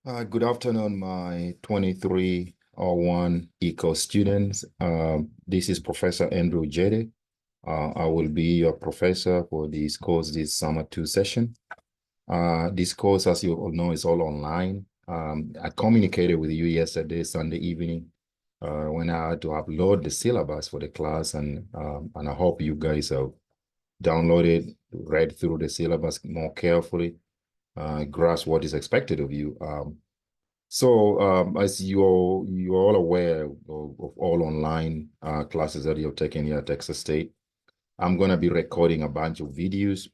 Good afternoon, my 2301 Eco students. This is Professor Andrew Jede. I will be your professor for this course, this summer 2 session. This course, as you all know, is all online. I communicated with you yesterday, Sunday evening, when I had to upload the syllabus for the class, and I hope you guys have downloaded, read through the syllabus more carefully, grasp what is expected of you. As you're all aware of all online classes that you're taking here at Texas State, I'm going to be recording a bunch of videos,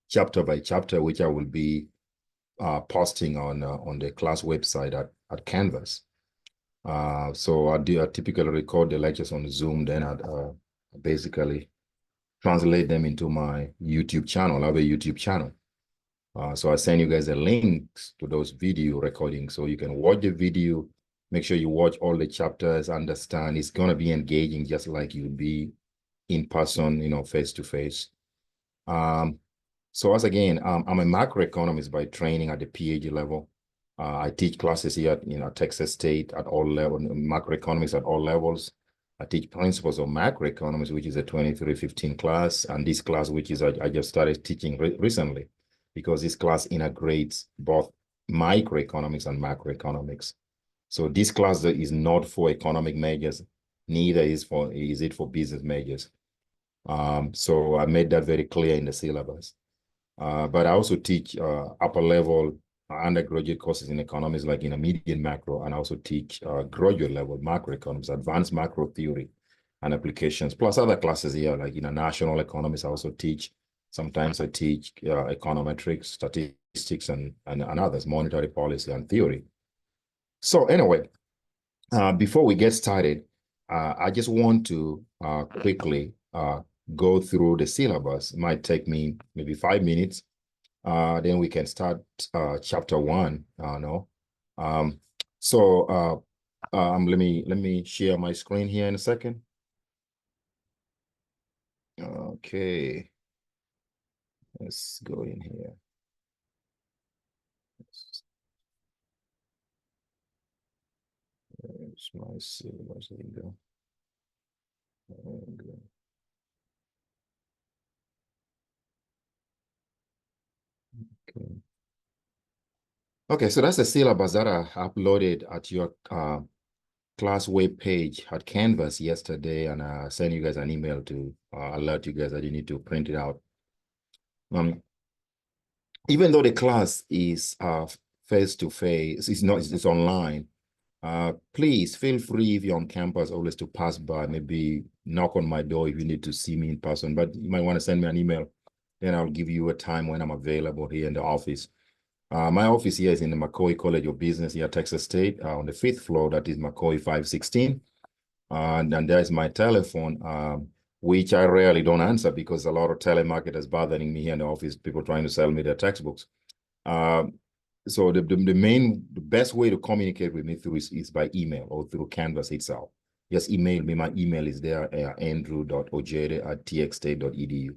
chapter by chapter, which I will be posting on the class website at Canvas. So I typically record the lectures on Zoom, then I basically translate them into my YouTube channel. I have a YouTube channel. So I send you guys a link to those video recordings so you can watch the video, make sure you watch all the chapters, understand. It's going to be engaging just like you'd be in person, face to face. So as again, I'm a macroeconomist by training at the PhD level. I teach classes here at Texas State at all levels, macroeconomics at all levels. I teach principles of macroeconomics, which is a 2315 class, and this class, which is I just started teaching recently, because this class integrates both microeconomics and macroeconomics. So this class is not for economic majors, neither is it for business majors. So I made that very clear in the syllabus. But I also teach upper level undergraduate courses in economics, like intermediate macro, and I also teach graduate level macroeconomics, advanced macro theory and applications, plus other classes here, like international economics. I also teach. Sometimes I teach econometrics, statistics, and others, monetary policy and theory. So anyway, before we get started, I just want to quickly go through the syllabus. It might take me maybe 5 minutes. Then we can start chapter 1. No. Let me share my screen here in a second. Okay. Let's go in here. There's my syllabus. There you go. Okay. Okay, so that's the syllabus that I uploaded at your class web page at Canvas yesterday, and I sent you guys an email to alert you guys that you need to print it out. Even though the class is face-to-face, it's online, please feel free if you're on campus always to pass by, maybe knock on my door if you need to see me in person, but you might want to send me an email, then I'll give you a time when I'm available here in the office. My office here is in the McCoy College of Business here at Texas State on the 5th floor. That is McCoy 516. And there's my telephone, which I rarely don't answer because a lot of telemarketers bothering me here in the office, people trying to sell me their textbooks. So the best way to communicate with me through is by email or through Canvas itself. Just email me. My email is there, andrew.ojede@txstate.edu.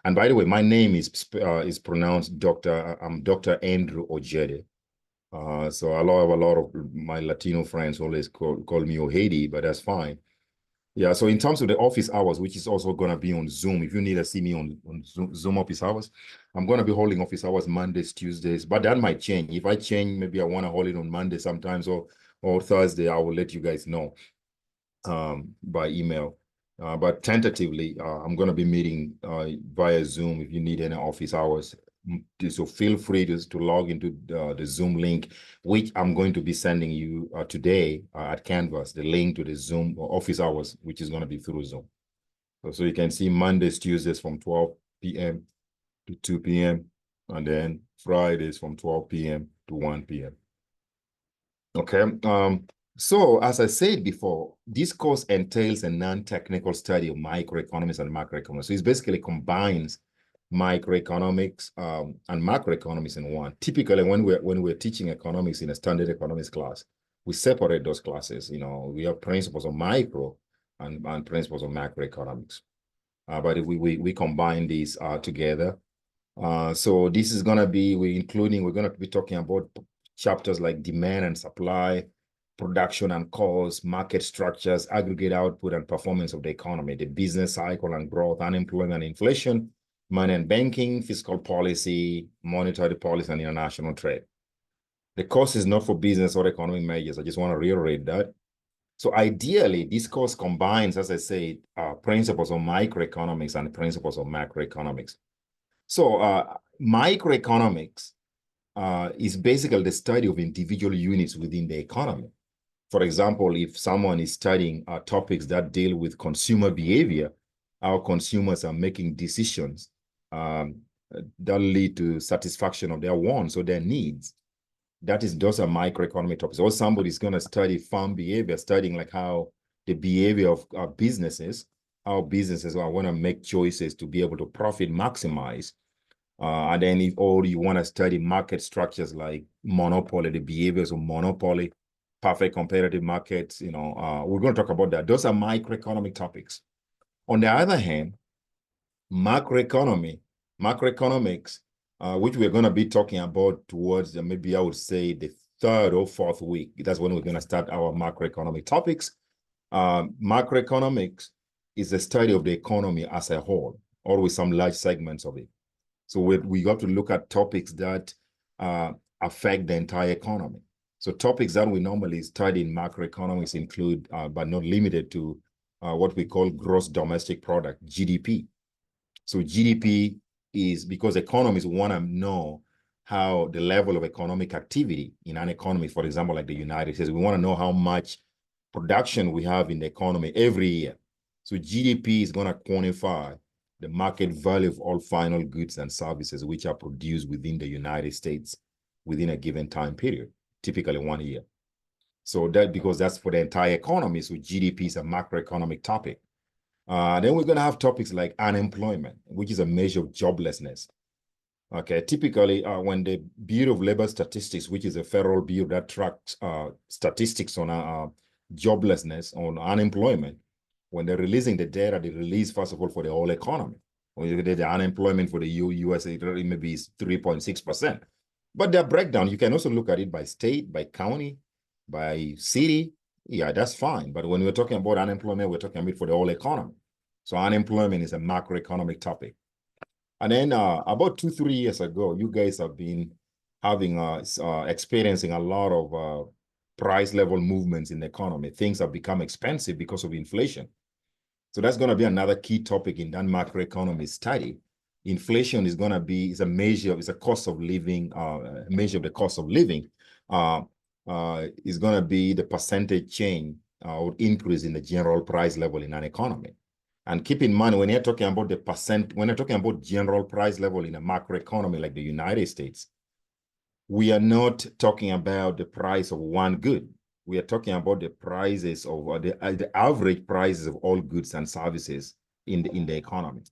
And by the way, my name is pronounced Dr. I'm Dr. Andrew Ojede. So I have a lot of my Latino friends always call me Ojede, but that's fine. Yeah, so in terms of the office hours, which is also going to be on Zoom, if you need to see me on Zoom office hours, I'm going to be holding office hours Mondays, Tuesdays, but that might change. If I change, maybe I want to hold it on Monday sometimes or Thursday, I will let you guys know by email. But tentatively, I'm going to be meeting via Zoom if you need any office hours. So feel free to log into the Zoom link, which I'm going to be sending you today at Canvas, the link to the Zoom office hours, which is going to be through Zoom. So you can see Mondays, Tuesdays from 12 p.m. to 2 p.m. and then Fridays from 12 p.m. to 1 p.m. Okay. So as I said before, this course entails a non-technical study of microeconomics and macroeconomics. So it basically combines microeconomics and macroeconomics in one. Typically, when we're teaching economics in a standard economics class, we separate those classes. We have principles of micro and principles of macroeconomics. But we combine these together. So this is going to be we're going to be talking about chapters like demand and supply, production and cost, market structures, aggregate output and performance of the economy, the business cycle and growth, unemployment, inflation, money and banking, fiscal policy, monetary policy, and international trade. The course is not for business or economic measures. I just want to reiterate that. So ideally, this course combines, as I said, principles of microeconomics and principles of macroeconomics. So microeconomics is basically the study of individual units within the economy. For example, if someone is studying topics that deal with consumer behavior, how consumers are making decisions that lead to satisfaction of their wants or their needs. Those are microeconomic topics. Or somebody is going to study farm behavior, studying like how the behavior of businesses, how businesses want to make choices to be able to profit maximize. And then you want to study market structures like monopoly, the behaviors of monopoly, perfect competitive markets, we're going to talk about that. Those are microeconomic topics. On the other hand, macroeconomics, which we're going to be talking about towards maybe I would say the third or fourth week. That's when we're going to start our macroeconomic topics. Macroeconomics is the study of the economy as a whole, or with some large segments of it. So we got to look at topics that affect the entire economy. So topics that we normally study in macroeconomics include, but not limited to, what we call gross domestic product, GDP. So GDP is because economists want to know how the level of economic activity in an economy, for example, like the United States, we want to know how much production we have in the economy every year. So GDP is going to quantify the market value of all final goods and services which are produced within the United States within a given time period, typically 1 year. So because that's for the entire economy, so GDP is a macroeconomic topic. Then we're going to have topics like unemployment, which is a measure of joblessness. Okay, typically when the Bureau of Labor Statistics, which is a federal bureau that tracks statistics on joblessness, on unemployment, when they're releasing the data, they release, first of all, for the whole economy. When you look at the unemployment for the US, it maybe is 3.6%. But their breakdown, you can also look at it by state, by county, by city. Yeah, that's fine. But when we're talking about unemployment, we're talking about for the whole economy. So unemployment is a macroeconomic topic. And then about 2-3 years ago, you guys have been having experiencing a lot of price level movements in the economy. Things have become expensive because of inflation. So that's going to be another key topic in that macroeconomic study. Inflation is going to be, it's a measure, it's a cost of living, measure of the cost of living. Is going to be the percentage change or increase in the general price level in an economy. And keep in mind, when you're talking about when you're talking about general price level in a macroeconomy like the United States, we are not talking about the price of one good. We are talking about the prices of the average prices of all goods and services in the economy.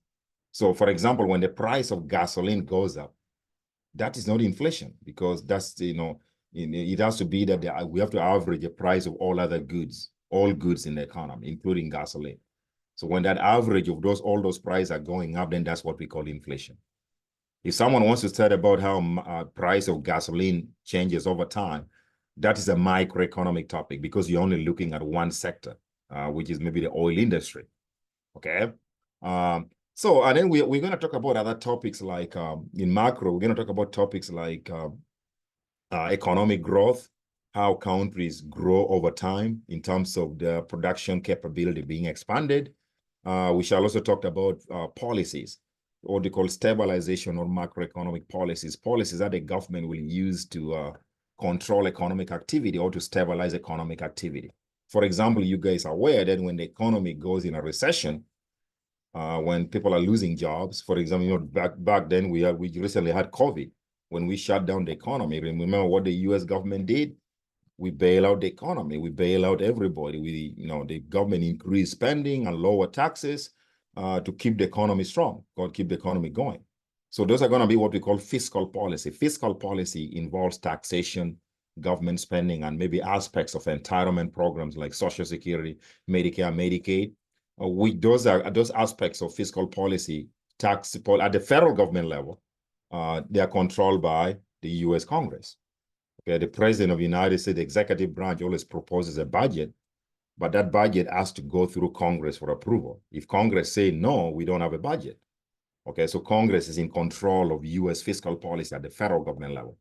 So, for example, when the price of gasoline goes up, that is not inflation, because that's, it has to be that we have to average the price of all other goods, all goods in the economy, including gasoline. So when that average of all those prices are going up, then that's what we call inflation. If someone wants to study about how price of gasoline changes over time, that is a microeconomic topic, because you're only looking at one sector, which is maybe the oil industry. Okay. So, and then we're going to talk about other topics like in macro, we're going to talk about topics like economic growth, how countries grow over time in terms of their production capability being expanded. We shall also talk about policies, what they call stabilization or macroeconomic policies, policies that the government will use to control economic activity or to stabilize economic activity. For example, you guys are aware that when the economy goes in a recession, when people are losing jobs, for example, back then we recently had COVID. When we shut down the economy, remember what the U.S. government did? We bail out the economy. We bail out everybody. The government increased spending and lower taxes to keep the economy strong, or keep the economy going. So those are going to be what we call fiscal policy. Fiscal policy involves taxation, government spending, and maybe aspects of entitlement programs like Social Security, Medicare, Medicaid. Those aspects of fiscal policy, at the federal government level, they are controlled by the U.S. Congress. Okay, the president of the United States, the executive branch always proposes a budget, but that budget has to go through Congress for approval. If Congress say no, we don't have a budget. Okay, so Congress is in control of U.S. fiscal policy at the federal government level.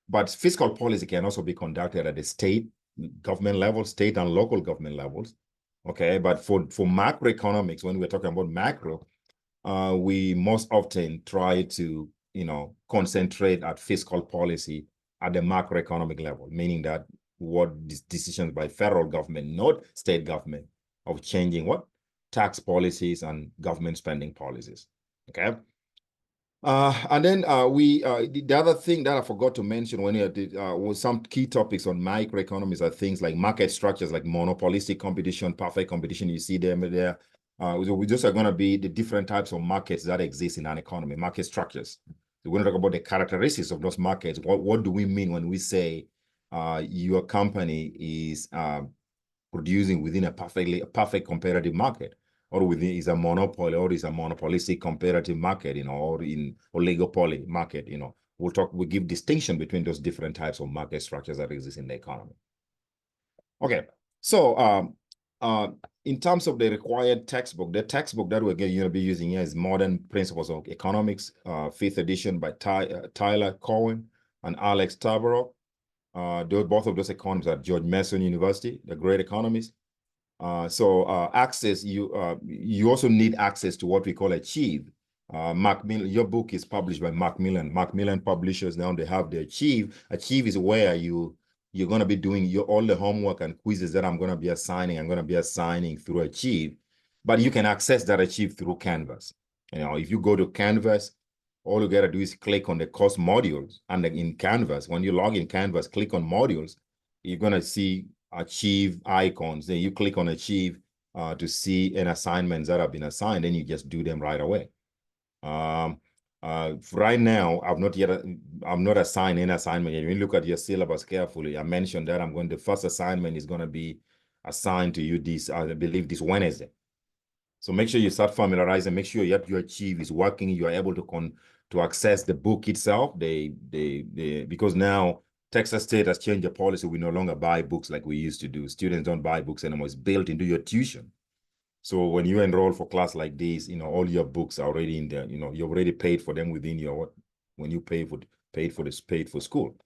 But fiscal policy can also be conducted at the state government level, state and local government levels. Okay, but for macroeconomics, when we're talking about macro, we most often try to, concentrate at fiscal policy at the macroeconomic level, meaning that what decisions by federal government, not state government, of changing what tax policies and government spending policies. Okay. And then the other thing that I forgot to mention when you did was some key topics on microeconomics are things like market structures, like monopolistic competition, perfect competition. You see them there. So we just are going to be the different types of markets that exist in an economy, market structures. So we're going to talk about the characteristics of those markets. What do we mean when we say your company is producing within a perfect competitive market? Or within is a monopoly, or is a monopolistic comparative market, or in oligopoly market, we'll give distinction between those different types of market structures that exist in the economy. Okay, so in terms of the required textbook, the textbook that we're going to be using here is Modern Principles of Economics, 5th edition by Tyler Cowen and Alex Tabarrok. Both of those economists are George Mason University, the great economists. Access, you also need access to what we call Achieve. Macmillan, your book is published by Macmillan. Macmillan publishers now, they have the Achieve. Achieve is where you're going to be doing all the homework and quizzes that I'm going to be assigning through Achieve. But you can access that Achieve through Canvas. If you go to Canvas, all you got to do is click on the course modules, and in Canvas, when you log in Canvas, click on modules, you're going to see Achieve icons. Then you click on Achieve to see any assignments that have been assigned, and you just do them right away. Right now, I'm not assigned any assignment. When you look at your syllabus carefully, I mentioned that the first assignment is going to be assigned to you I believe this Wednesday. So make sure you start familiarizing, make sure your Achieve is working, you are able to access the book itself. Because now Texas State has changed the policy. We no longer buy books like we used to do. Students don't buy books anymore. It's built into your tuition. So when you enroll for class like this, all your books are already in there. You already paid for them within when you paid for school.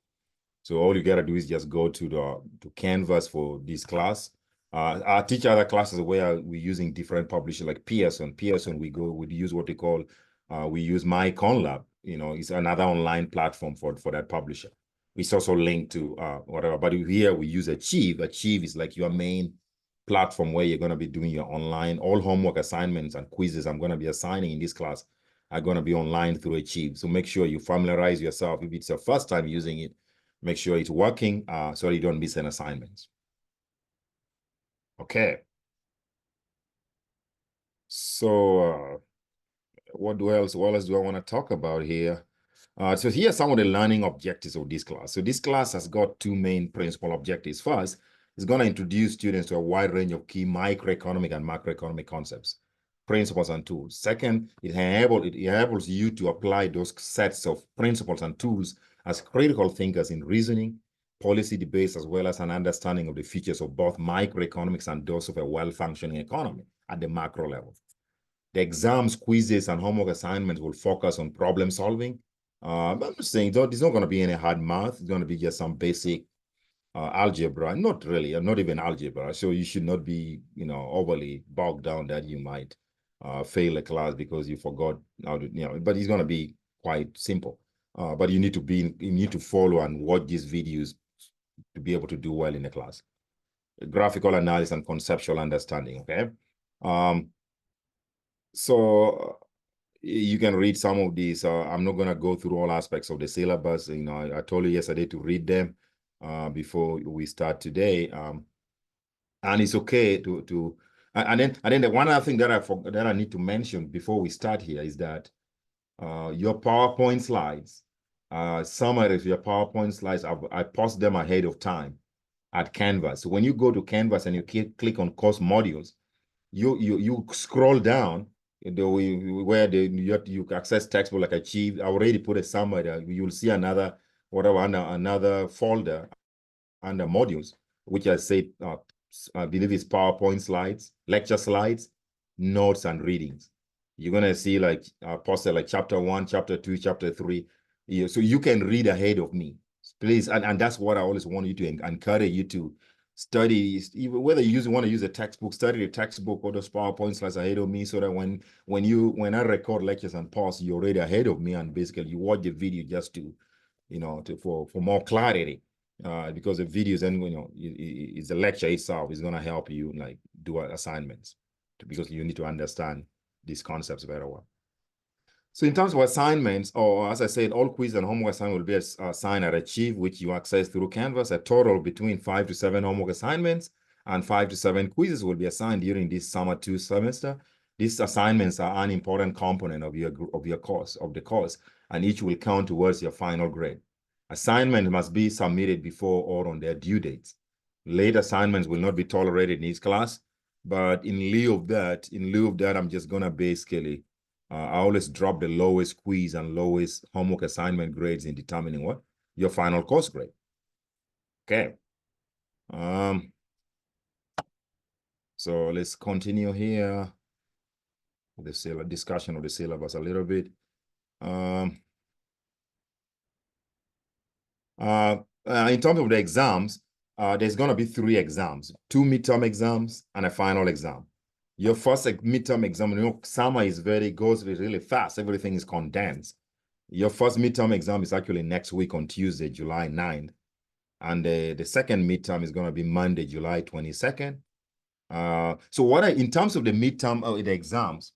So all you gotta do is just go to Canvas for this class. I teach other classes where we're using different publishers like Pearson. We use what they call we use MyConlab. It's another online platform for that publisher. It's also linked to whatever. But here we use Achieve. Achieve is like your main platform where you're going to be doing your online, all homework assignments and quizzes I'm going to be assigning in this class are going to be online through Achieve. So make sure you familiarize yourself. If it's your first time using it, make sure it's working so you don't miss any assignments. Okay. So what else do I want to talk about here? So here are some of the learning objectives of this class. So this class has got two main principal objectives. First, it's going to introduce students to a wide range of key microeconomic and macroeconomic concepts, principles, and tools. Second, it enables you to apply those sets of principles and tools as critical thinkers in reasoning, policy debates, as well as an understanding of the features of both microeconomics and those of a well-functioning economy at the macro level. The exams, quizzes, and homework assignments will focus on problem solving. I'm just saying, there's not going to be any hard math. It's going to be just some basic algebra. Not really, not even algebra. So you should not be, overly bogged down that you might fail a class because you forgot how to, but it's going to be quite simple. But you need to follow and watch these videos to be able to do well in the class. Graphical analysis and conceptual understanding, okay? So you can read some of these. I'm not going to go through all aspects of the syllabus. I told you yesterday to read them before we start today. And it's okay and then the one other thing that I need to mention before we start here is that your PowerPoint slides, summary of your PowerPoint slides, I post them ahead of time at Canvas. So when you go to Canvas and you click on course modules, you scroll down where you access textbook like Achieve. I already put a summary there. You'll see another whatever, under another folder under modules, which I said, I believe is PowerPoint slides, lecture slides, notes, and readings. You're gonna see like posted like chapter 1, chapter 2, chapter 3. So you can read ahead of me, please. And that's what I always want you to encourage you to study, even whether you want to use a textbook, study the textbook or those PowerPoint slides ahead of me, so that when I record lectures and pause, you're already ahead of me, and basically you watch the video just to, for more clarity. Because the videos and it's the lecture itself is going to help you like do assignments, because you need to understand these concepts very well. So in terms of assignments, or as I said, all quiz and homework assignment will be assigned at Achieve, which you access through Canvas. A total between 5 to 7 homework assignments and 5 to 7 quizzes will be assigned during this summer 2 semester. These assignments are an important component of the course, and each will count towards your final grade. Assignment must be submitted before or on their due dates. Late assignments will not be tolerated in each class, but in lieu of that, I'm just gonna basically I always drop the lowest quiz and lowest homework assignment grades in determining what your final course grade. Okay. So let's continue here with the discussion of the syllabus a little bit. In terms of the exams, there's going to be 3 exams, 2 midterm exams and a final exam. Your first midterm exam, summer goes really fast. Everything is condensed. Your first midterm exam is actually next week on Tuesday, July 9th. And the second midterm is going to be Monday, July 22nd. So in terms of the midterm, the exams,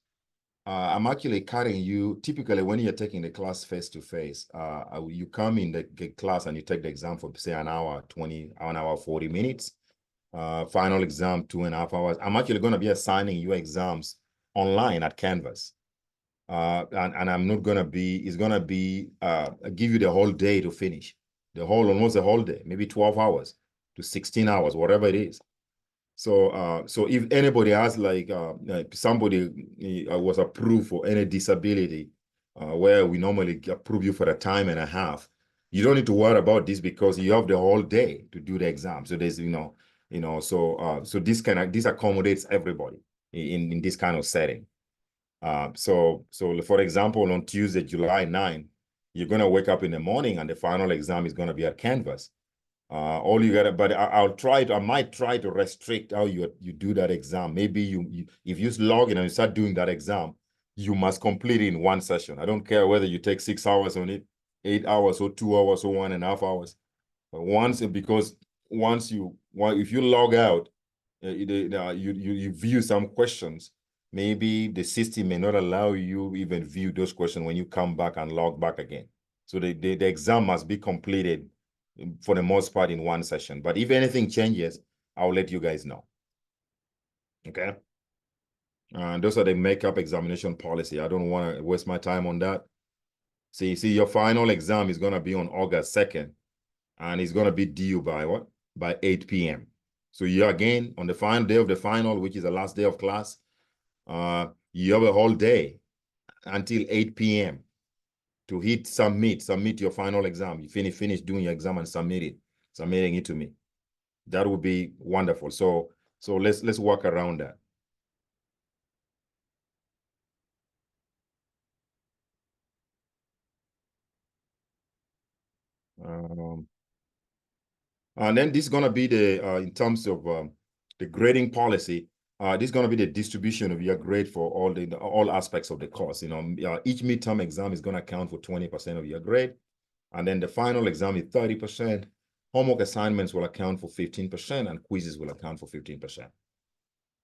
I'm actually carrying you, typically when you're taking the class face-to-face, you come in the class and you take the exam for, say, an hour 40 minutes. Final exam, 2.5 hours. I'm actually going to be assigning you exams online at Canvas. And I'm not going to be, it's going to be, give you the whole day to finish. Almost the whole day, maybe 12 hours to 16 hours, whatever it is. So if anybody has like somebody was approved for any disability, where we normally approve you for a time and a half, you don't need to worry about this, because you have the whole day to do the exam. So there's, so this accommodates everybody in this kind of setting. So for example, on Tuesday, July 9, you're going to wake up in the morning and the final exam is going to be at Canvas. All you gotta, but I might try to restrict how you do that exam. Maybe if you log in and you start doing that exam, you must complete it in one session. I don't care whether you take 6 hours on it, 8 hours or 2 hours or 1.5 hours. But if you log out, you view some questions, maybe the system may not allow you even view those questions when you come back and log back again. So the exam must be completed for the most part in one session. But if anything changes, I'll let you guys know. Okay. Those are the makeup examination policy. I don't want to waste my time on that. So you see, your final exam is going to be on August 2nd, and it's going to be due by what? By 8 p.m. So you again, on the final day of the final, which is the last day of class, you have a whole day until 8 p.m. to hit submit your final exam. You finish doing your exam and submitting it to me. That would be wonderful. So let's work around that. And then this is going to be the in terms of the grading policy. This is going to be the distribution of your grade for all aspects of the course. Each midterm exam is going to count for 20% of your grade, and then the final exam is 30%. Homework assignments will account for 15%, and quizzes will account for 15%.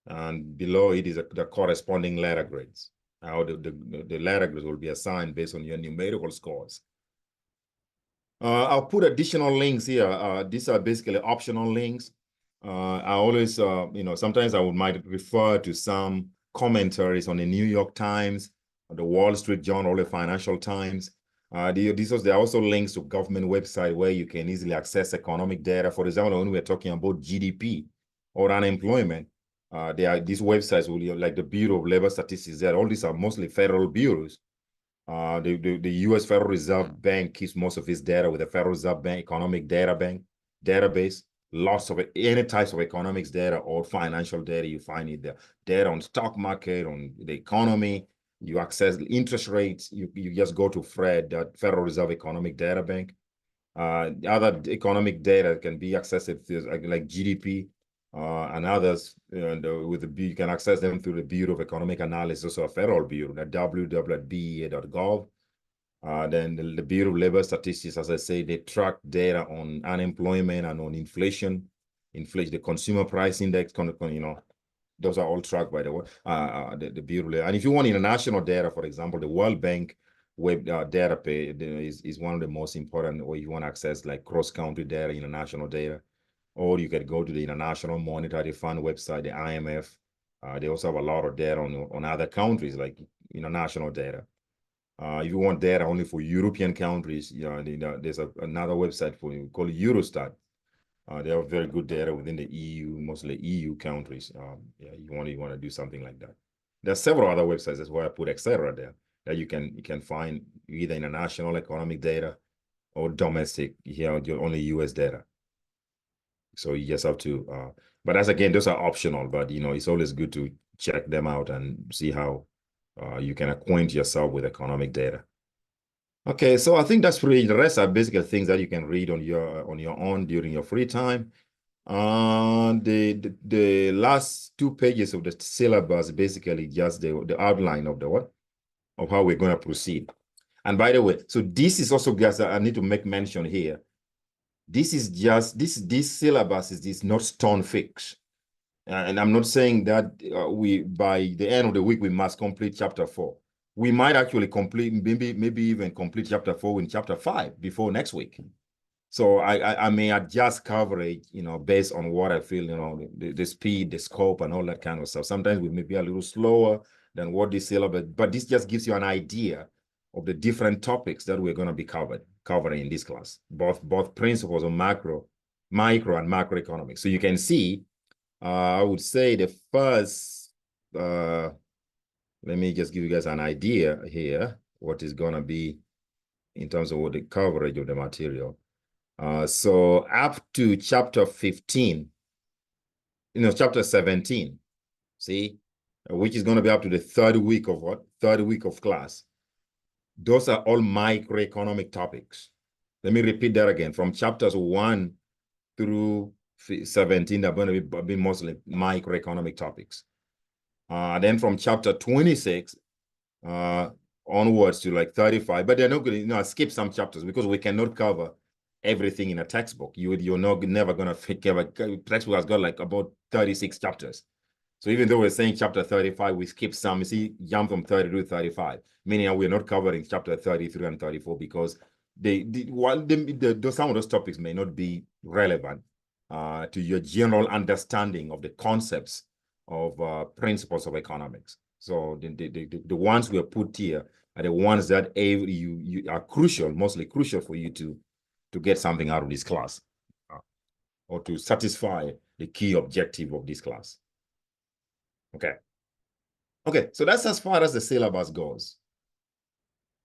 And below it is the corresponding letter grades. How the letter grades will be assigned based on your numerical scores. I'll put additional links here. These are basically optional links. I always, sometimes I might refer to some commentaries on the New York Times, the Wall Street Journal, or the Financial Times. There are also links to government website where you can easily access economic data. For example, when we're talking about GDP or unemployment, these websites will, like the Bureau of Labor Statistics, all these are mostly federal bureaus. The U.S. Federal Reserve Bank keeps most of its data with the Federal Reserve Bank Economic Data Bank database. Lots of any types of economics data or financial data, you find it there. Data on stock market, on the economy, you access interest rates. You just go to FRED, the Federal Reserve Economic Data Bank. Other economic data can be accessed through, like GDP and others. You can access them through the Bureau of Economic Analysis or Federal Bureau, at www.bea.gov. Then the Bureau of Labor Statistics, as I say, they track data on unemployment and on inflation, the consumer price index, those are all tracked by the Bureau. And if you want international data, for example, the World Bank web data is one of the most important, or you want to access like cross-country data, international data, or you could go to the International Monetary Fund website, the IMF. They also have a lot of data on other countries, like international data. If you want data only for European countries, there's another website for you called Eurostat. They have very good data within the EU, mostly EU countries. Yeah, you want to do something like that. There's several other websites. That's why I put etc. there, that you can find either international economic data or domestic, only US data. So you just have to, but as again, those are optional, but it's always good to check them out and see how you can acquaint yourself with economic data. Okay, so I think that's pretty, the rest are basically things that you can read on your own during your free time. The last 2 pages of the syllabus basically just the outline of of how we're going to proceed. And by the way, so this is also just, I need to make mention here. This is just, this syllabus is not stone fixed. And I'm not saying that by the end of the week, we must complete chapter 4. We might actually complete, maybe even complete chapter 4 in chapter 5 before next week. So I may adjust coverage, based on what I feel, the speed, the scope, and all that kind of stuff. Sometimes we may be a little slower than what this syllabus, but this just gives you an idea of the different topics that we're going to be covering in this class, both principles of micro and macroeconomics. So you can see, I would say the first, let me just give you guys an idea here, what is going to be in terms of what the coverage of the material. So up to chapter 15, chapter 17, see, which is going to be up to the third week of third week of class. Those are all microeconomic topics. Let me repeat that again. From chapters 1 through 17, they're going to be mostly microeconomic topics. Then from chapter 26 onwards to like 35, but they're not going to, skip some chapters because we cannot cover everything in a textbook. You're never going to textbook has got like about 36 chapters. So even though we're saying chapter 35, we skip some. You see, jump from 30 to 35, meaning we're not covering chapter 33 and 34 because some of those topics may not be relevant to your general understanding of the concepts of principles of economics. So the ones we have put here are the ones that you are crucial, mostly crucial for you to get something out of this class or to satisfy the key objective of this class. Okay, so that's as far as the syllabus goes.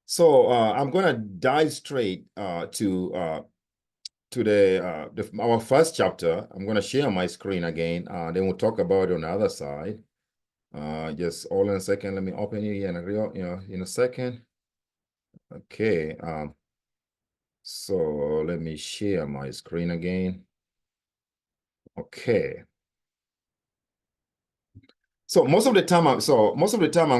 So I'm going to dive straight to our first chapter. I'm going to share my screen again. Then we'll talk about it on the other side. Just hold on a second. Let me open it here in a second. Okay. So let me share my screen again. Okay. So most of the time I'm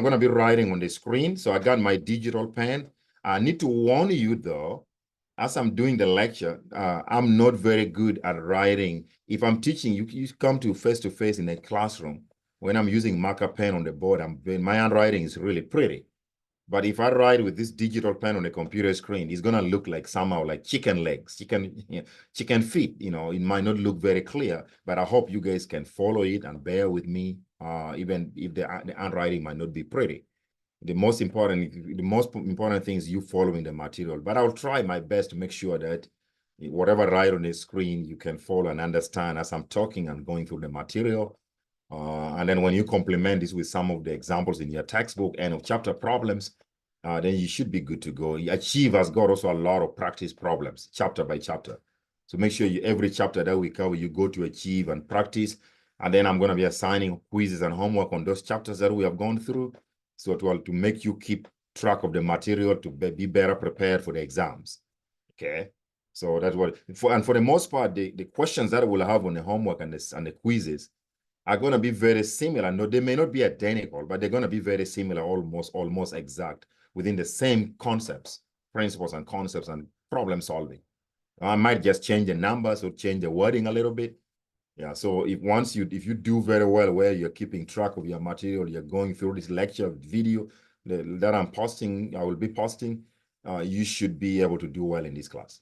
going to be writing on the screen. So I got my digital pen. I need to warn you though, as I'm doing the lecture, I'm not very good at writing. If I'm teaching, you come to face-to-face in a classroom. When I'm using marker pen on the board, my handwriting is really pretty. But if I write with this digital pen on the computer screen, it's gonna look like somehow like chicken legs, chicken feet. It might not look very clear, but I hope you guys can follow it and bear with me, even if the handwriting might not be pretty. The most important thing is you following the material. But I'll try my best to make sure that whatever I write on the screen, you can follow and understand as I'm talking and going through the material. And then when you complement this with some of the examples in your textbook and of chapter problems, then you should be good to go. Achieve has got also a lot of practice problems, chapter by chapter. So make sure every chapter that we cover, you go to Achieve and practice. And then I'm going to be assigning quizzes and homework on those chapters that we have gone through. So to make you keep track of the material to be better prepared for the exams. Okay. So that's what, for the most part, the questions that we'll have on the homework and the quizzes are going to be very similar. No, they may not be identical, but they're going to be very similar, almost exact within the same concepts, principles and concepts and problem solving. I might just change the numbers or change the wording a little bit. Yeah, so if you do very well where you're keeping track of your material, you're going through this lecture video that I will be posting, you should be able to do well in this class.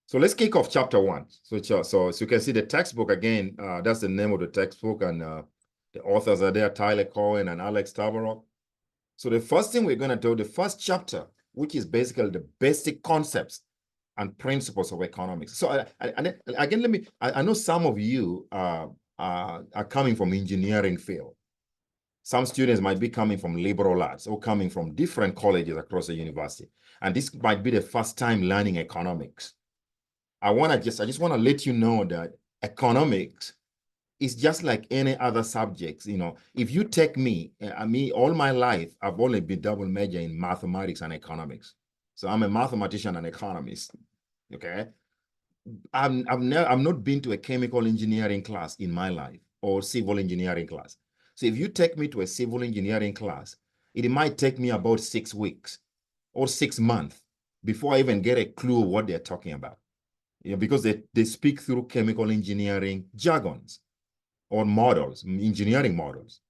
So let's kick off chapter 1. So you can see the textbook again. That's the name of the textbook, and the authors are there, Tyler Cohen and Alex Tabarrok. So the first thing we're going to do, the first chapter, which is basically the basic concepts and principles of economics. So again, I know some of you are coming from engineering field. Some students might be coming from liberal arts or coming from different colleges across the university. And this might be the first time learning economics. I just want to let you know that economics is just like any other subjects. If you take me, all my life, I've only been double major in mathematics and economics. So I'm a mathematician and economist. Okay. I've not been to a chemical engineering class in my life or civil engineering class. So if you take me to a civil engineering class, it might take me about 6 weeks or 6 months before I even get a clue of what they're talking about. Because they speak through chemical engineering jargons or models, engineering models.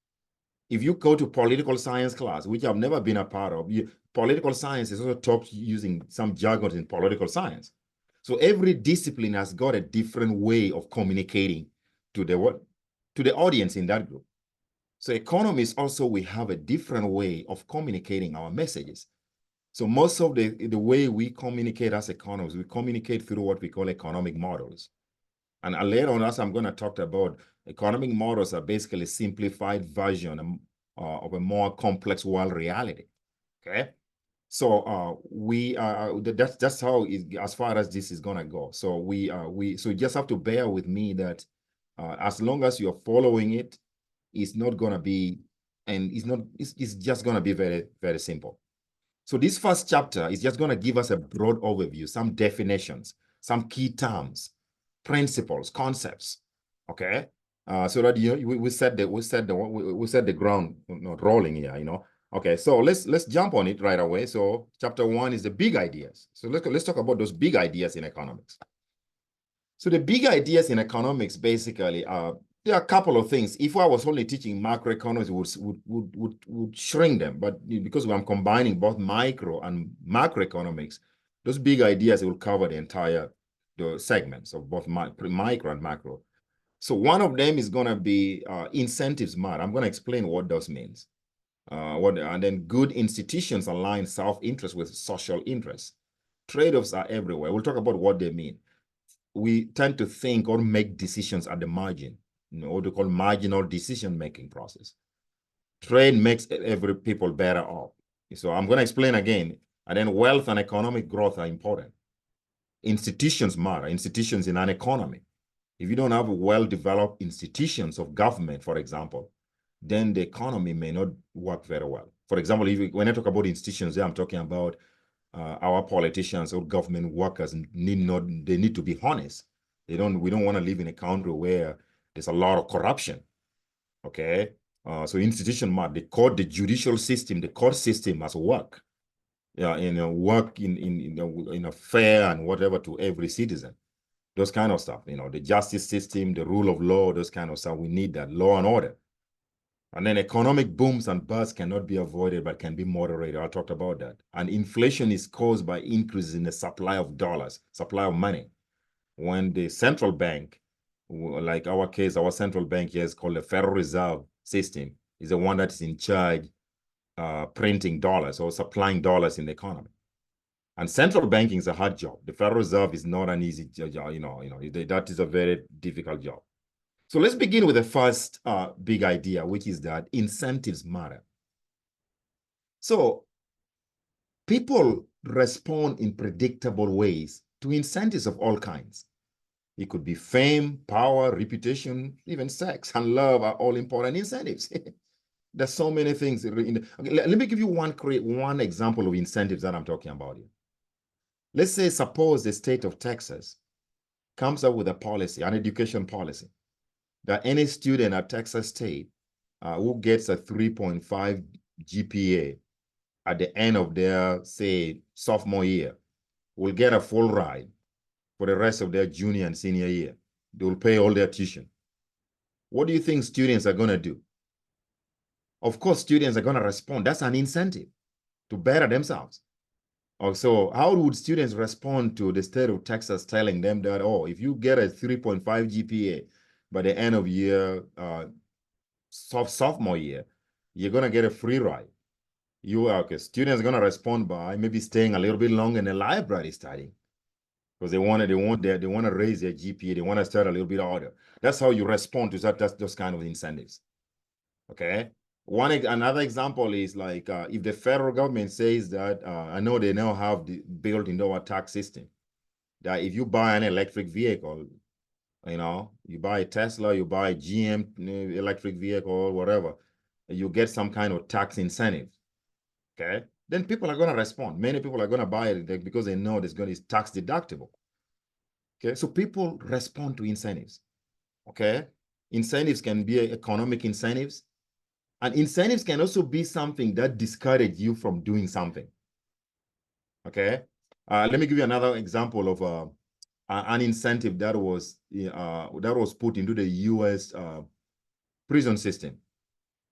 If you go to political science class, which I've never been a part of, political science is also taught using some jargons in political science. So every discipline has got a different way of communicating to the audience in that group. So economists also, we have a different way of communicating our messages. So most of the way we communicate as economists, we communicate through what we call economic models. And later on, as I'm going to talk about, economic models are basically a simplified version of a more complex world reality. Okay. So that's how as far as this is gonna go. So so you just have to bear with me that as long as you're following it, it's not gonna be, and it's just gonna be very, very simple. So this first chapter is just gonna give us a broad overview, some definitions, some key terms, principles, concepts. Okay. So that we set the ground rolling here. Okay, so let's jump on it right away. So chapter 1 is the big ideas. So let's talk about those big ideas in economics. So the big ideas in economics basically there are a couple of things. If I was only teaching macroeconomics, would shrink them. But because I'm combining both micro and macroeconomics, those big ideas will cover the segments of both micro and macro. So one of them is going to be incentives matter. I'm going to explain what those means. And then good institutions align self-interest with social interests. Trade-offs are everywhere. We'll talk about what they mean. We tend to think or make decisions at the margin, what we call marginal decision-making process. Trade makes every people better off. So I'm going to explain again. And then wealth and economic growth are important. Institutions matter, institutions in an economy. If you don't have well-developed institutions of government, for example, then the economy may not work very well. For example, when I talk about institutions, I'm talking about our politicians or government workers need to be honest. We don't want to live in a country where there's a lot of corruption. Okay. So institution matter. The judicial system, the court system must work. Yeah, work in a fair and whatever to every citizen. Those kind of stuff, the justice system, the rule of law, those kind of stuff. We need that, law and order. And then economic booms and busts cannot be avoided, but can be moderated. I talked about that. And inflation is caused by increases in the supply of dollars, supply of money. When the central bank, like our case, our central bank here is called the Federal Reserve System, is the one that is in charge printing dollars or supplying dollars in the economy. And central banking is a hard job. The Federal Reserve is not an easy job. That is a very difficult job. So let's begin with the first big idea, which is that incentives matter. So people respond in predictable ways to incentives of all kinds. It could be fame, power, reputation, even sex and love are all important incentives. There's so many things. Okay, let me give you one example of incentives that I'm talking about here. Let's say, suppose the state of Texas comes up with a policy, an education policy, that any student at Texas State who gets a 3.5 GPA at the end of their, say, sophomore year will get a full ride for the rest of their junior and senior year. They will pay all their tuition. What do you think students are going to do? Of course, students are going to respond. That's an incentive to better themselves. So how would students respond to the state of Texas telling them that, oh, if you get a 3.5 GPA by the end of year, sophomore year, you're going to get a free ride? Okay, students are going to respond by maybe staying a little bit longer in the library studying, because they want to raise their GPA. They want to start a little bit harder. That's how you respond to those kind of incentives. Okay. Another example is like if the federal government says that I know they now have built into our tax system that if you buy an electric vehicle, you buy a Tesla, you buy a GM electric vehicle, whatever, you get some kind of tax incentive. Okay. Then people are going to respond. Many people are going to buy it because they know it's tax deductible. Okay. So people respond to incentives. Okay. Incentives can be economic incentives. And incentives can also be something that discourage you from doing something. Okay. Let me give you another example of an incentive that was put into the U.S. Prison system.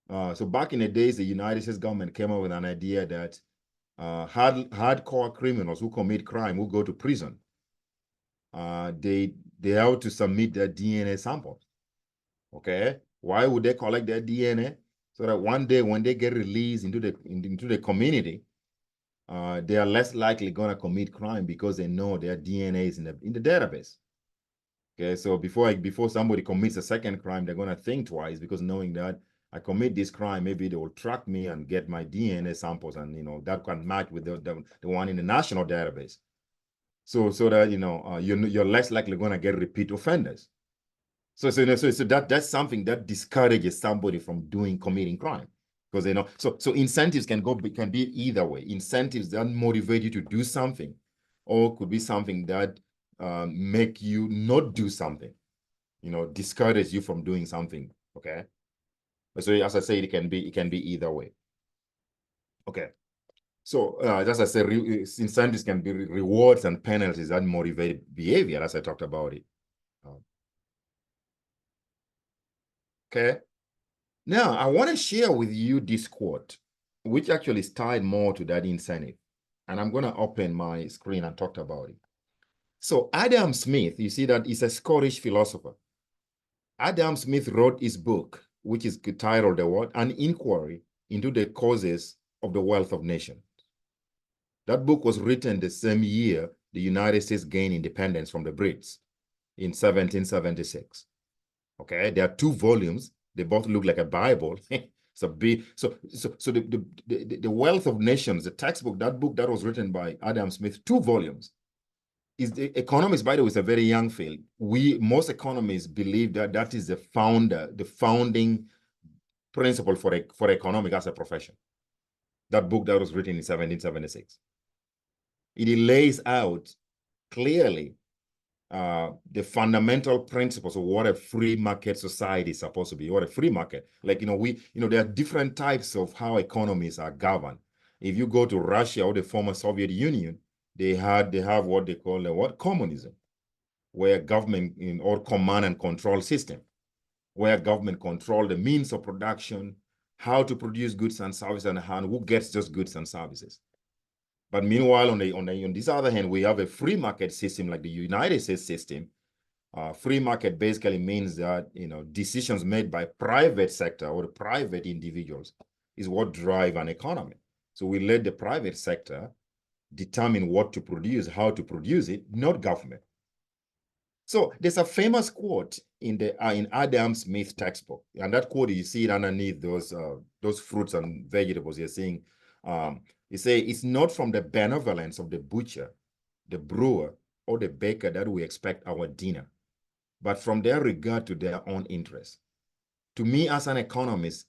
So back in the days, the United States government came up with an idea that hardcore criminals who commit crime, who go to prison, they have to submit their DNA samples. Okay. Why would they collect their DNA? So that one day when they get released into the community, they are less likely going to commit crime because they know their DNA is in the database. Okay, so before somebody commits a second crime, they're going to think twice, because knowing that I commit this crime, maybe they will track me and get my DNA samples, and that can match with the one in the national database. So that you're less likely going to get repeat offenders. So that's something that discourages somebody from committing crime, because so incentives can be either way. Incentives that motivate you to do something, or could be something that make you not do something, discourage you from doing something. Okay. So as I say, it can be either way. Okay. So as I said, incentives can be rewards and penalties that motivate behavior, as I talked about it. Okay. Now, I want to share with you this quote, which actually is tied more to that incentive. And I'm going to open my screen and talk about it. So Adam Smith, you see that he's a Scottish philosopher. Adam Smith wrote his book, which is titled An Inquiry into the Causes of the Wealth of Nations. That book was written the same year the United States gained independence from the Brits in 1776. Okay, there are 2 volumes. They both look like a Bible. So the Wealth of Nations, the textbook, that book that was written by Adam Smith, 2 volumes. Economics, by the way, is a very young field. Most economists believe that is the founding principle for economics as a profession. That book that was written in 1776. It lays out clearly the fundamental principles of what a free market society is supposed to be, what a free market. Like, there are different types of how economies are governed. If you go to Russia or the former Soviet Union, they have what they call communism, where government or command and control system, where government control the means of production, how to produce goods and services, and who gets those goods and services. But meanwhile, on this other hand, we have a free market system like the United States system. Free market basically means that decisions made by private sector or private individuals is what drive an economy. So we let the private sector determine what to produce, how to produce it, not government. So there's a famous quote in Adam Smith textbook, and that quote, you see it underneath those fruits and vegetables. You're seeing He say it's not from the benevolence of the butcher, the brewer, or the baker that we expect our dinner, but from their regard to their own interests. To me, as an economist,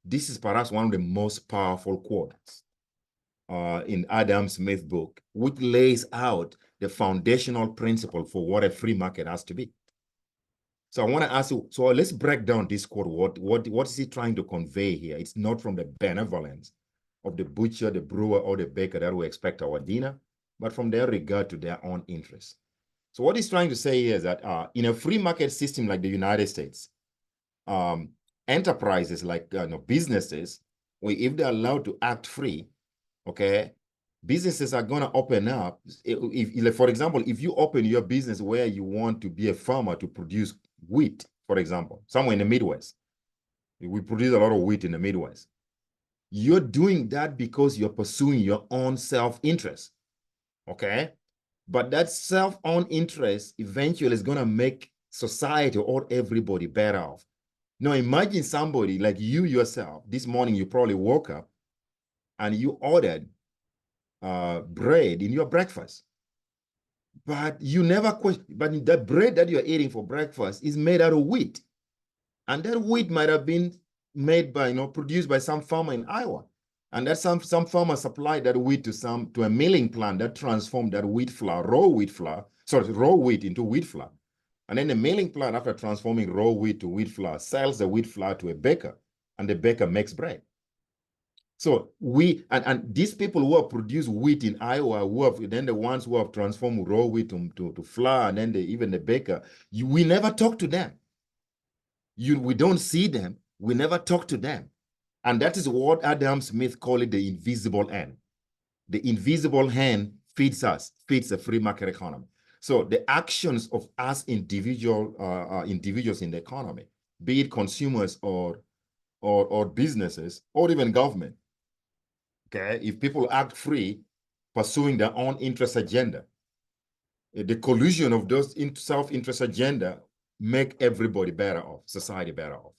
this is perhaps one of the most powerful quotes in Adam Smith's book, which lays out the foundational principle for what a free market has to be. So I want to ask you, so let's break down this quote. What is he trying to convey here? It's not from the benevolence of the butcher, the brewer, or the baker that we expect our dinner, but from their regard to their own interests. So what he's trying to say here is that in a free market system like the United States, enterprises like businesses, if they're allowed to act free, okay, businesses are going to open up. If, for example, if you open your business where you want to be a farmer to produce wheat, for example, somewhere in the Midwest, we produce a lot of wheat in the Midwest. You're doing that because you're pursuing your own self-interest, okay? But that self-own interest eventually is going to make society or everybody better off. Now, imagine somebody like you yourself, this morning you probably woke up and you ordered bread in your breakfast. But you never question, but the bread that you're eating for breakfast is made out of wheat. And that wheat might have been made by, produced by some farmer in Iowa. And that some farmer supplied that wheat to a milling plant that transformed that wheat flour, raw wheat into wheat flour. And then the milling plant, after transforming raw wheat to wheat flour, sells the wheat flour to a baker, and the baker makes bread. So and these people who have produced wheat in Iowa, then the ones who have transformed raw wheat to flour, and then even the baker, we never talk to them. We don't see them. We never talk to them. And that is what Adam Smith called it, the invisible hand. The invisible hand feeds the free market economy. So the actions of us individuals in the economy, be it consumers or businesses or even government, okay, if people act free, pursuing their own interest agenda, the collusion of those self-interest agenda make everybody better off, society better off.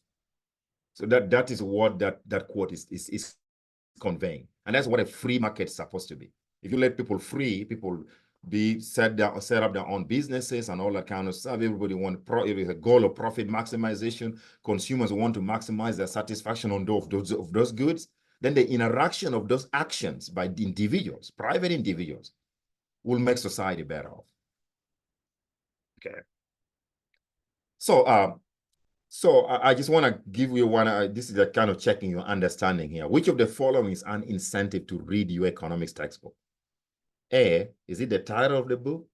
So that is what that quote is conveying. And that's what a free market is supposed to be. If you let people free, people set up their own businesses and all that kind of stuff. Everybody it is a goal of profit maximization. Consumers want to maximize their satisfaction on those goods. Then the interaction of those actions by individuals, private individuals, will make society better off. Okay. So I just want to give you this is a kind of checking your understanding here. Which of the following is an incentive to read your economics textbook? A, is it the title of the book?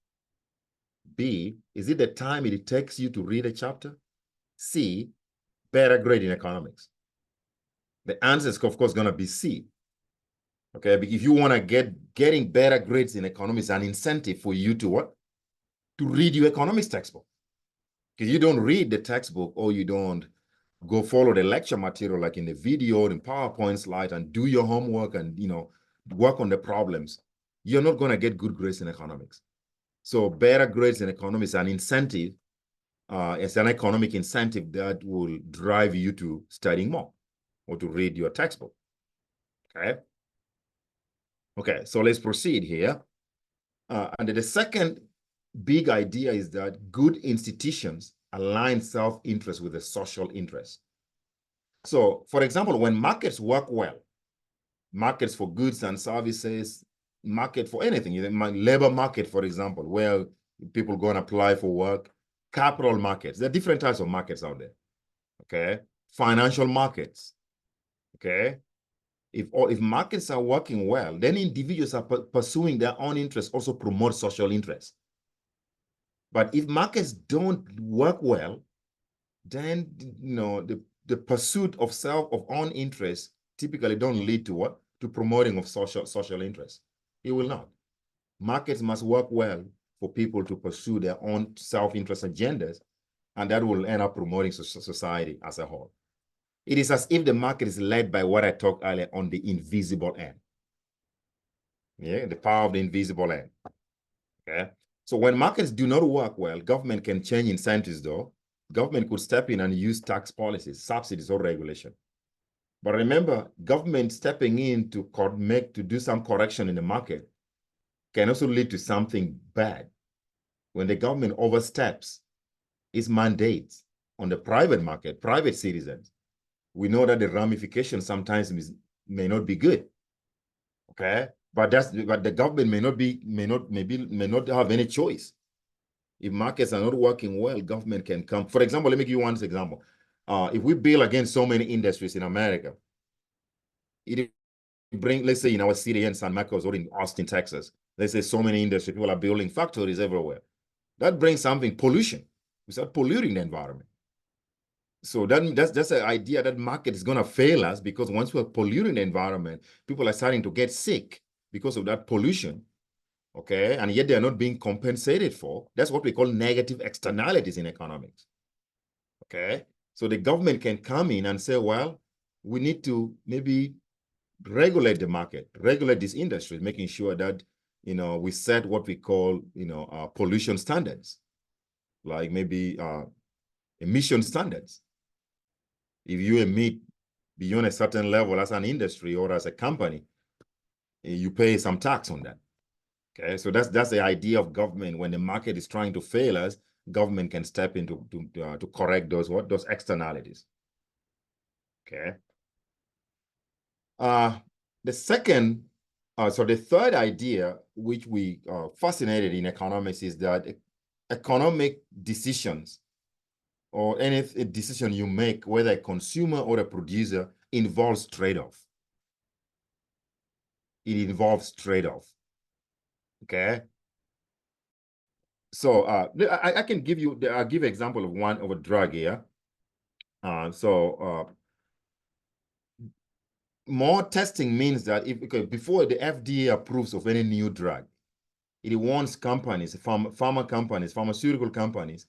B, is it the time it takes you to read a chapter? C, better grade in economics. The answer is, of course, going to be C. Okay, but if you want to getting better grades in economics, an incentive for you to what? To read your economics textbook. Because you don't read the textbook or you don't go follow the lecture material like in the video and PowerPoint slide and do your homework and work on the problems, you're not going to get good grades in economics. So better grades in economics is an incentive. It's an economic incentive that will drive you to studying more or to read your textbook. Okay, so let's proceed here. And the second big idea is that good institutions align self-interest with the social interest. So, for example, when markets work well, markets for goods and services, market for anything, labor market, for example, where people go and apply for work, capital markets, there are different types of markets out there, okay? Financial markets, okay? If markets are working well, then individuals are pursuing their own interests, also promote social interests. But if markets don't work well, then the pursuit of own interest typically don't lead to what? To promoting of social interest. It will not. Markets must work well for people to pursue their own self-interest agendas, and that will end up promoting society as a whole. It is as if the market is led by what I talked earlier on, the invisible end. Yeah, the power of the invisible end. Okay. So when markets do not work well, government can change incentives though. Government could step in and use tax policies, subsidies, or regulation. But remember, government stepping in to do some correction in the market can also lead to something bad. When the government oversteps its mandates on the private market, private citizens, we know that the ramifications sometimes may not be good. Okay, but the government may not have any choice. If markets are not working well, government can come. For example, let me give you one example. If we build against so many industries in America, let's say in our city in San Marcos or in Austin, Texas, let's say so many industries, people are building factories everywhere. That brings something, pollution. We start polluting the environment. So that's the idea that market is going to fail us, because once we're polluting the environment, people are starting to get sick because of that pollution. Okay, and yet they're not being compensated for. That's what we call negative externalities in economics. Okay, so the government can come in and say, well, we need to maybe regulate the market, regulate these industries, making sure that, we set what we call, pollution standards, like maybe emission standards. If you emit beyond a certain level as an industry or as a company, you pay some tax on that. Okay, so that's the idea of government. When the market is trying to fail us, government can step in to correct those externalities. Okay. The third idea, which we fascinated in economics, is that economic decisions, or any decision you make, whether a consumer or a producer, involves trade-off. It involves trade-off. Okay. So I can give you, I'll give an example of a drug here. More testing means that before the FDA approves of any new drug, it wants companies, pharma companies, pharmaceutical companies,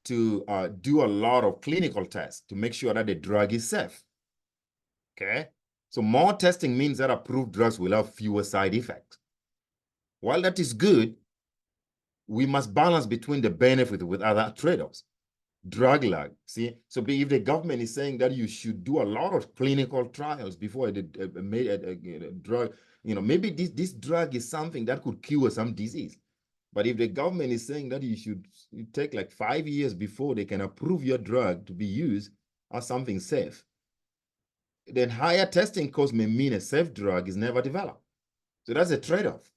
to do a lot of clinical tests to make sure that the drug is safe. Okay, so more testing means that approved drugs will have fewer side effects. While that is good, we must balance between the benefit with other trade-offs. Drug lag, see? So if the government is saying that you should do a lot of clinical trials before a drug, maybe this drug is something that could cure some disease. But if the government is saying that you take like 5 years before they can approve your drug to be used as something safe, then higher testing costs may mean a safe drug is never developed. So that's a trade-off.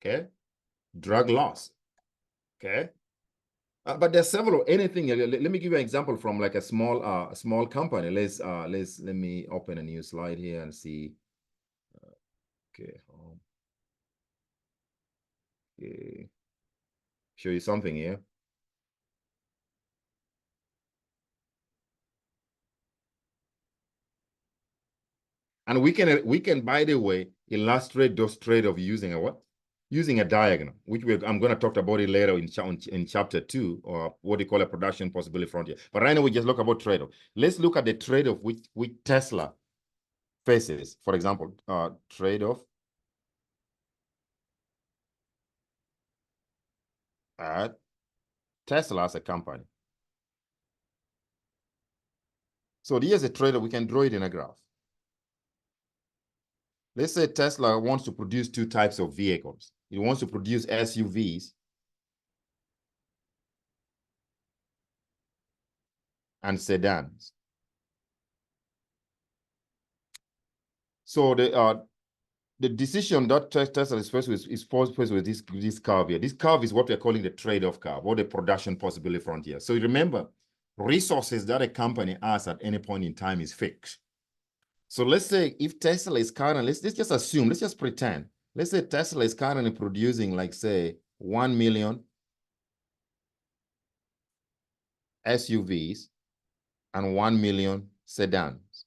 Okay, drug loss. Okay, but there's several anything. Let me give you an example from like a small company. Let me open a new slide here and see. Okay, okay, show you something here. And we can, by the way, illustrate those trade-off using a what? Using a diagram, which I'm going to talk about it later in chapter 2, or what they call a production possibility frontier. But right now we just look about trade-off. Let's look at the trade-off which Tesla faces. For example, trade-off at Tesla as a company. So here's a trade-off. We can draw it in a graph. Let's say Tesla wants to produce two types of vehicles. It wants to produce SUVs and sedans. So the decision that Tesla is faced with this curve here. This curve is what we're calling the trade-off curve, or the production possibility frontier. So remember, resources that a company has at any point in time is fixed. So let's say if Tesla is currently, let's just assume, let's just pretend. Let's say Tesla is currently producing, like, say, 1 million SUVs and 1 million sedans.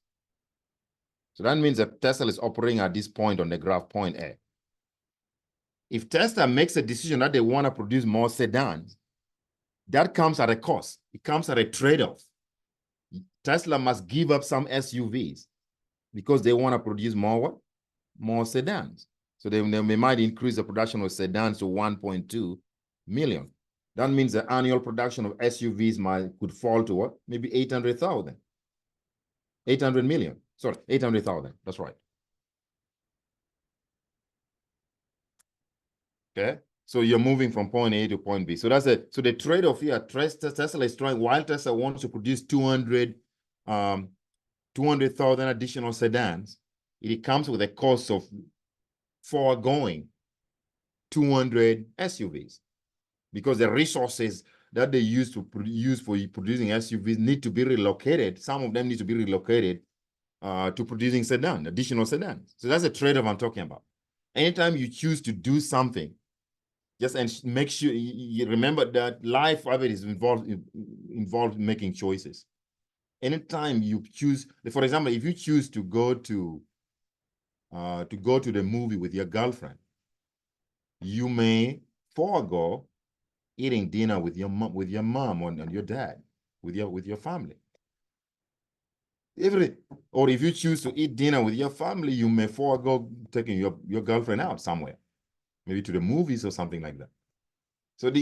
So that means that Tesla is operating at this point on the graph, point A. If Tesla makes a decision that they want to produce more sedans, that comes at a cost. It comes at a trade-off. Tesla must give up some SUVs because they want to produce more sedans. So they might increase the production of sedans to 1.2 million. That means the annual production of SUVs could fall to what? Maybe 800,000. 800 million. Sorry, 800,000. That's right. Okay. So you're moving from point A to point B. So that's it. So the trade-off here, Tesla is trying, while Tesla wants to produce 200,000 additional sedans, it comes with a cost of foregoing 200 SUVs because the resources that they use for producing SUVs need to be relocated. Some of them need to be relocated to producing additional sedans. So that's a trade-off I'm talking about. Anytime you choose to do something, just and make sure you remember that life of it is involved in making choices. Anytime you choose, for example, if you choose to go to the movie with your girlfriend, you may forego eating dinner with your mom and your dad, with your family. Or if you choose to eat dinner with your family, you may forego taking your girlfriend out somewhere, maybe to the movies or something like that. So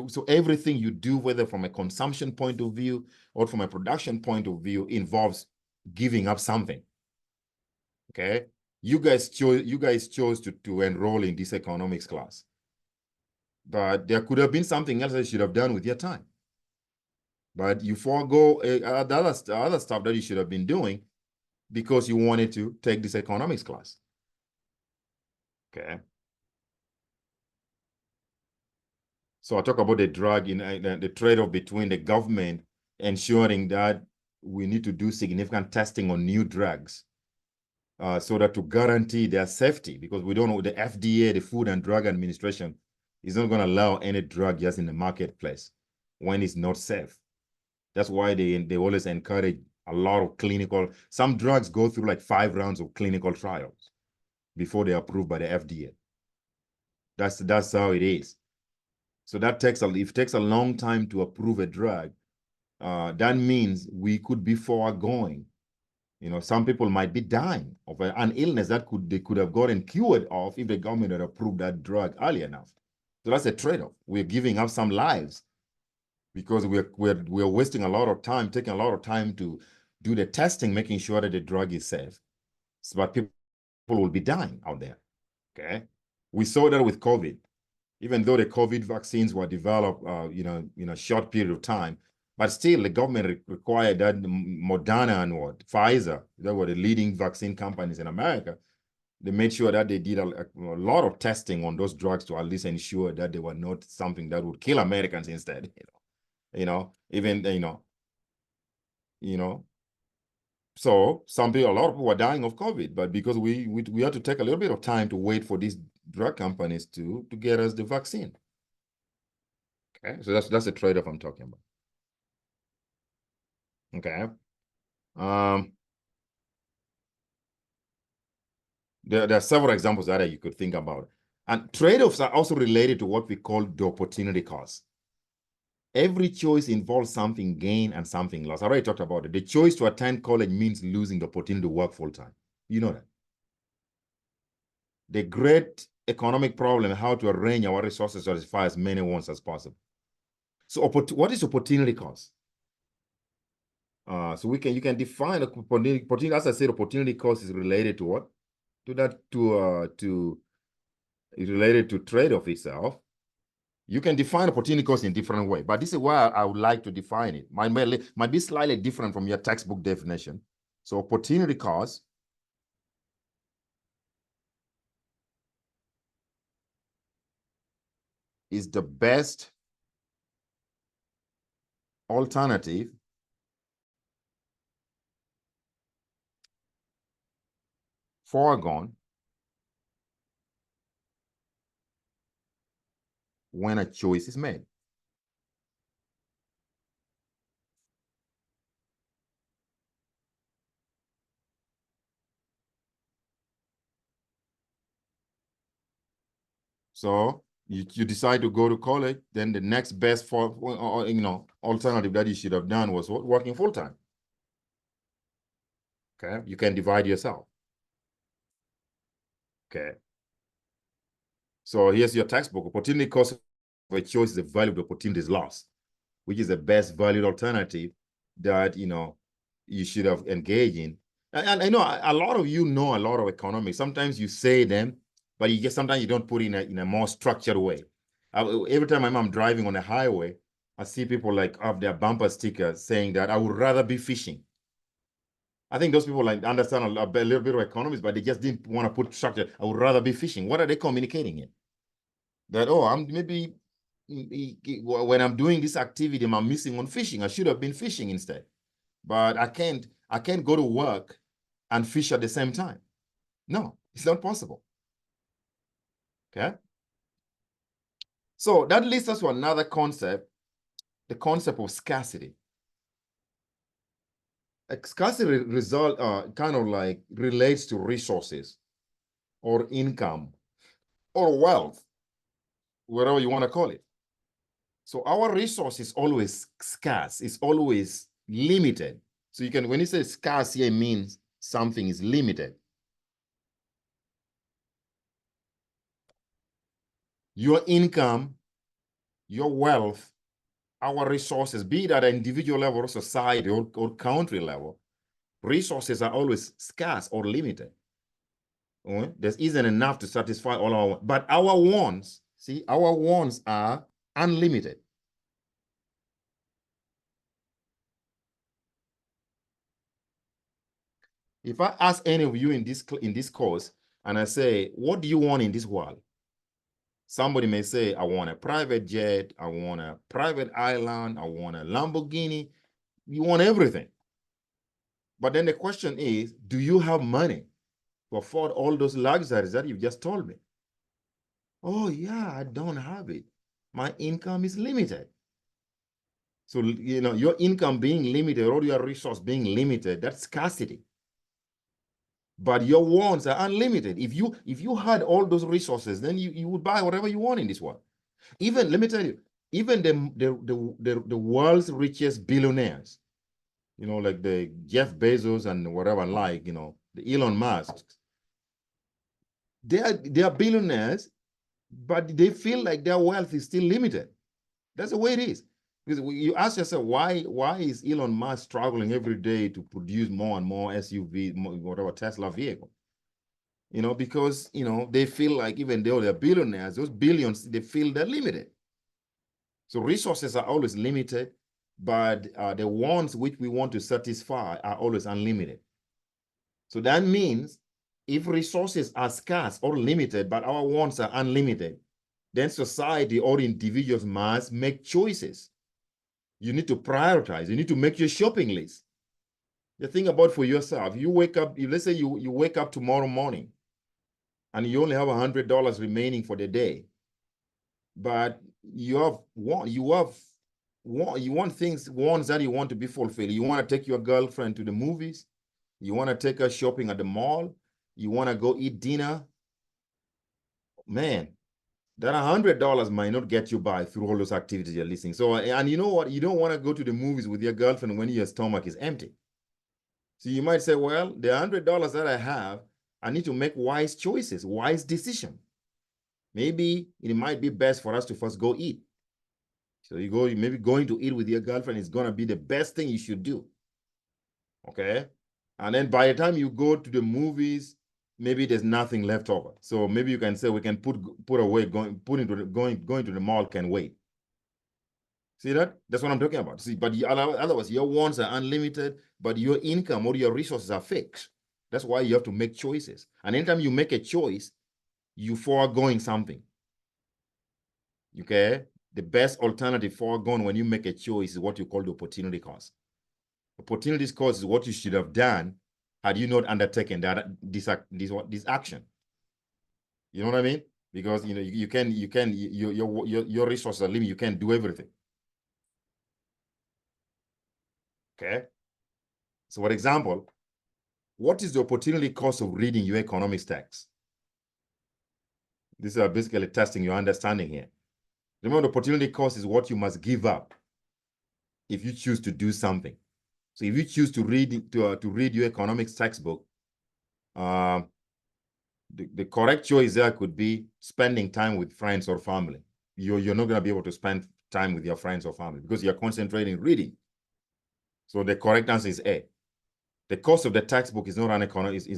so everything you do, whether from a consumption point of view or from a production point of view, involves giving up something. Okay, you guys chose to enroll in this economics class, but there could have been something else that you should have done with your time. But you forego the other stuff that you should have been doing because you wanted to take this economics class. Okay. So I talk about the drug in the trade-off between the government ensuring that we need to do significant testing on new drugs so that to guarantee their safety, because we don't know, the FDA, the Food and Drug Administration, is not going to allow any drug just in the marketplace when it's not safe. That's why they always encourage a lot of some drugs go through like 5 rounds of clinical trials before they're approved by the FDA. That's how it is. So if it takes a long time to approve a drug, that means we could be foregoing. Some people might be dying of an illness that they could have gotten cured of if the government had approved that drug early enough. So that's a trade-off. We're giving up some lives because we're wasting a lot of time, taking a lot of time to do the testing, making sure that the drug is safe. But people will be dying out there. Okay, we saw that with COVID. Even though the COVID vaccines were developed, in a short period of time, but still the government required that Moderna and Pfizer, that were the leading vaccine companies in America, they made sure that they did a lot of testing on those drugs to at least ensure that they were not something that would kill Americans instead. So a lot of people were dying of COVID, but because we had to take a little bit of time to wait for these drug companies to get us the vaccine. Okay, so that's a trade-off I'm talking about. Okay. There are several examples that you could think about. And trade-offs are also related to what we call the opportunity cost. Every choice involves something gain and something loss. I already talked about it. The choice to attend college means losing the opportunity to work full-time. You know that. The great economic problem, how to arrange our resources to satisfy as many wants as possible. So what is opportunity cost? So you can define opportunity. As I said, opportunity cost is related to what? Related to trade-off itself. You can define opportunity cost in different ways, but this is why I would like to define it. Might be slightly different from your textbook definition. So opportunity cost is the best alternative foregone when a choice is made. So you decide to go to college, then the next best alternative that you should have done was working full-time. Okay, you can divide yourself. Okay. So here's your textbook. Opportunity cost of a choice is the value of the opportunities lost, which is the best valued alternative that you should have engaged in. And I know a lot of you know a lot of economics. Sometimes you say them, but you just sometimes you don't put in a more structured way. Every time I'm driving on a highway, I see people like have their bumper stickers saying that I would rather be fishing. I think those people like understand a little bit of economics, but they just didn't want to put structure. I would rather be fishing. What are they communicating in? That, oh, I'm maybe when I'm doing this activity, I'm missing on fishing. I should have been fishing instead. But I can't go to work and fish at the same time. No, it's not possible. Okay. So that leads us to another concept, the concept of scarcity. Scarcity result kind of like relates to resources or income or wealth, whatever you want to call it. So our resource is always scarce, it's always limited. So you can, when you say scarce here, it means something is limited. Your income, your wealth, our resources, be it at an individual level or society or country level, resources are always scarce or limited. There isn't enough to satisfy all our, but our wants, see, our wants are unlimited. If I ask any of you in this course and I say, what do you want in this world? Somebody may say, I want a private jet, I want a private island, I want a Lamborghini. You want everything. But then the question is, do you have money to afford all those luxuries that you've just told me? Oh yeah, I don't have it. My income is limited. So, you know, your income being limited or your resource being limited, that's scarcity. But your wants are unlimited. If you had all those resources, then you would buy whatever you want in this world. Even, let me tell you, even the world's richest billionaires, you know, like the Jeff Bezos and whatever, like, you know, the Elon Musk, they are billionaires, but they feel like their wealth is still limited. That's the way it is. Because you ask yourself, why is Elon Musk struggling every day to produce more and more SUV, whatever Tesla vehicle? You know, because, you know, they feel like even though they're billionaires, those billions, they feel they're limited. So resources are always limited, but the wants which we want to satisfy are always unlimited. So that means if resources are scarce or limited, but our wants are unlimited, then society or individuals must make choices. You need to prioritize. You need to make your shopping list. You think about for yourself. You wake up, let's say you wake up tomorrow morning and you only have $100 remaining for the day, but you want things, wants that you want to be fulfilled. You want to take your girlfriend to the movies. You want to take her shopping at the mall. You want to go eat dinner. Man, that $100 might not get you by through all those activities you're listing. So, and you know what? You don't want to go to the movies with your girlfriend when your stomach is empty. So you might say, well, the $100 that I have, I need to make wise choices, wise decision. Maybe it might be best for us to first go eat. So you go, maybe going to eat with your girlfriend is going to be the best thing you should do. Okay. And then by the time you go to the movies, maybe there's nothing left over. So maybe you can say we can put away going to the mall can wait. See that? That's what I'm talking about. See, but otherwise, your wants are unlimited, but your income or your resources are fixed. That's why you have to make choices. And anytime you make a choice, you foregoing something. Okay? The best alternative foregone when you make a choice is what you call the opportunity cost. Opportunity cost is what you should have done had you not undertaken this action. You know what I mean? Because you know your resources are limited. You can't do everything. Okay. So, for example, what is the opportunity cost of reading your economics text? This is basically testing your understanding here. Remember, the opportunity cost is what you must give up if you choose to do something. So, if you choose to read your economics textbook, the correct choice there could be spending time with friends or family. You're not going to be able to spend time with your friends or family because you're concentrating reading. So the correct answer is A. The cost of the textbook is not an opportunity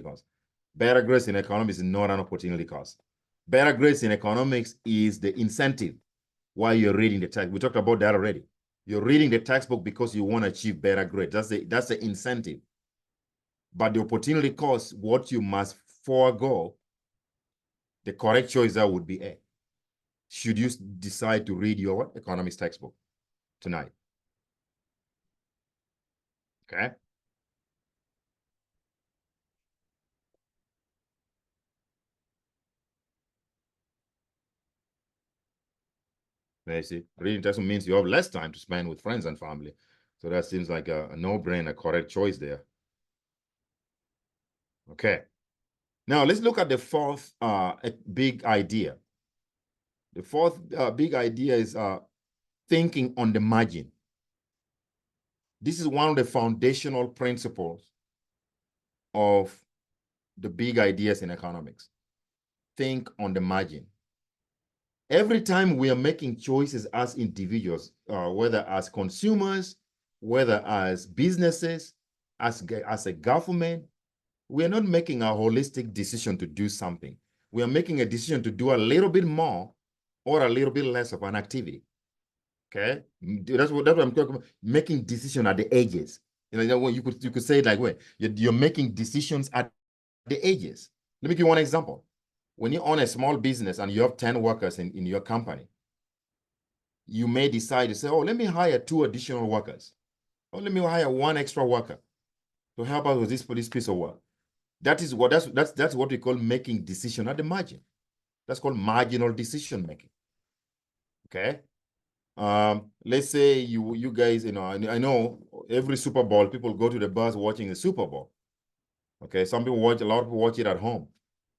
cost. Better grades in economics is not an opportunity cost. Better grades in economics is the incentive while you're reading the text. We talked about that already. You're reading the textbook because you want to achieve better grades. That's the incentive. But the opportunity cost, what you must forego, the correct choice there would be A. Should you decide to read your economics textbook tonight? Okay. I see. Reading textbook means you have less time to spend with friends and family. So that seems like a no-brainer, correct choice there. Okay. Now let's look at the fourth big idea. The fourth big idea is thinking on the margin. This is one of the foundational principles of the big ideas in economics. Think on the margin. Every time we are making choices as individuals, whether as consumers, whether as businesses, as a government, we are not making a holistic decision to do something. We are making a decision to do a little bit more or a little bit less of an activity. Okay, that's what I'm talking about. Making decisions at the edges. You know, you could say it like, wait, you're making decisions at the edges. Let me give you one example. When you own a small business and you have 10 workers in your company, you may decide to say, oh, let me hire 2 additional workers. Or let me hire 1 extra worker to help out with this piece of work. That's what we call making decision at the margin. That's called marginal decision making. Okay. Let's say you guys, I know every Super Bowl, people go to the bars watching the Super Bowl. Okay, a lot of people watch it at home.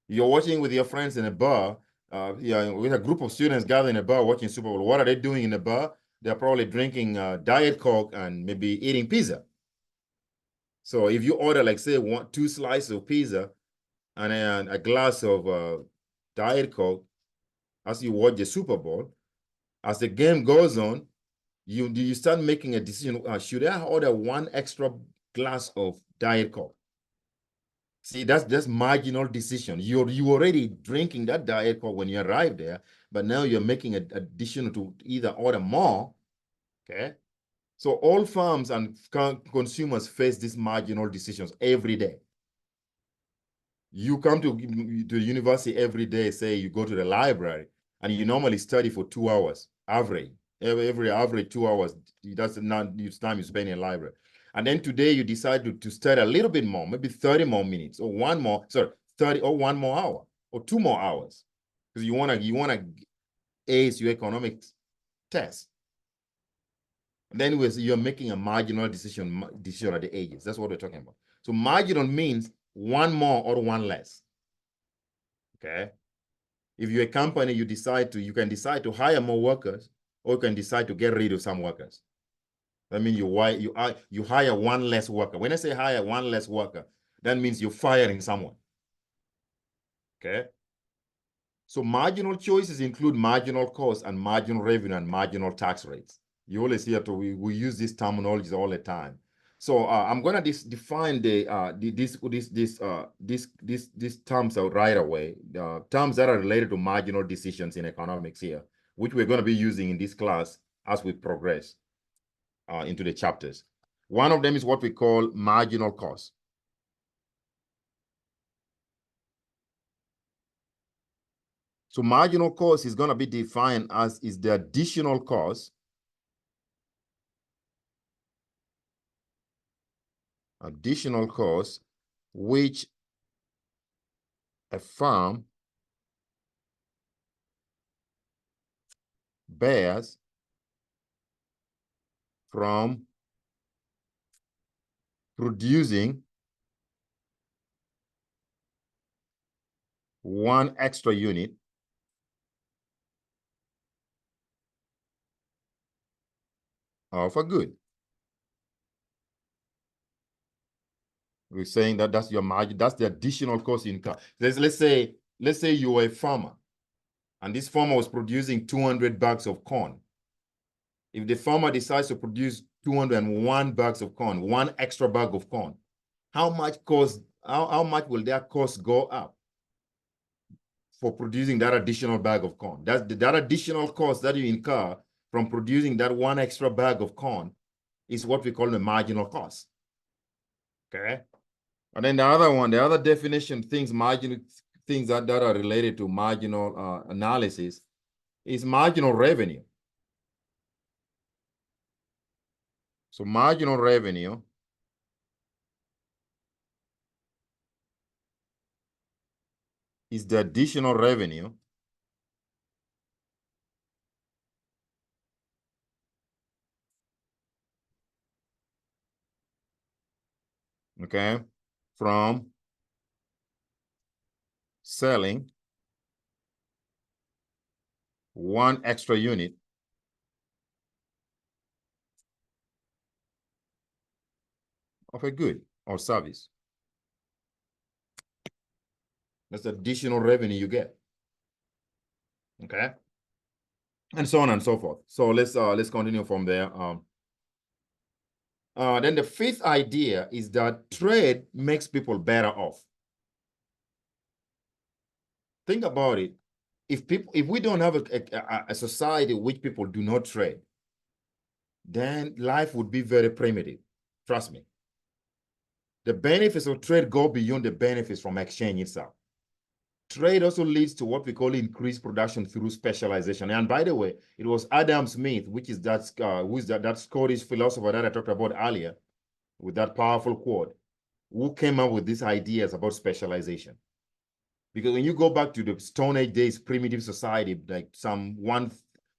You're watching with your friends in a bar, with a group of students gathered in a bar watching Super Bowl. What are they doing in the bar? They're probably drinking Diet Coke and maybe eating pizza. So if you order, like, say, 2 slices of pizza and a glass of Diet Coke as you watch the Super Bowl, as the game goes on, you start making a decision. Should I order 1 extra glass of Diet Coke? See, that's marginal decision. You already drinking that Diet Coke when you arrive there, but now you're making an addition to either order more. Okay. So all firms and consumers face these marginal decisions every day. You come to the university every day, say you go to the library, and you normally study for 2 hours, average. Every average 2 hours, that's not time you spend in the library. And then today you decide to study a little bit more, maybe 30 more minutes, or 1 more hour, or 2 more hours. Because you wanna ace your economics test. And then you're making a marginal decision at the edges. That's what we're talking about. So marginal means 1 more or 1 less. Okay. If you're a company, you can decide to hire more workers, or you can decide to get rid of some workers. That means you hire 1 less worker. When I say hire 1 less worker, that means you're firing someone. Okay. So marginal choices include marginal cost and marginal revenue and marginal tax rates. You always hear we use these terminologies all the time. So I'm gonna define these terms out right away. Terms that are related to marginal decisions in economics here, which we're gonna be using in this class as we progress into the chapters. One of them is what we call marginal cost. So marginal cost is gonna be defined as is the additional cost which a firm bears from producing 1 extra unit of a good. We're saying that that's your margin, that's the additional cost income. Let's say you are a farmer, and this farmer was producing 200 bags of corn. If the farmer decides to produce 201 bags of corn, one extra bag of corn, how much will their cost go up for producing that additional bag of corn? That additional cost that you incur from producing that one extra bag of corn is what we call the marginal cost. Okay. And then the other definition, marginal things that are related to marginal analysis is marginal revenue. So marginal revenue is the additional revenue okay, from selling one extra unit of a good or service. That's the additional revenue you get. Okay. And so on and so forth. So let's continue from there. Then the fifth idea is that trade makes people better off. Think about it. If we don't have a society in which people do not trade, then life would be very primitive. Trust me. The benefits of trade go beyond the benefits from exchange itself. Trade also leads to what we call increased production through specialization. And by the way, it was Adam Smith, who is that Scottish philosopher that I talked about earlier, with that powerful quote, who came up with these ideas about specialization. Because when you go back to the Stone Age days, primitive society, like some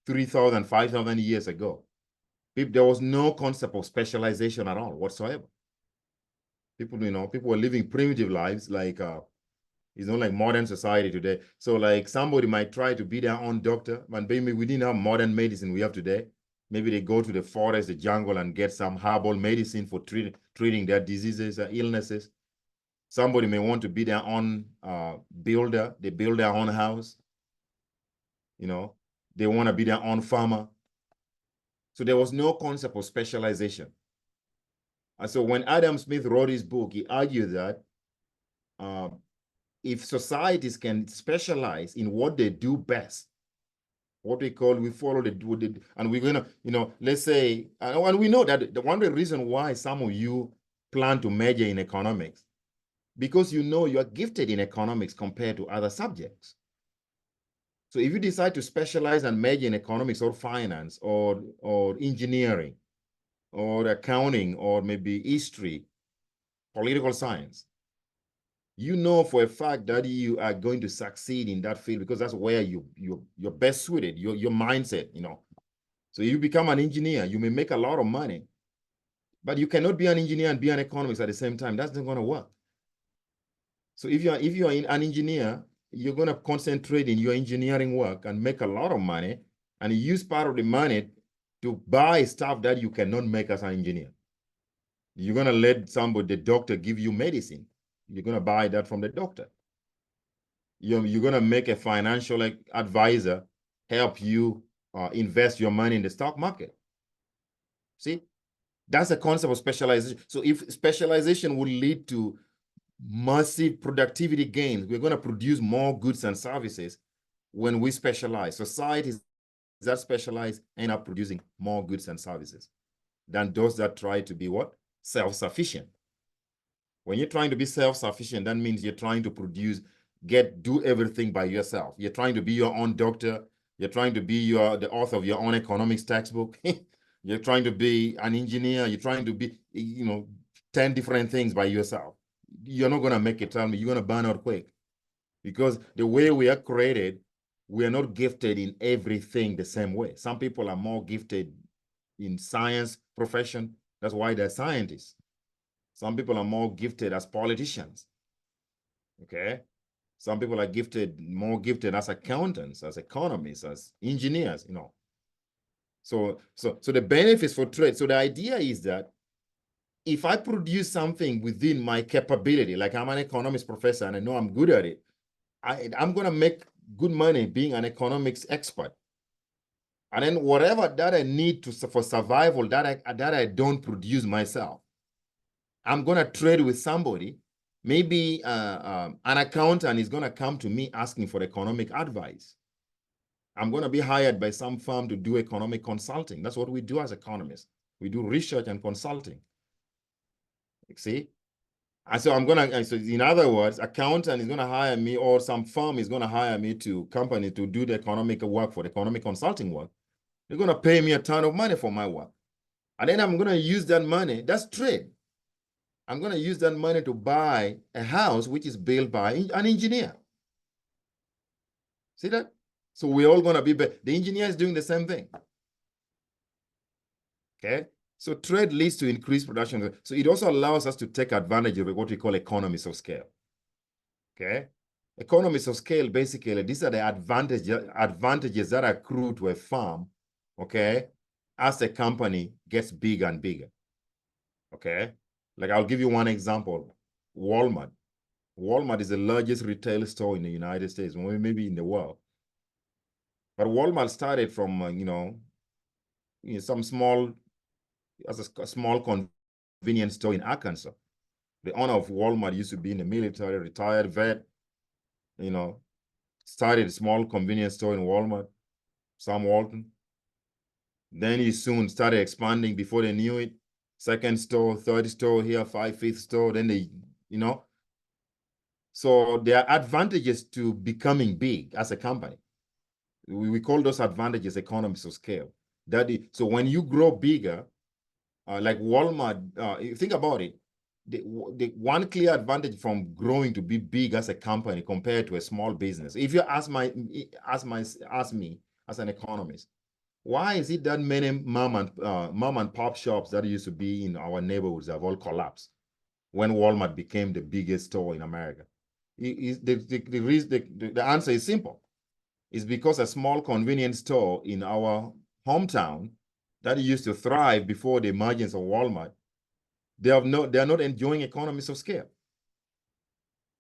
3,000, 5,000 years ago, there was no concept of specialization at all whatsoever. People were living primitive lives, like it's not like modern society today. So like somebody might try to be their own doctor, but maybe we didn't have modern medicine we have today. Maybe they go to the forest, the jungle, and get some herbal medicine for treating their diseases or illnesses. Somebody may want to be their own builder. They build their own house. They want to be their own farmer. So there was no concept of specialization. And so when Adam Smith wrote his book, he argued that if societies can specialize in what they do best, what we follow and we're gonna, let's say, and we know that one of the reasons why some of you plan to major in economics, because you are gifted in economics compared to other subjects. So if you decide to specialize and major in economics or finance or engineering or accounting or maybe history, political science, for a fact that you are going to succeed in that field because that's where you're best suited, your mindset, So you become an engineer, you may make a lot of money, but you cannot be an engineer and be an economist at the same time. That's not going to work. So if you're an engineer, you're going to concentrate in your engineering work and make a lot of money and use part of the money to buy stuff that you cannot make as an engineer. You're going to let the doctor give you medicine. You're going to buy that from the doctor. You're going to make a financial advisor help you invest your money in the stock market. See, that's a concept of specialization. So if specialization will lead to massive productivity gains, we're going to produce more goods and services when we specialize. Societies that specialize end up producing more goods and services than those that try to be what? Self-sufficient. When you're trying to be self-sufficient, that means you're trying to do everything by yourself. You're trying to be your own doctor. You're trying to be the author of your own economics textbook. You're trying to be an engineer. You're trying to be, 10 different things by yourself. You're not going to make it. Tell me, you're going to burn out quick. Because the way we are created, we are not gifted in everything the same way. Some people are more gifted in science profession. That's why they're scientists. Some people are more gifted as politicians. Okay. Some people are more gifted as accountants, as economists, as engineers, So the benefits for trade. So the idea is that if I produce something within my capability, like I'm an economics professor and I know I'm good at it, I'm going to make good money being an economics expert. And then whatever that I need for survival that I don't produce myself, I'm going to trade with somebody. Maybe an accountant is going to come to me asking for economic advice. I'm going to be hired by some firm to do economic consulting. That's what we do as economists. We do research and consulting. See? And so so in other words, accountant is going to hire me, or some firm is going to hire me to company to do the economic work, for the economic consulting work. They're going to pay me a ton of money for my work. And then I'm going to use that money. That's trade. I'm going to use that money to buy a house which is built by an engineer. See that? So we're all going to be, the engineer is doing the same thing. Okay? So trade leads to increased production. So it also allows us to take advantage of what we call economies of scale. Okay? Economies of scale, basically, these are the advantages that accrue to a firm, okay, as the company gets bigger and bigger. Okay? Like I'll give you one example. Walmart. Walmart is the largest retail store in the United States, maybe in the world. But Walmart started from, some small, as a small convenience store in Arkansas. The owner of Walmart used to be in the military, retired vet, started a small convenience store in Walmart, Sam Walton. Then he soon started expanding. Before they knew it, second store, third store here, fifth store. Then they, So there are advantages to becoming big as a company. We call those advantages economies of scale. So when you grow bigger, like Walmart, think about it. The one clear advantage from growing to be big as a company compared to a small business. If you ask me as an economist, why is it that many mom and pop shops that used to be in our neighborhoods have all collapsed when Walmart became the biggest store in America? The answer is simple. It's because a small convenience store in our hometown that used to thrive before the emergence of Walmart, they are not enjoying economies of scale.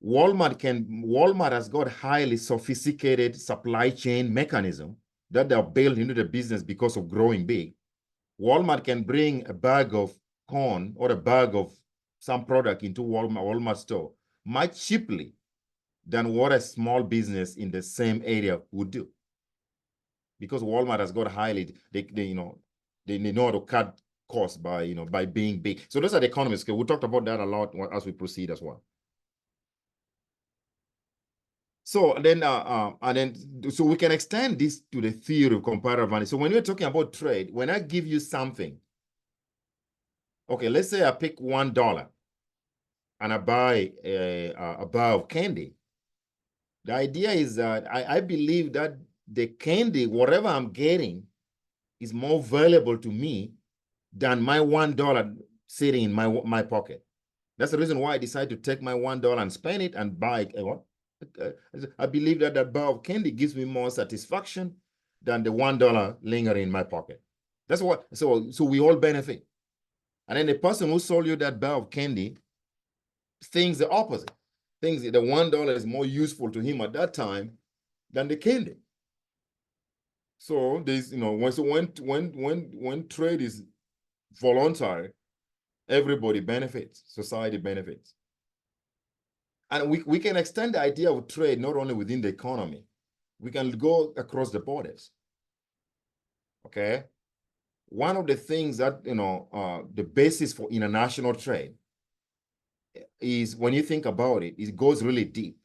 Walmart has got highly sophisticated supply chain mechanism that they're built into the business because of growing big. Walmart can bring a bag of corn or a bag of some product into Walmart store much cheaply than what a small business in the same area would do. Because Walmart has got they know how to cut costs by being big. So those are the economies. We talked about that a lot as we proceed as well. So then, so we can extend this to the theory of comparative advantage. So when we're talking about trade, when I give you something, okay, let's say I pick $1 and I buy a bar of candy. The idea is that I believe that the candy, whatever I'm getting, is more valuable to me than my $1 sitting in my pocket. That's the reason why I decided to take my $1 and spend it and buy what? I believe that bar of candy gives me more satisfaction than the $1 lingering in my pocket. That's what. So we all benefit. And then the person who sold you that bar of candy thinks the opposite. Thinks that the $1 is more useful to him at that time than the candy. So there's when trade is voluntary, everybody benefits, society benefits. And we can extend the idea of trade not only within the economy, we can go across the borders. Okay? One of the things that, the basis for international trade is, when you think about it, it goes really deep.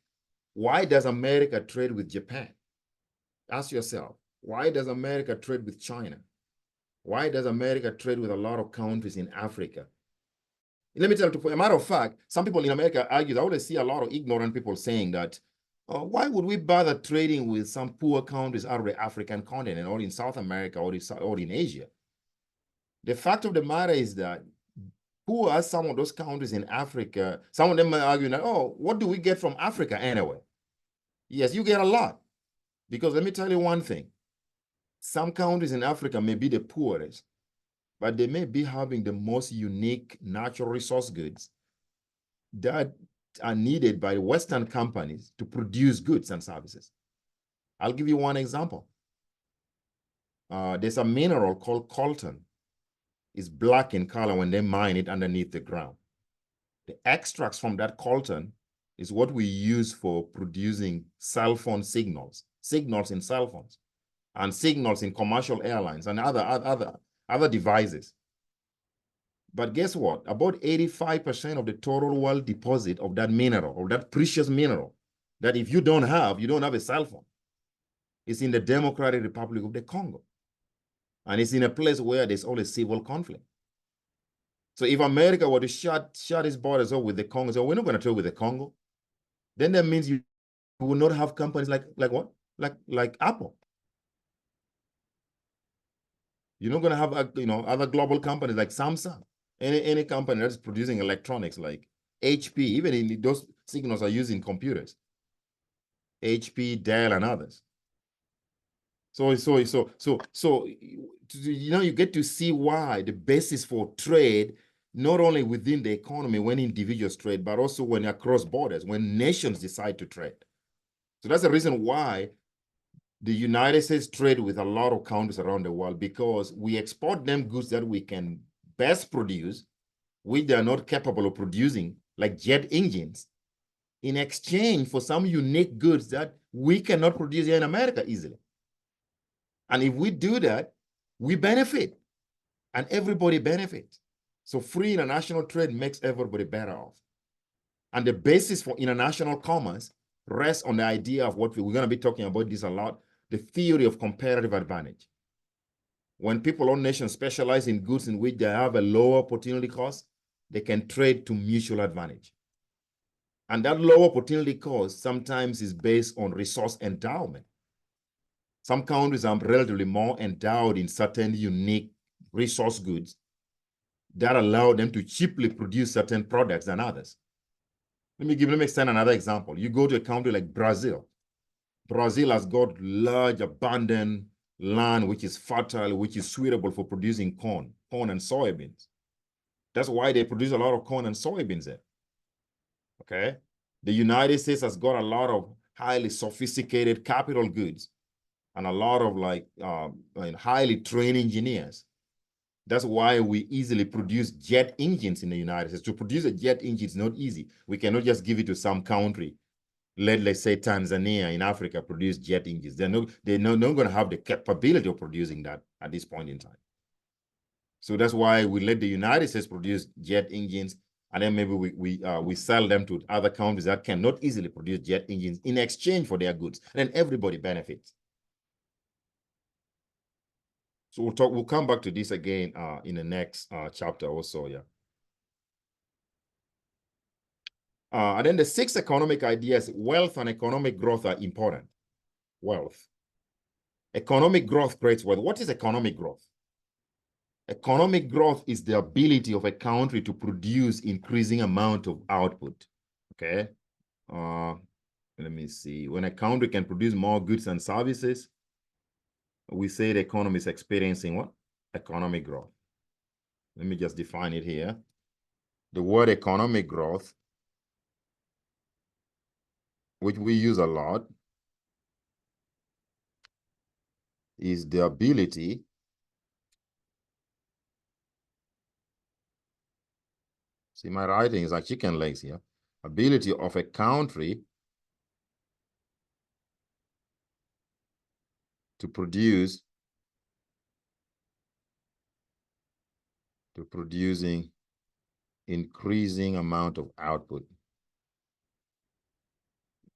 Why does America trade with Japan? Ask yourself, why does America trade with China? Why does America trade with a lot of countries in Africa? Let me tell you, for a matter of fact, some people in America argue, I always see a lot of ignorant people saying that, why would we bother trading with some poor countries out of the African continent or in South America or in Asia? The fact of the matter is that who are some of those countries in Africa? Some of them are arguing that, oh, what do we get from Africa anyway? Yes, you get a lot. Because let me tell you one thing. Some countries in Africa may be the poorest, but they may be having the most unique natural resource goods that are needed by Western companies to produce goods and services. I'll give you one example. there's a mineral called coltan. It's black in color when they mine it underneath the ground. The extracts from that coltan is what we use for producing cell phone signals, signals in cell phones, and signals in commercial airlines and other devices. But guess what? About 85% of the total world deposit of that mineral, or that precious mineral, that if you don't have a cell phone, is in the Democratic Republic of the Congo. And it's in a place where there's always civil conflict. So if America were to shut its borders up with the Congo, so we're not going to trade with the Congo, then that means you will not have companies like what? Like Apple. You're not going to have other global companies like Samsung. Any company that's producing electronics like HP, even in those signals are used in computers. HP, Dell, and others. So you get to see why the basis for trade, not only within the economy when individuals trade, but also when across borders, when nations decide to trade. So that's the reason why the United States trade with a lot of countries around the world, because we export them goods that we can best produce, which they are not capable of producing, like jet engines, in exchange for some unique goods that we cannot produce here in America easily. And if we do that, we benefit, and everybody benefits. So free international trade makes everybody better off. And the basis for international commerce rests on the idea of what we're going to be talking about this a lot, the theory of comparative advantage. When people or nations specialize in goods in which they have a lower opportunity cost, they can trade to mutual advantage. And that lower opportunity cost sometimes is based on resource endowment. Some countries are relatively more endowed in certain unique resource goods that allow them to cheaply produce certain products than others. Let me extend another example. You go to a country like Brazil. Brazil has got large, abundant land, which is fertile, which is suitable for producing corn and soybeans. That's why they produce a lot of corn and soybeans there. Okay? The United States has got a lot of highly sophisticated capital goods and a lot of highly trained engineers. That's why we easily produce jet engines in the United States. To produce a jet engine is not easy. We cannot just give it to some country. Let's say Tanzania in Africa produce jet engines. They're not going to have the capability of producing that at this point in time. So that's why we let the United States produce jet engines, and then maybe we sell them to other countries that cannot easily produce jet engines in exchange for their goods. And then everybody benefits. So we'll come back to this again in the next chapter also, yeah. And then the sixth economic idea is wealth and economic growth are important. Wealth. Economic growth creates wealth. What is economic growth? Economic growth is the ability of a country to produce increasing amount of output, okay? Let me see. When a country can produce more goods and services, we say the economy is experiencing what? Economic growth. Let me just define it here. The word economic growth, which we use a lot, is the ability see, my writing is like chicken legs here. Ability of a country to producing increasing amount of output.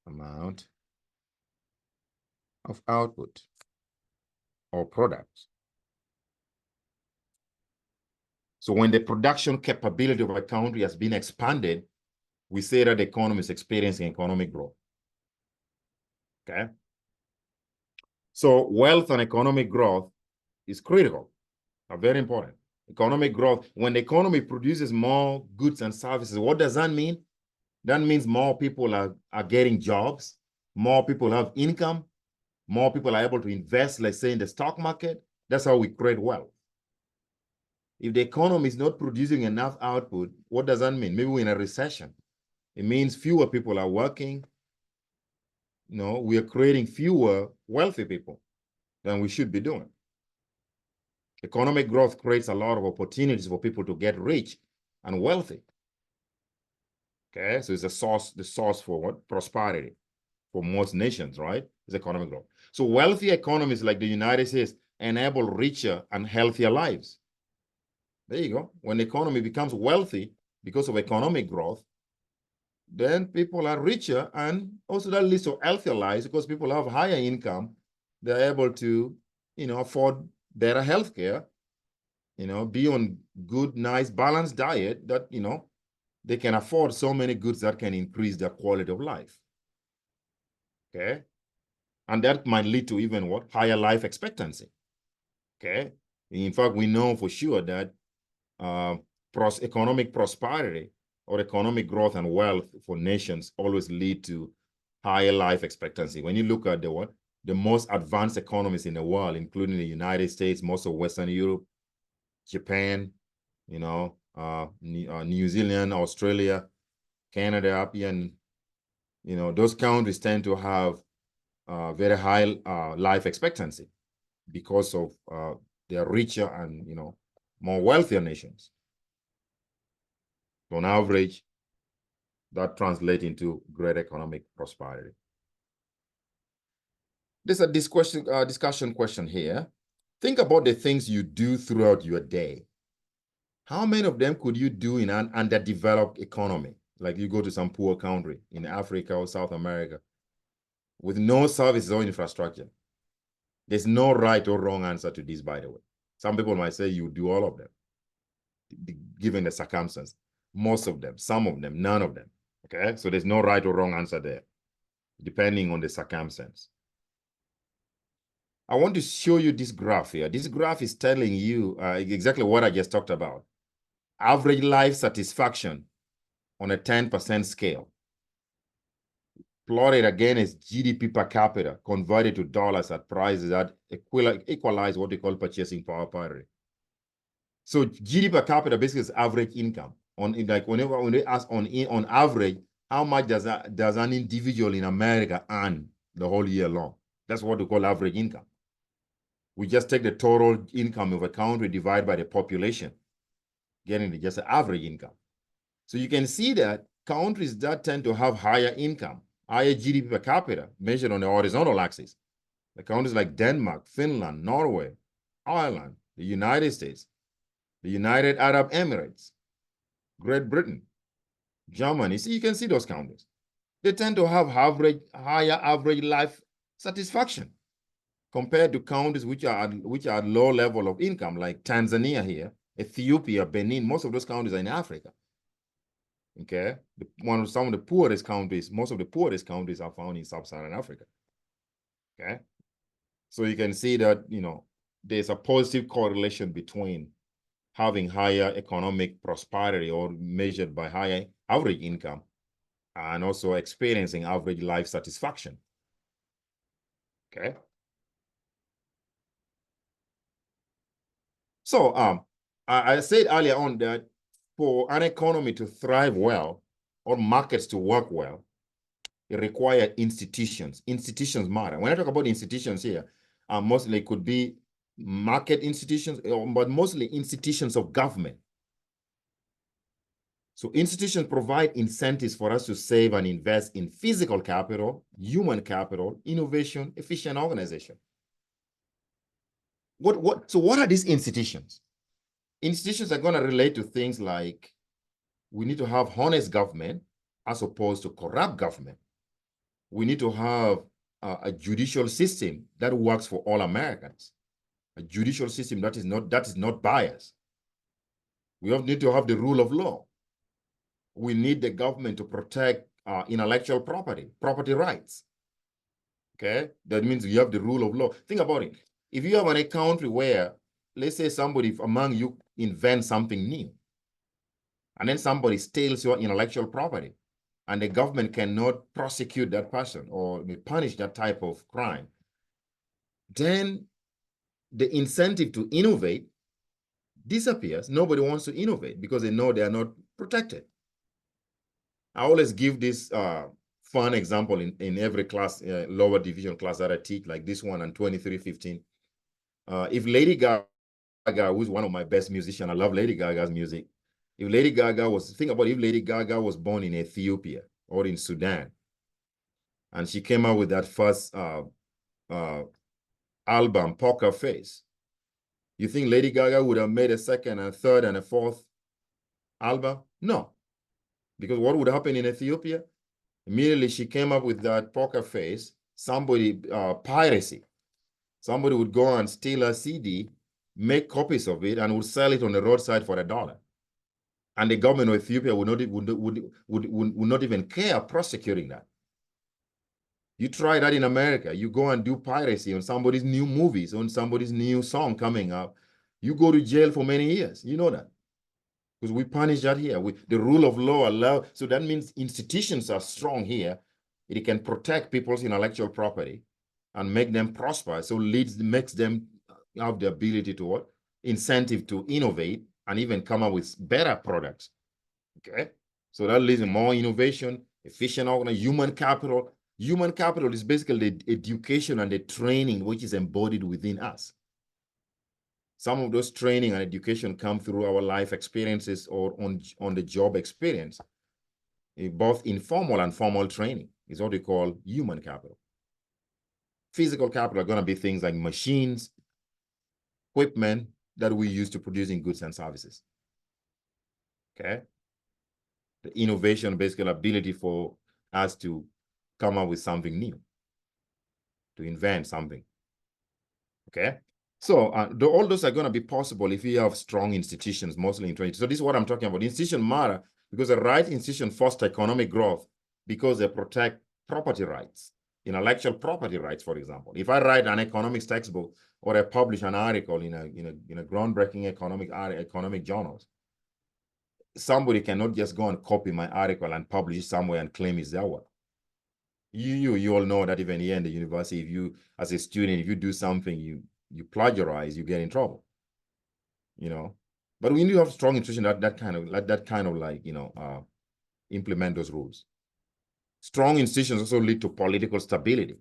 Amount of output or products. So when the production capability of a country has been expanded, we say that the economy is experiencing economic growth. Okay? So wealth and economic growth is critical, very important. Economic growth, when the economy produces more goods and services, what does that mean? That means more people are getting jobs, more people have income, more people are able to invest, let's say, in the stock market. That's how we create wealth. If the economy is not producing enough output, what does that mean? Maybe we're in a recession. It means fewer people are working. We are creating fewer wealthy people than we should be doing. Economic growth creates a lot of opportunities for people to get rich and wealthy. Okay, so it's the source for what? Prosperity for most nations, right? It's economic growth. So wealthy economies like the United States enable richer and healthier lives. There you go. When the economy becomes wealthy because of economic growth, then people are richer, and also that leads to healthier lives because people have higher income. They're able to, afford better healthcare, be on good, nice, balanced diet that, they can afford so many goods that can increase their quality of life. Okay. And that might lead to even what? Higher life expectancy. Okay. In fact, we know for sure that economic prosperity or economic growth and wealth for nations always lead to higher life expectancy. When you look at the most advanced economies in the world, including the United States, most of Western Europe, Japan, New Zealand, Australia, Canada, up here, and those countries tend to have very high life expectancy because of they're richer and more wealthier nations. So on average, that translates into great economic prosperity. There's a discussion question here. Think about the things you do throughout your day. How many of them could you do in an underdeveloped economy? Like you go to some poor country in Africa or South America with no services or infrastructure. There's no right or wrong answer to this, by the way. Some people might say you do all of them, given the circumstance. Most of them, some of them, none of them. Okay, so there's no right or wrong answer there, depending on the circumstance. I want to show you this graph here. This graph is telling you exactly what I just talked about. Average life satisfaction on a 10% scale. Plotted again is GDP per capita converted to dollars at prices that equalize what we call purchasing power parity. So GDP per capita basically is average income. When they ask on average, how much does an individual in America earn the whole year long? That's what we call average income. We just take the total income of a country divided by the population, getting just the average income. So you can see that countries that tend to have higher income, higher GDP per capita, measured on the horizontal axis, the countries like Denmark, Finland, Norway, Ireland, the United States, the United Arab Emirates, Great Britain, Germany. See, you can see those countries. They tend to have higher average life satisfaction compared to countries which are at low level of income, like Tanzania here, Ethiopia, Benin. Most of those countries are in Africa. Okay, some of the poorest countries, most of the poorest countries are found in sub-Saharan Africa. Okay, so you can see that there's a positive correlation between having higher economic prosperity or measured by higher average income and also experiencing average life satisfaction. Okay. So I said earlier on that for an economy to thrive well or markets to work well, it requires institutions. Institutions matter. When I talk about institutions here, mostly it could be market institutions, but mostly institutions of government. So institutions provide incentives for us to save and invest in physical capital, human capital, innovation, efficient organization. So what are these institutions? Institutions are going to relate to things like we need to have honest government as opposed to corrupt government. We need to have a judicial system that works for all Americans, a judicial system that is not biased. We need to have the rule of law. We need the government to protect intellectual property rights. Okay, that means you have the rule of law. Think about it. If you have a country where, let's say somebody among you invents something new, and then somebody steals your intellectual property, and the government cannot prosecute that person or punish that type of crime, then the incentive to innovate disappears. Nobody wants to innovate because they know they are not protected. I always give this fun example in every class, lower division class that I teach, like this one on 2301. If Lady Gaga Gaga, who's one of my best musicians, I love Lady Gaga's music. If Lady Gaga was, think about if Lady Gaga was born in Ethiopia or in Sudan, and she came out with that first album, Poker Face, you think Lady Gaga would have made a second and third and a fourth album? No. Because what would happen in Ethiopia? Immediately she came up with that Poker Face, somebody, piracy. Somebody would go and steal a CD, make copies of it, and would sell it on the roadside for $1. And the government of Ethiopia would not even care prosecuting that. You try that in America. You go and do piracy on somebody's new movies, on somebody's new song coming up. You go to jail for many years. You know that. Because we punish that here. The rule of law allow. So that means institutions are strong here. It can protect people's intellectual property and make them prosper. So makes them have the ability to what? Incentive to innovate and even come up with better products. Okay. So that leads to more innovation, efficient human capital. Human capital is basically the education and the training which is embodied within us. Some of those training and education come through our life experiences or on the job experience. Both informal and formal training is what we call human capital. Physical capital are going to be things like machines, equipment that we use to producing goods and services. Okay. The innovation, basically ability for us to come up with something new, to invent something. Okay. So all those are going to be possible if you have strong institutions, mostly in 20. So this is what I'm talking about. Institutions matter because the right institution foster economic growth because they protect property rights, intellectual property rights, for example. If I write an economics textbook or I publish an article in a groundbreaking economic journals, somebody cannot just go and copy my article and publish it somewhere and claim it's their work. You all know that even here in the university, if you, as a student, if you do something, you plagiarize, you get in trouble. You know, but we need to have strong institutions that kind of implement those rules. Strong institutions also lead to political stability.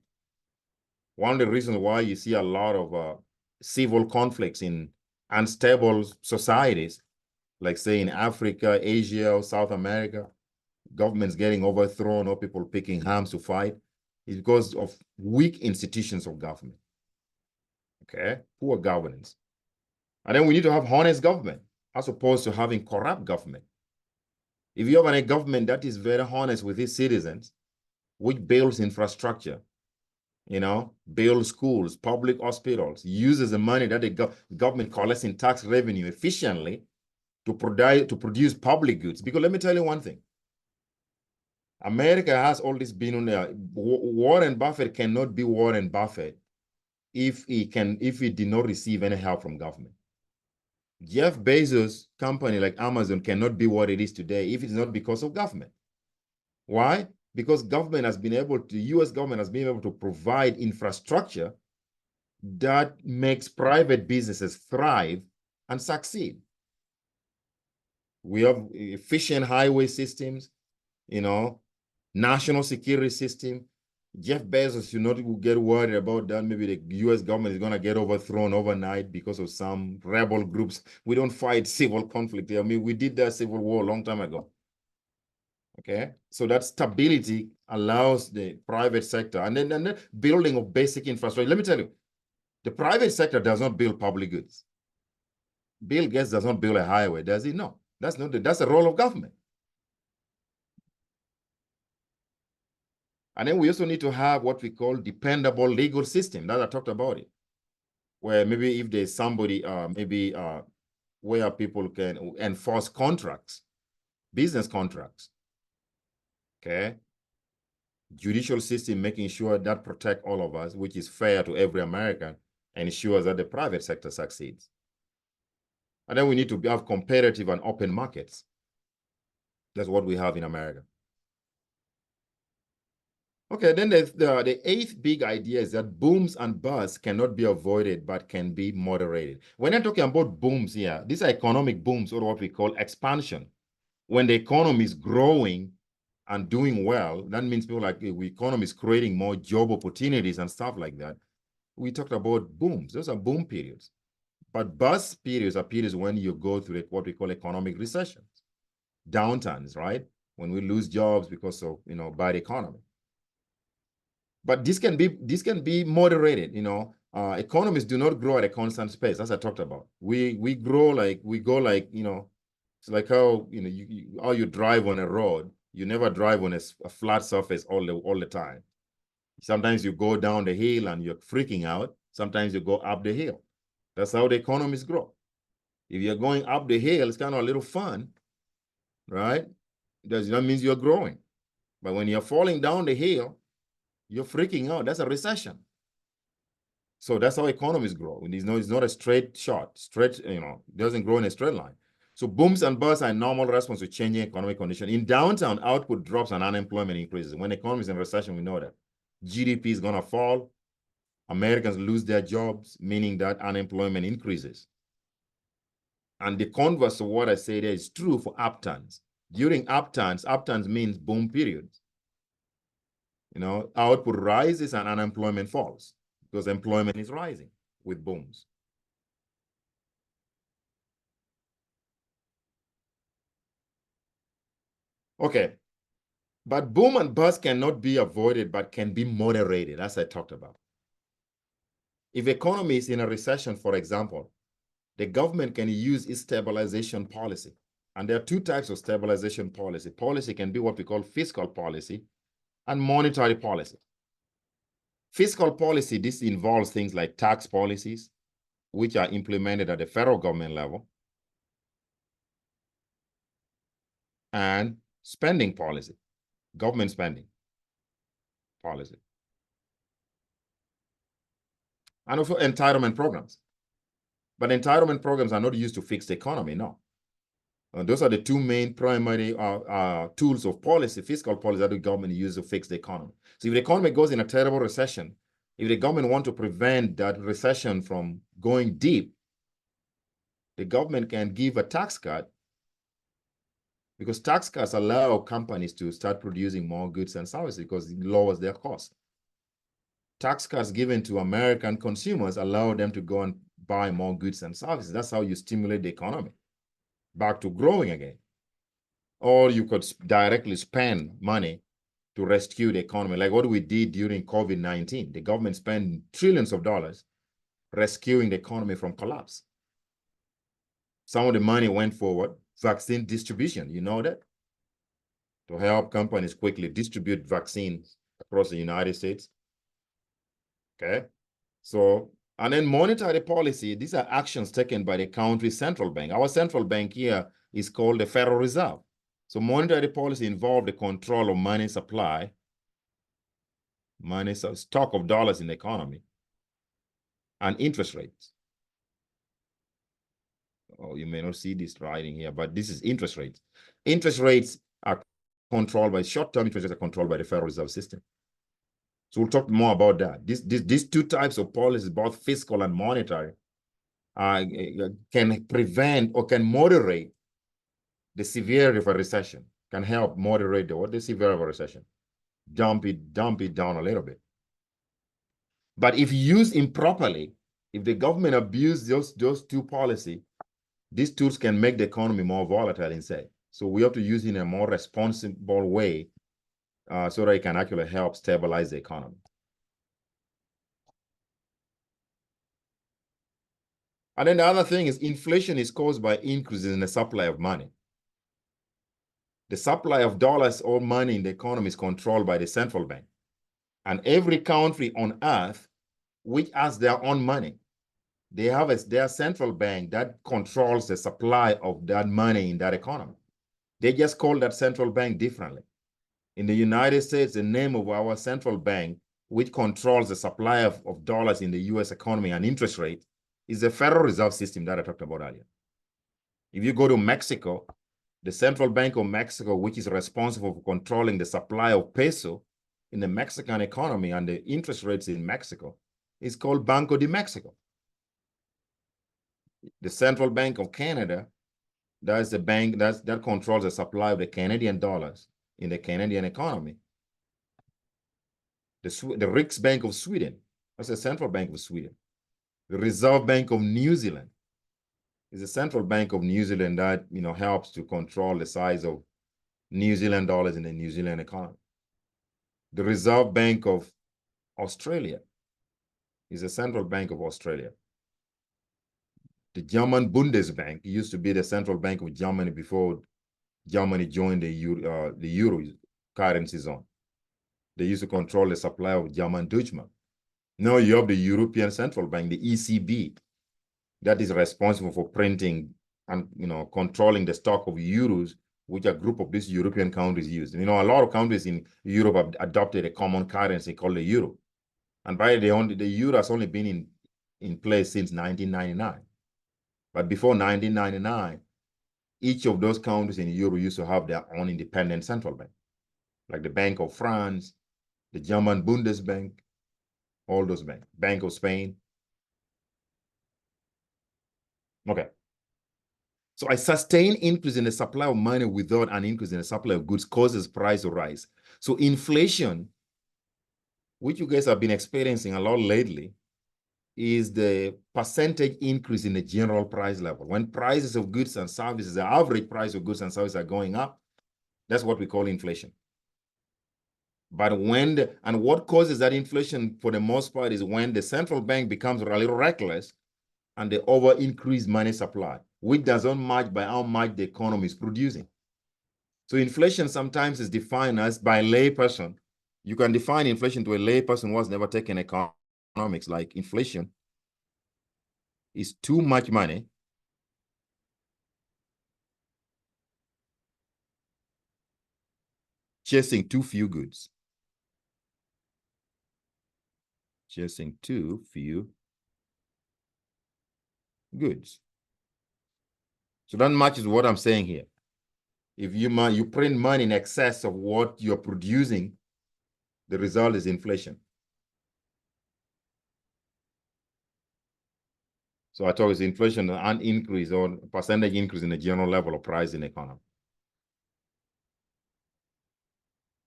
One of the reasons why you see a lot of civil conflicts in unstable societies, like say in Africa, Asia, or South America, governments getting overthrown or people picking arms to fight, is because of weak institutions of government. Okay, poor governance. And then we need to have honest government as opposed to having corrupt government. If you have a government that is very honest with its citizens, which builds infrastructure, builds schools, public hospitals, uses the money that the government collects in tax revenue efficiently to produce public goods. Because let me tell you one thing. America has always been on there. Warren Buffett cannot be Warren Buffett if he did not receive any help from government. Jeff Bezos' company like Amazon cannot be what it is today if it's not because of government. Why? Because government has been able to, the US government has been able to provide infrastructure that makes private businesses thrive and succeed. We have efficient highway systems, national security system. Jeff Bezos should not get worried about that. Maybe the US government is going to get overthrown overnight because of some rebel groups. We don't fight civil conflict. I mean, we did that civil war a long time ago. Okay, so that stability allows the private sector, and then the building of basic infrastructure. Let me tell you, the private sector does not build public goods. Bill Gates does not build a highway, does he? No, that's the role of government. And then we also need to have what we call dependable legal system that I talked about it, where maybe if there's somebody, where people can enforce contracts, business contracts, okay? Judicial system making sure that protect all of us, which is fair to every American, and ensures that the private sector succeeds. And then we need to have competitive and open markets. That's what we have in America. Okay, then the eighth big idea is that booms and busts cannot be avoided, but can be moderated. When I'm talking about booms here, these are economic booms, or what we call expansion. When the economy is growing and doing well, that means people like the economy is creating more job opportunities and stuff like that. We talked about booms. Those are boom periods. But bust periods are periods when you go through what we call economic recessions, downturns, right? When we lose jobs because of bad economy. But this can be moderated. Economies do not grow at a constant pace, as I talked about. We go like it's like how how you drive on a road. You never drive on a flat surface all the time. Sometimes you go down the hill and you're freaking out. Sometimes you go up the hill. That's how the economies grow. If you're going up the hill, it's kind of a little fun, right? That means you're growing. But when you're falling down the hill, you're freaking out. That's a recession. So that's how economies grow. It's not a straight shot. It doesn't grow in a straight line. So booms and busts are a normal response to changing economic conditions. In downtown, output drops and unemployment increases. When the economy is in recession, we know that. GDP is going to fall. Americans lose their jobs, meaning that unemployment increases. And the converse of what I say there is true for upturns. During upturns means boom periods. Output rises and unemployment falls because employment is rising with booms. Okay, but boom and bust cannot be avoided, but can be moderated, as I talked about. If economy is in a recession, for example, the government can use its stabilization policy. And there are two types of stabilization policy. Policy can be what we call fiscal policy and monetary policy. Fiscal policy, this involves things like tax policies, which are implemented at the federal government level, and spending policy, government spending policy, and also entitlement programs. But entitlement programs are not used to fix the economy, no. Those are the two main primary tools of policy, fiscal policy, that the government uses to fix the economy. So if the economy goes in a terrible recession, if the government wants to prevent that recession from going deep, the government can give a tax cut, because tax cuts allow companies to start producing more goods and services because it lowers their cost. Tax cuts given to American consumers allow them to go and buy more goods and services. That's how you stimulate the economy back to growing again. Or you could directly spend money to rescue the economy, like what we did during COVID-19. The government spent trillions of dollars rescuing the economy from collapse. Some of the money went forward, vaccine distribution, you know that? To help companies quickly distribute vaccines across the United States. Okay? So, and then monetary policy, these are actions taken by the country's central bank. Our central bank here is called the Federal Reserve. So monetary policy involves the control of money supply, stock of dollars in the economy, and interest rates. Oh, you may not see this writing here, but this is interest rates. Interest rates are controlled by short-term interest rates are controlled by the Federal Reserve System. So we'll talk more about that. These two types of policies, both fiscal and monetary, can prevent or can moderate the severity of a recession, can help moderate the severity of a recession, dump it down a little bit. But if used improperly, if the government abuses those two policies, these tools can make the economy more volatile instead. So we have to use it in a more responsible way so that it can actually help stabilize the economy. And then the other thing is inflation is caused by increases in the supply of money. The supply of dollars or money in the economy is controlled by the central bank. And every country on earth which has their own money, they have their central bank that controls the supply of that money in that economy. They just call that central bank differently. In the United States, the name of our central bank, which controls the supply of dollars in the US economy and interest rate, is the Federal Reserve System that I talked about earlier. If you go to Mexico, the Central Bank of Mexico, which is responsible for controlling the supply of peso in the Mexican economy and the interest rates in Mexico, is called Banco de Mexico. The Central Bank of Canada, that's the bank that controls the supply of the Canadian dollars in the Canadian economy. The Riksbank of Sweden, that's the Central Bank of Sweden. The Reserve Bank of New Zealand, is the Central Bank of New Zealand that, helps to control the size of New Zealand dollars in the New Zealand economy. The Reserve Bank of Australia is the Central Bank of Australia. The German Bundesbank used to be the Central Bank of Germany before Germany joined the Euro currency zone. They used to control the supply of German Deutschmark. Now you have the European Central Bank, the ECB, that is responsible for printing and controlling the stock of euros, which a group of these European countries use. A lot of countries in Europe have adopted a common currency called the euro. And by the euro has only been in place since 1999. But before 1999, each of those countries in Europe used to have their own independent central bank, like the Bank of France, the German Bundesbank, all those banks, Bank of Spain. Okay. So a sustained increase in the supply of money without an increase in the supply of goods causes price to rise. So inflation, which you guys have been experiencing a lot lately, is the percentage increase in the general price level. When prices of goods and services, the average price of goods and services are going up, that's what we call inflation. But and what causes that inflation for the most part is when the central bank becomes a little reckless and they over-increase money supply, which doesn't match by how much the economy is producing. So inflation sometimes is defined as, by a layperson. You can define inflation to a layperson who has never taken economics, like inflation is too much money chasing too few goods. Chasing too few goods. So that matches what I'm saying here. If you print money in excess of what you're producing, the result is inflation. So I thought it's inflation, an increase or percentage increase in the general level of price in the economy.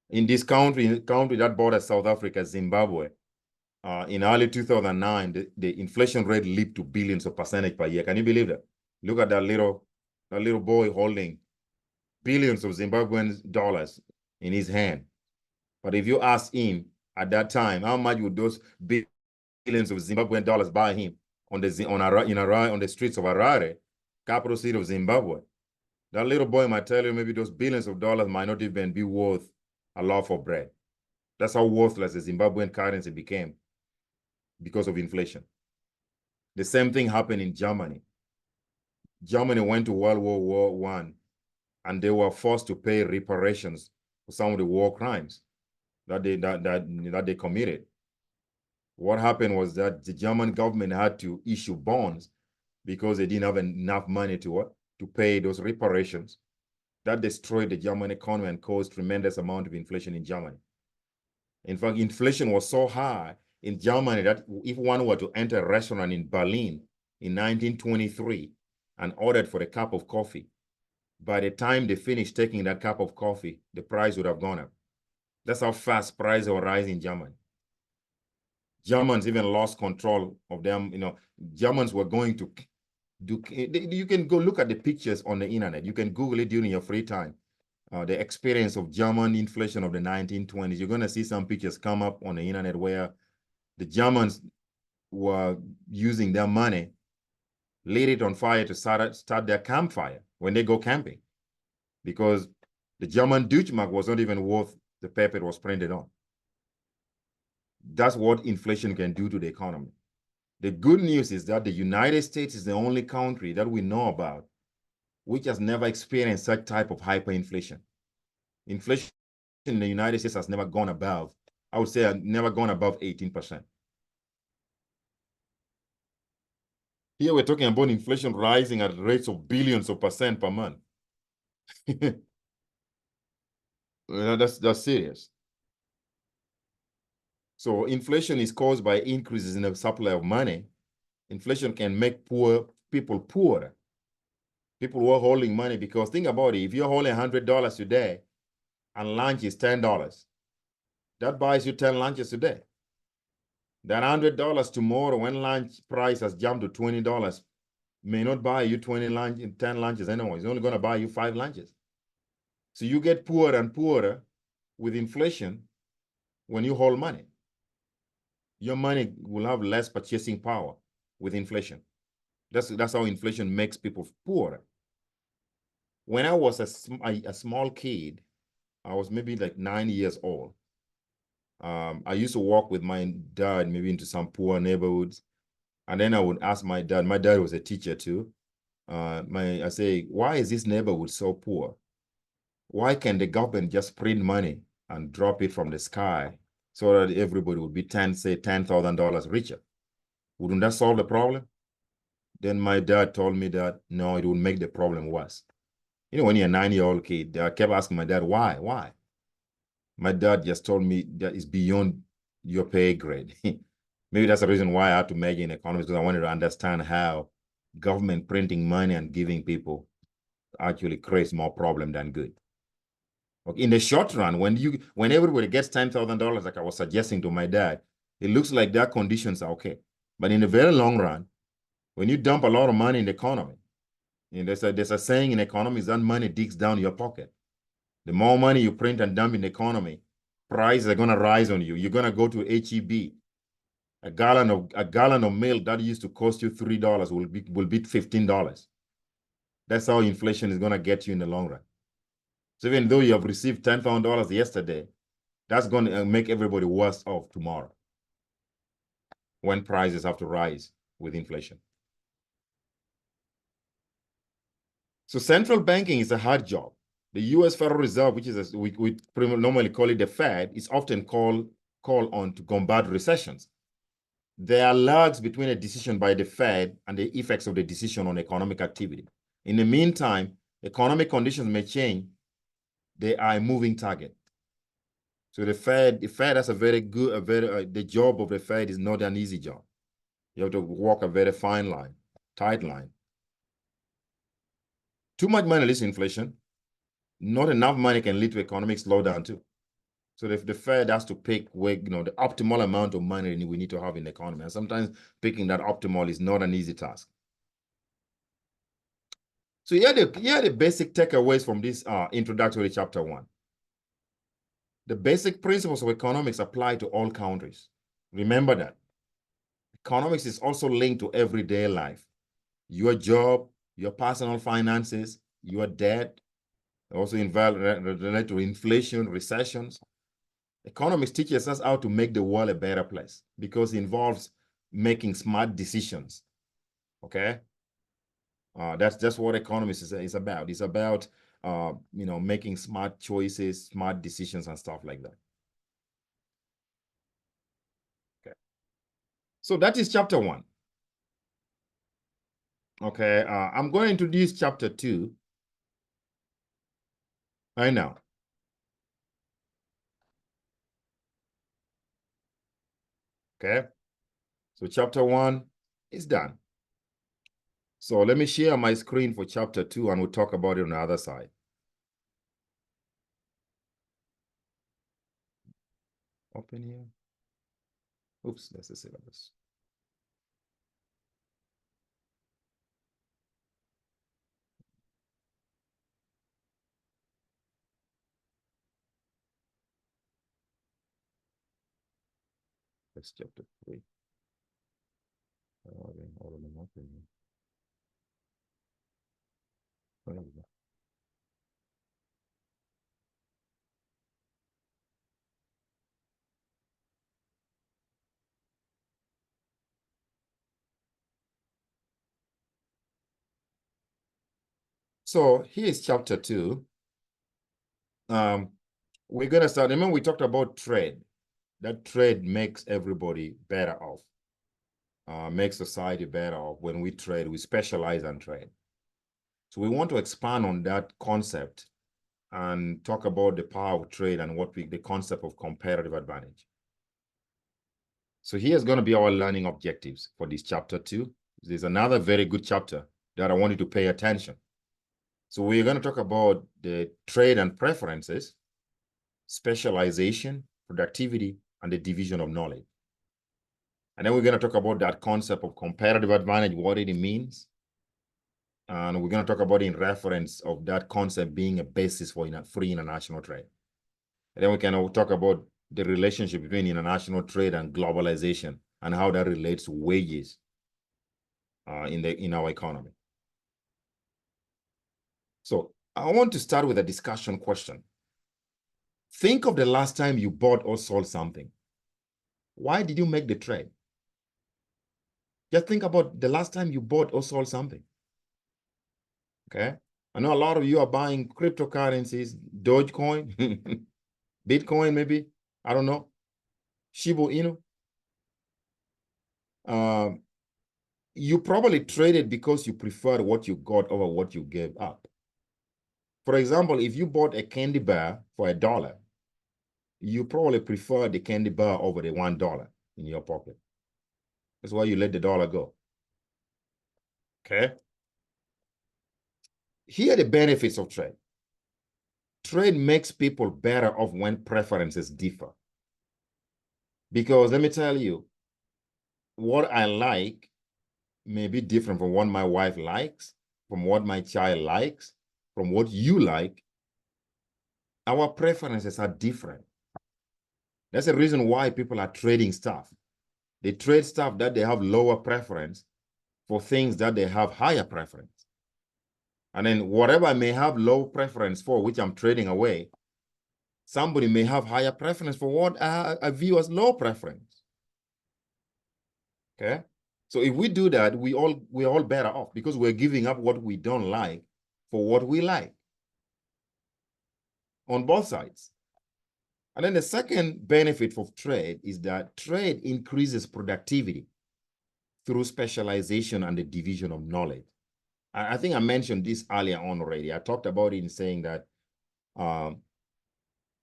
In this country that borders South Africa, Zimbabwe, in early 2009, the inflation rate leaped to billions of percentage per year. Can you believe that? Look at that little boy holding billions of Zimbabwean dollars in his hand. But if you ask him at that time, how much would those billions of Zimbabwean dollars buy him on the streets of Harare, capital city of Zimbabwe? That little boy might tell you maybe those billions of dollars might not even be worth a loaf of bread. That's how worthless the Zimbabwean currency became because of inflation. The same thing happened in Germany. Germany went to World War I, and they were forced to pay reparations for some of the war crimes that they committed. What happened was that the German government had to issue bonds because they didn't have enough money to pay those reparations. That destroyed the German economy and caused tremendous amount of inflation in Germany. In fact, inflation was so high in Germany that if one were to enter a restaurant in Berlin in 1923 and ordered for a cup of coffee, by the time they finished taking that cup of coffee, the price would have gone up. That's how fast prices were rising in Germany. Germans even lost control of them. Germans were going to do, you can go look at the pictures on the internet. You can Google it during your free time. The experience of German inflation of the 1920s. You're going to see some pictures come up on the internet where the Germans were using their money, lit it on fire to start their campfire when they go camping, because the German Deutschmark was not even worth the paper it was printed on. That's what inflation can do to the economy. The good news is that the United States is the only country that we know about which has never experienced such type of hyperinflation. Inflation in the United States has never gone above, I would say, never gone above 18%. Here we're talking about inflation rising at rates of billions of percent per month. That's serious. So inflation is caused by increases in the supply of money. Inflation can make people poorer. People who are holding money, because think about it, if you're holding $100 today and lunch is $10, that buys you 10 lunches today. That $100 tomorrow, when lunch price has jumped to $20, may not buy you 10 lunches anymore. It's only going to buy you 5 lunches. So you get poorer and poorer with inflation when you hold money. Your money will have less purchasing power with inflation. That's how inflation makes people poorer. When I was a small kid, I was maybe like 9 years old. I used to walk with my dad maybe into some poor neighborhoods. And then I would ask my dad was a teacher too. I say, why is this neighborhood so poor? Why can the government just print money and drop it from the sky so that everybody would be $10,000 richer? Wouldn't that solve the problem? Then my dad told me that, no, it would make the problem worse. You know, when you're a 9-year-old kid, I kept asking my dad, why? Why? My dad just told me that it's beyond your pay grade. Maybe that's the reason why I had to major in economics, because I wanted to understand how government printing money and giving people actually creates more problem than good. Okay. In the short run, when everybody gets $10,000, like I was suggesting to my dad, it looks like their conditions are okay. But in the very long run, when you dump a lot of money in the economy, and there's a saying in economics that money digs down your pocket. The more money you print and dump in the economy, prices are going to rise on you. You're going to go to HEB. A gallon of milk that used to cost you $3 will be $15. That's how inflation is going to get you in the long run. So even though you have received $10,000 yesterday, that's going to make everybody worse off tomorrow when prices have to rise with inflation. So central banking is a hard job. The U.S. Federal Reserve, which is we normally call it the Fed, is often called on to combat recessions. There are lags between a decision by the Fed and the effects of the decision on economic activity. In the meantime, economic conditions may change. They are a moving target. So the Fed has a very good, the job of the Fed is not an easy job. You have to walk a very fine line, tight line. Too much money leads to inflation. Not enough money can lead to economic slowdown too. So the Fed has to pick the optimal amount of money we need to have in the economy. And sometimes picking that optimal is not an easy task. So here are the basic takeaways from this introductory chapter 1. The basic principles of economics apply to all countries. Remember that. Economics is also linked to everyday life. Your job, your personal finances, your debt, also related to inflation, recessions. Economics teaches us how to make the world a better place because it involves making smart decisions. Okay? That's what economics is about. It's about making smart choices, smart decisions, and stuff like that. Okay. So that is chapter 1. Okay. I'm going to introduce chapter 2 right now. Okay. So chapter 1 is done. So let me share my screen for chapter 2 and we'll talk about it on the other side. Open here. Oops, that's the syllabus. That's chapter 3. All of them open here. There we go. So here's chapter 2. We're going to start. Remember, we talked about trade. That trade makes everybody better off, makes society better off. When we trade, we specialize on trade. So we want to expand on that concept and talk about the power of trade and the concept of comparative advantage. So here's going to be our learning objectives for this chapter 2. There's another very good chapter that I want you to pay attention. So we're going to talk about the trade and preferences, specialization, productivity, and the division of knowledge. And then we're going to talk about that concept of comparative advantage, what it means, And we're going to talk about in reference of that concept being a basis for free international trade. And then we can talk about the relationship between international trade and globalization and how that relates to wages in our economy. So I want to start with a discussion question. Think of the last time you bought or sold something. Why did you make the trade? Just think about the last time you bought or sold something. Okay. I know a lot of you are buying cryptocurrencies, Dogecoin, Bitcoin, maybe. I don't know. Shiba Inu. You probably traded because you preferred what you got over what you gave up. For example, if you bought a candy bar for $1, you probably prefer the candy bar over the $1 in your pocket. That's why you let the dollar go. Okay. Here are the benefits of trade. Trade makes people better off when preferences differ. Because let me tell you, what I like may be different from what my wife likes, from what my child likes, from what you like. Our preferences are different. That's the reason why people are trading stuff. They trade stuff that they have lower preference for things that they have higher preference. And then whatever I may have low preference for, which I'm trading away, somebody may have higher preference for what I view as low preference. Okay. So if we do that, we're all better off because we're giving up what we don't like for what we like on both sides. And then the second benefit of trade is that trade increases productivity through specialization and the division of knowledge. I think I mentioned this earlier on already. I talked about it in saying that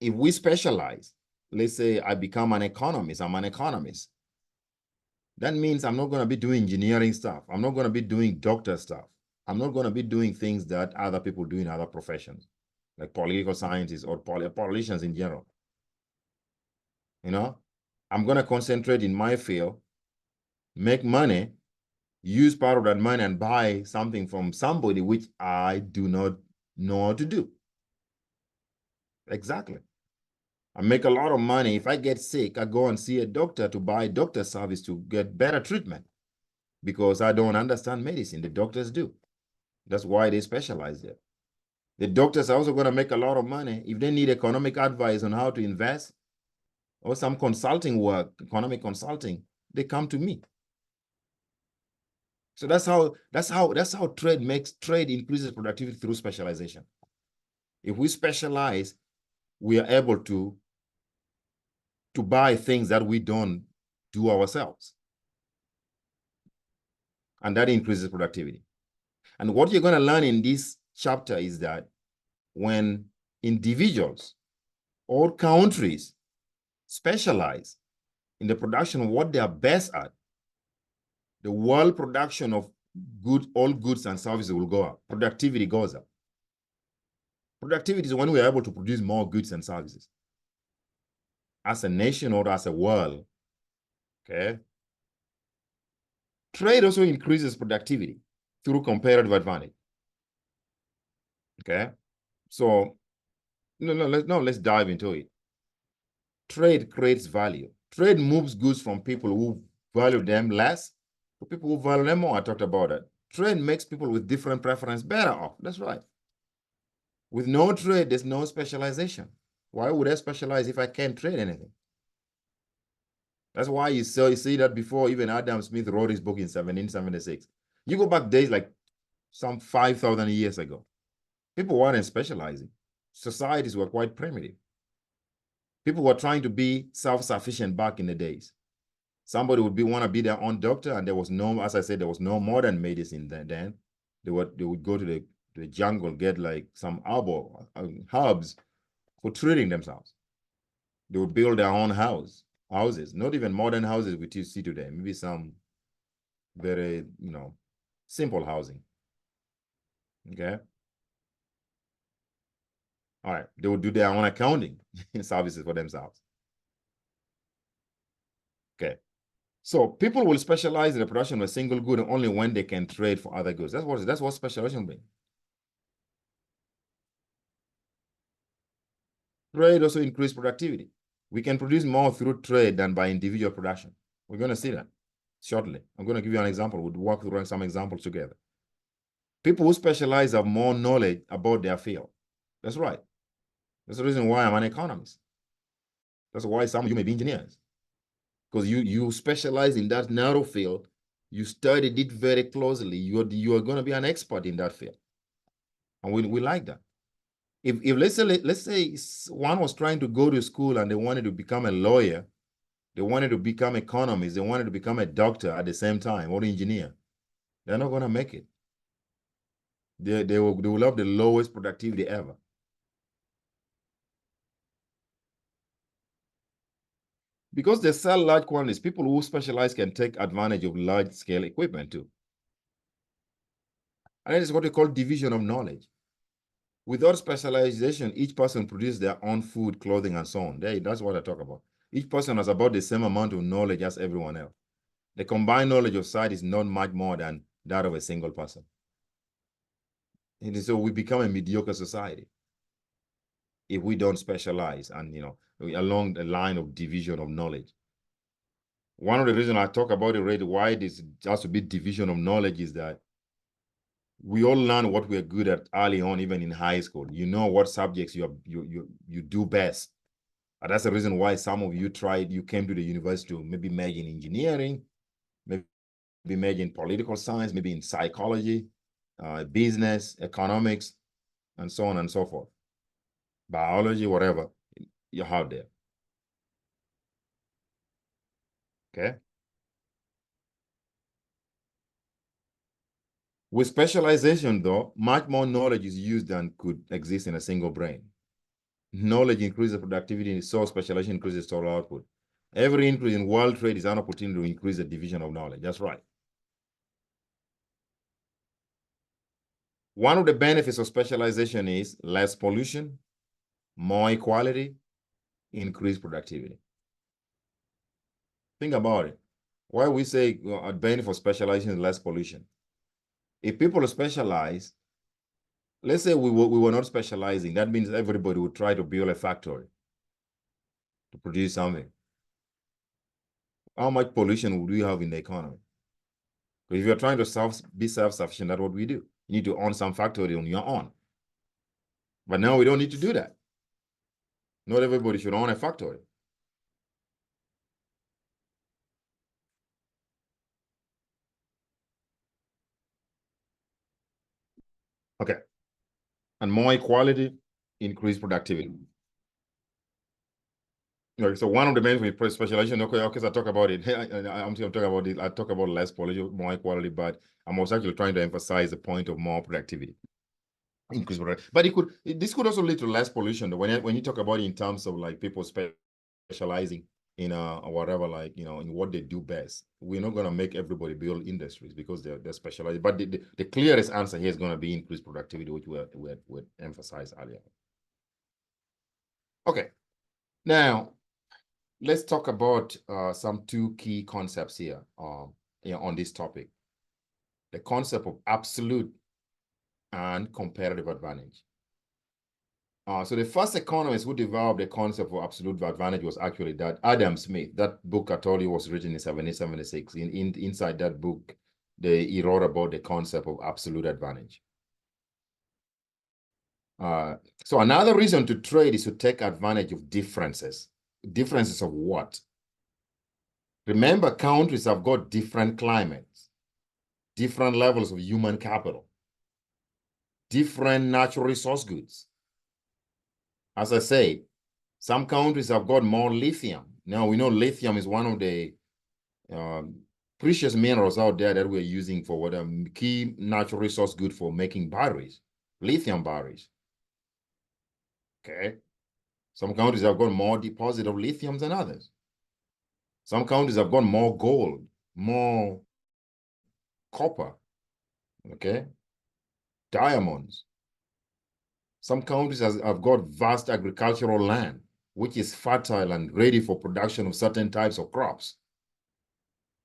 if we specialize, let's say I become an economist, I'm an economist. That means I'm not going to be doing engineering stuff. I'm not going to be doing doctor stuff. I'm not going to be doing things that other people do in other professions, like political scientists or politicians in general. You know, I'm going to concentrate in my field, make money, use part of that money and buy something from somebody which I do not know how to do. Exactly. I make a lot of money. If I get sick, I go and see a doctor to buy doctor service to get better treatment because I don't understand medicine. The doctors do. That's why they specialize there. The doctors are also going to make a lot of money. If they need economic advice on how to invest or some consulting work, economic consulting, they come to me. So that's how trade increases productivity through specialization. If we specialize, we are able to buy things that we don't do ourselves. And that increases productivity. And what you're going to learn in this chapter is that when individuals or countries specialize in the production of what they are best at, the world production of all goods and services will go up. Productivity goes up. Productivity is when we are able to produce more goods and services as a nation or as a world. Okay. Trade also increases productivity through comparative advantage. Okay. So let's dive into it. Trade creates value. Trade moves goods from people who value them less to people who value them more. I talked about that. Trade makes people with different preference better off. That's right. With no trade, there's no specialization. Why would I specialize if I can't trade anything? That's why you see that before even Adam Smith wrote his book in 1776. You go back days like some 5,000 years ago. People weren't specializing. Societies were quite primitive. People were trying to be self-sufficient back in the days. Somebody would want to be their own doctor, and there was no, as I said, there was no modern medicine then. They would go to the jungle, get like some herbs for treating themselves. They would build their own houses, not even modern houses which you see today, maybe some very, simple housing. Okay. All right. They would do their own accounting services for themselves. Okay. So people will specialize in the production of a single good only when they can trade for other goods. That's what specialization means. Trade also increases productivity. We can produce more through trade than by individual production. We're going to see that shortly. I'm going to give you an example. We'll walk through some examples together. People who specialize have more knowledge about their field. That's right. That's the reason why I'm an economist. That's why some of you may be engineers. Because you specialize in that narrow field. You studied it very closely. You are going to be an expert in that field. And we like that. If let's say one was trying to go to school and they wanted to become a lawyer, they wanted to become economists, they wanted to become a doctor at the same time, or engineer, they're not going to make it. They will have the lowest productivity ever. Because they sell large quantities, people who specialize can take advantage of large-scale equipment too. And that is what we call division of knowledge. Without specialization, each person produces their own food, clothing, and so on. That's what I talk about. Each person has about the same amount of knowledge as everyone else. The combined knowledge of society is not much more than that of a single person. And so we become a mediocre society if we don't specialize and, along the line of division of knowledge. One of the reasons I talk about it already, why this has to be division of knowledge, is that we all learn what we're good at early on, even in high school. You know what subjects you do best. And that's the reason why some of you came to the university to maybe major in engineering, maybe major in political science, maybe in psychology, business, economics, and so on and so forth. Biology, whatever you have there. Okay. With specialization, though, much more knowledge is used than could exist in a single brain. Knowledge increases productivity, so specialization increases total output. Every increase in world trade is an opportunity to increase the division of knowledge. That's right. One of the benefits of specialization is less pollution, more equality, increased productivity. Think about it. Why we say a benefit for specialization is less pollution. If people specialize, let's say we were not specializing, that means everybody would try to build a factory to produce something. How much pollution would we have in the economy? Because if you're trying to be self-sufficient, that's what we do. You need to own some factory on your own. But now we don't need to do that. Not everybody should own a factory. Okay. And more equality, increased productivity. Okay, so one of the main specialization, okay, so I talk about it. I'm talking about it. I talk about less pollution, more equality, but I'm also actually trying to emphasize the point of more productivity. Increased productivity. But this could also lead to less pollution. When you talk about it in terms of like people specializing in whatever, like, in what they do best, we're not going to make everybody build industries because they're specialized. But the clearest answer here is going to be increased productivity, which we emphasized earlier. Okay, now let's talk about some two key concepts here on this topic. The concept of absolute and comparative advantage. So the first economist who developed the concept of absolute advantage was actually that Adam Smith. That book I told you was written in 1776. Inside that book, he wrote about the concept of absolute advantage. So another reason to trade is to take advantage of differences. Differences of what? Remember, countries have got different climates, different levels of human capital, different natural resource goods. As I said, some countries have got more lithium. Now, we know lithium is one of the precious minerals out there that we're using for what a key natural resource good for making batteries, lithium batteries. Okay. Some countries have got more deposit of lithium than others. Some countries have got more gold, more copper, okay, diamonds. Some countries have got vast agricultural land, which is fertile and ready for production of certain types of crops.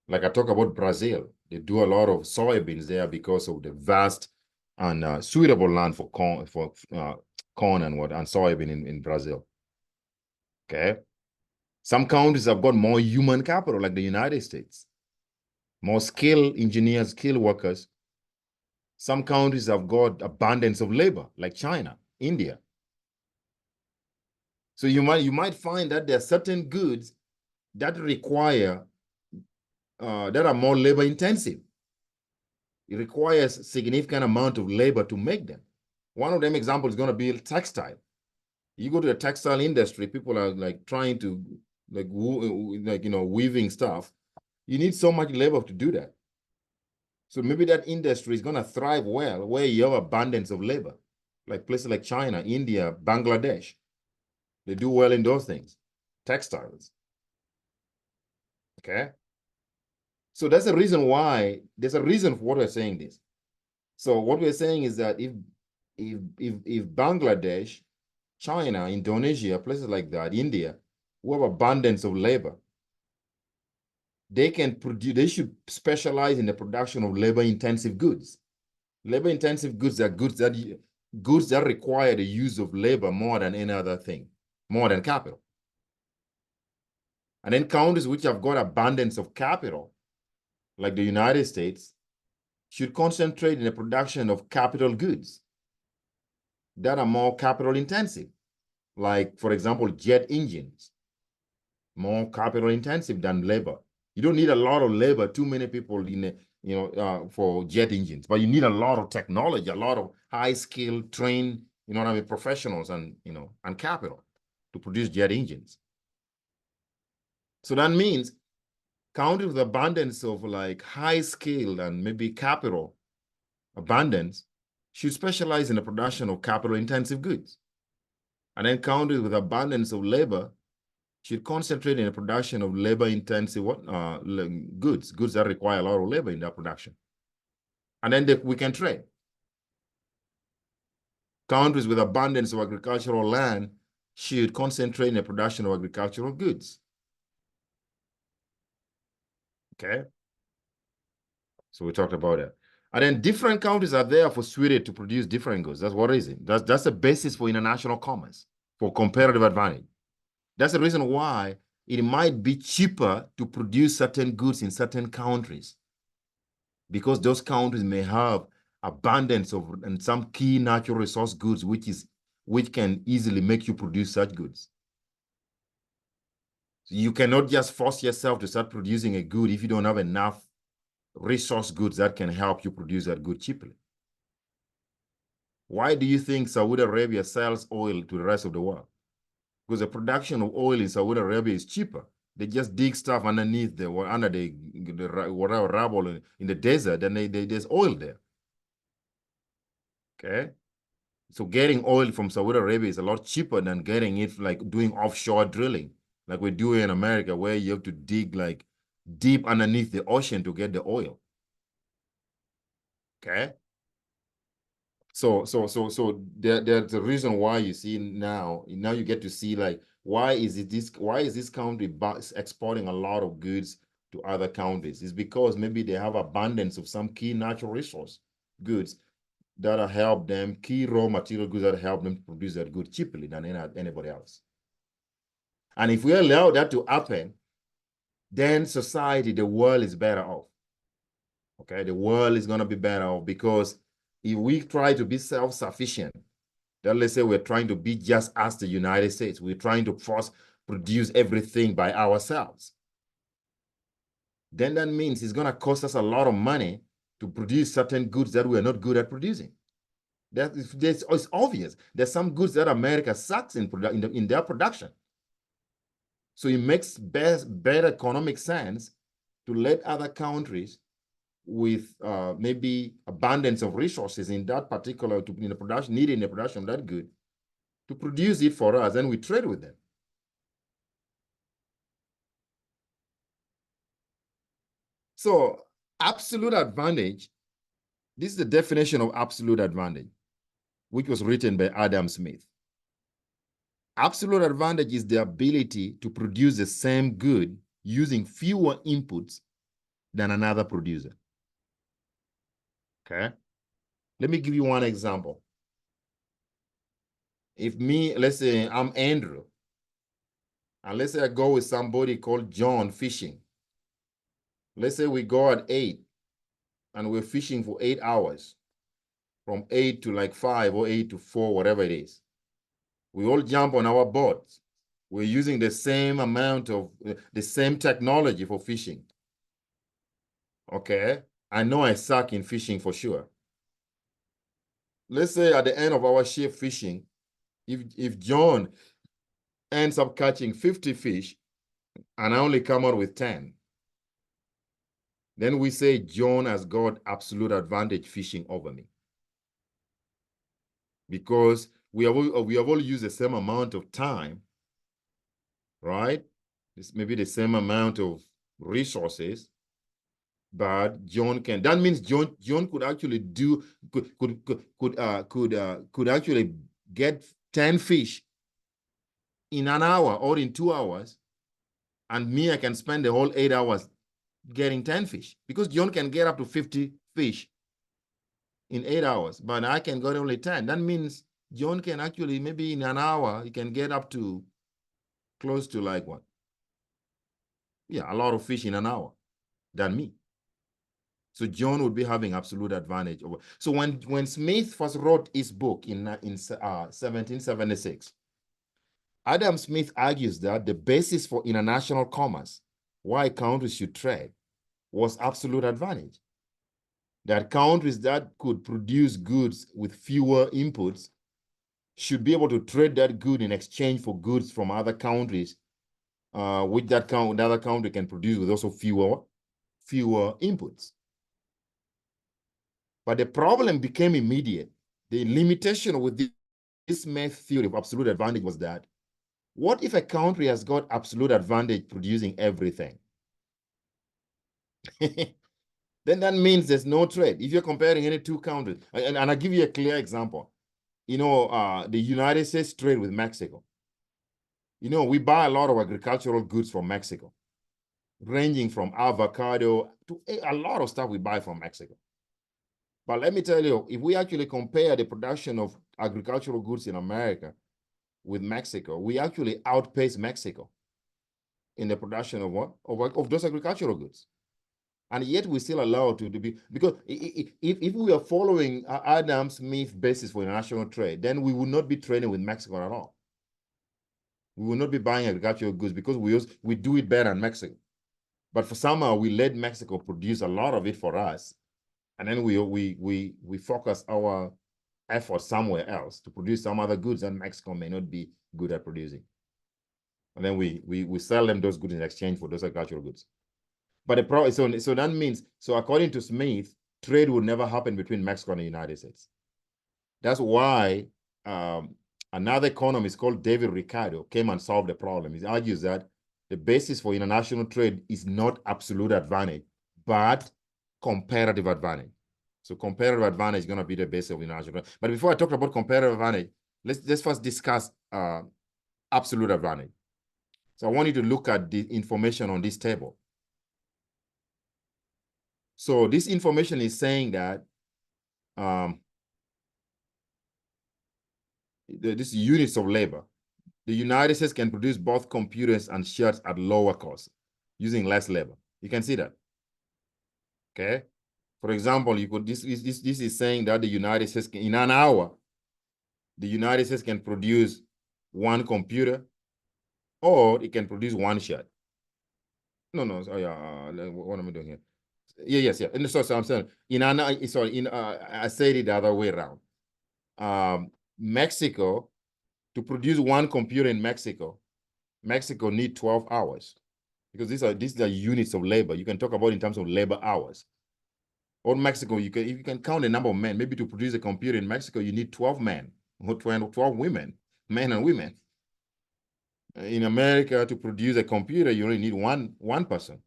Like I talk about Brazil, they do a lot of soybeans there because of the vast and suitable land for corn and soybean in Brazil. Okay. Some countries have got more human capital, like the United States, more skilled engineers, skilled workers. Some countries have got abundance of labor, like China, India. So you might find that there are certain goods that require that are more labor intensive. It requires significant amount of labor to make them. One of them examples is going to be textile. You go to the textile industry, people are like trying to weaving stuff. You need so much labor to do that. So maybe that industry is going to thrive well where you have abundance of labor, like places like China, India, Bangladesh. They do well in those things, textiles. Okay. So that's the reason why, there's a reason for what we're saying this. So what we're saying is that if Bangladesh, China, Indonesia, places like that, India, who have abundance of labor, they can produce, they should specialize in the production of labor-intensive goods. Labor-intensive goods are goods that require the use of labor more than any other thing, more than capital. And then countries which have got abundance of capital, like the United States, should concentrate in the production of capital goods that are more capital intensive, like, for example, jet engines, more capital intensive than labor. You don't need a lot of labor, too many people for jet engines, but you need a lot of technology, a lot of high-skilled, trained, professionals and capital to produce jet engines. So that means countries with abundance of like high-skilled and maybe capital abundance should specialize in the production of capital-intensive goods. And then countries with abundance of labor should concentrate in the production of labor-intensive goods that require a lot of labor in their production. And then we can trade. Countries with abundance of agricultural land should concentrate in the production of agricultural goods. Okay? So we talked about that. And then different countries are there for suited to produce different goods. That's what is it. That's the basis for international commerce, for comparative advantage. That's the reason why it might be cheaper to produce certain goods in certain countries, because those countries may have abundance of and some key natural resource goods which can easily make you produce such goods. So you cannot just force yourself to start producing a good if you don't have enough resource goods that can help you produce that good cheaply. Why do you think Saudi Arabia sells oil to the rest of the world? Because the production of oil in Saudi Arabia is cheaper. They just dig stuff underneath under the whatever rubble in the desert, and there's oil there. Okay, so getting oil from Saudi Arabia is a lot cheaper than getting it like doing offshore drilling, like we do in America, where you have to dig like deep underneath the ocean to get the oil. Okay. So there's a reason why you see now you get to see like why is this country exporting a lot of goods to other countries? It's because maybe they have abundance of some key natural resource goods that help them, key raw material goods that help them produce that good cheaply than anybody else. And if we allow that to happen, then society, the world is better off. Okay, the world is going to be better off, because if we try to be self-sufficient, then let's say we're trying to be just as the United States, we're trying to produce everything by ourselves, then that means it's going to cost us a lot of money to produce certain goods that we're not good at producing. It's obvious. There's some goods that America sucks in their production. So it makes better economic sense to let other countries with maybe abundance of resources in that particular in the production of that good to produce it for us, and we trade with them. So absolute advantage, this is the definition of absolute advantage, which was written by Adam Smith. Absolute advantage is the ability to produce the same good using fewer inputs than another producer. Okay. Let me give you one example. If me, let's say I'm Andrew, and let's say I go with somebody called John fishing. Let's say we go at 8 and we're fishing for 8 hours, from 8 to like 5 or 8 to 4, whatever it is. We all jump on our boats. We're using the same amount of, the same technology for fishing. Okay. I know I suck in fishing for sure. Let's say at the end of our shift fishing, if John ends up catching 50 fish and I only come out with 10, then we say John has got absolute advantage fishing over me. Because we have all used the same amount of time, right? It's maybe the same amount of resources, but John can. That means John could actually do could actually get 10 fish in an hour or in 2 hours, and me, I can spend the whole 8 hours getting 10 fish, because John can get up to 50 fish in 8 hours, but I can get only 10. That means John can actually, maybe in an hour, he can get up to close to like what? Yeah, a lot of fish in an hour than me. So John would be having absolute advantage over. So when Smith first wrote his book in 1776, Adam Smith argues that the basis for international commerce, why countries should trade, was absolute advantage. That countries that could produce goods with fewer inputs should be able to trade that good in exchange for goods from other countries, which that other country can produce with also fewer inputs. But the problem became immediate. The limitation with this Smith theory of absolute advantage was that, what if a country has got absolute advantage producing everything? Then that means there's no trade. If you're comparing any two countries, and I'll give you a clear example. The United States trade with Mexico. We buy a lot of agricultural goods from Mexico, ranging from avocado to a lot of stuff we buy from Mexico. But let me tell you, if we actually compare the production of agricultural goods in America with Mexico, we actually outpace Mexico in the production of what? Of those agricultural goods. And yet we still allow to be, because if we are following Adam Smith basis for international trade, then we would not be trading with Mexico at all. We will not be buying agricultural goods because we do it better in Mexico. But for somehow we let Mexico produce a lot of it for us, and then we focus our effort somewhere else to produce some other goods that Mexico may not be good at producing. And then we sell them those goods in exchange for those agricultural goods. But the problem, so that means, so according to Smith, trade would never happen between Mexico and the United States. That's why another economist called David Ricardo came and solved the problem. He argues that the basis for international trade is not absolute advantage, but comparative advantage. So comparative advantage is going to be the basis of international trade. But before I talk about comparative advantage, let's first discuss absolute advantage. So I want you to look at the information on this table. So this information is saying that this units of labor, the United States can produce both computers and shirts at lower cost using less labor. You can see that. Okay. For example, this is saying that the United States can, in an hour, the United States can produce one computer, or it can produce one shirt. No. What am I doing here? Yes. And so I'm saying I said it the other way around. Mexico, to produce one computer in Mexico need 12 hours, because these are units of labor. You can talk about in terms of labor hours. Or Mexico, if you can count the number of men, maybe to produce a computer in Mexico, you need 12 men or 12 women, men and women. In America, to produce a computer, you only need one person.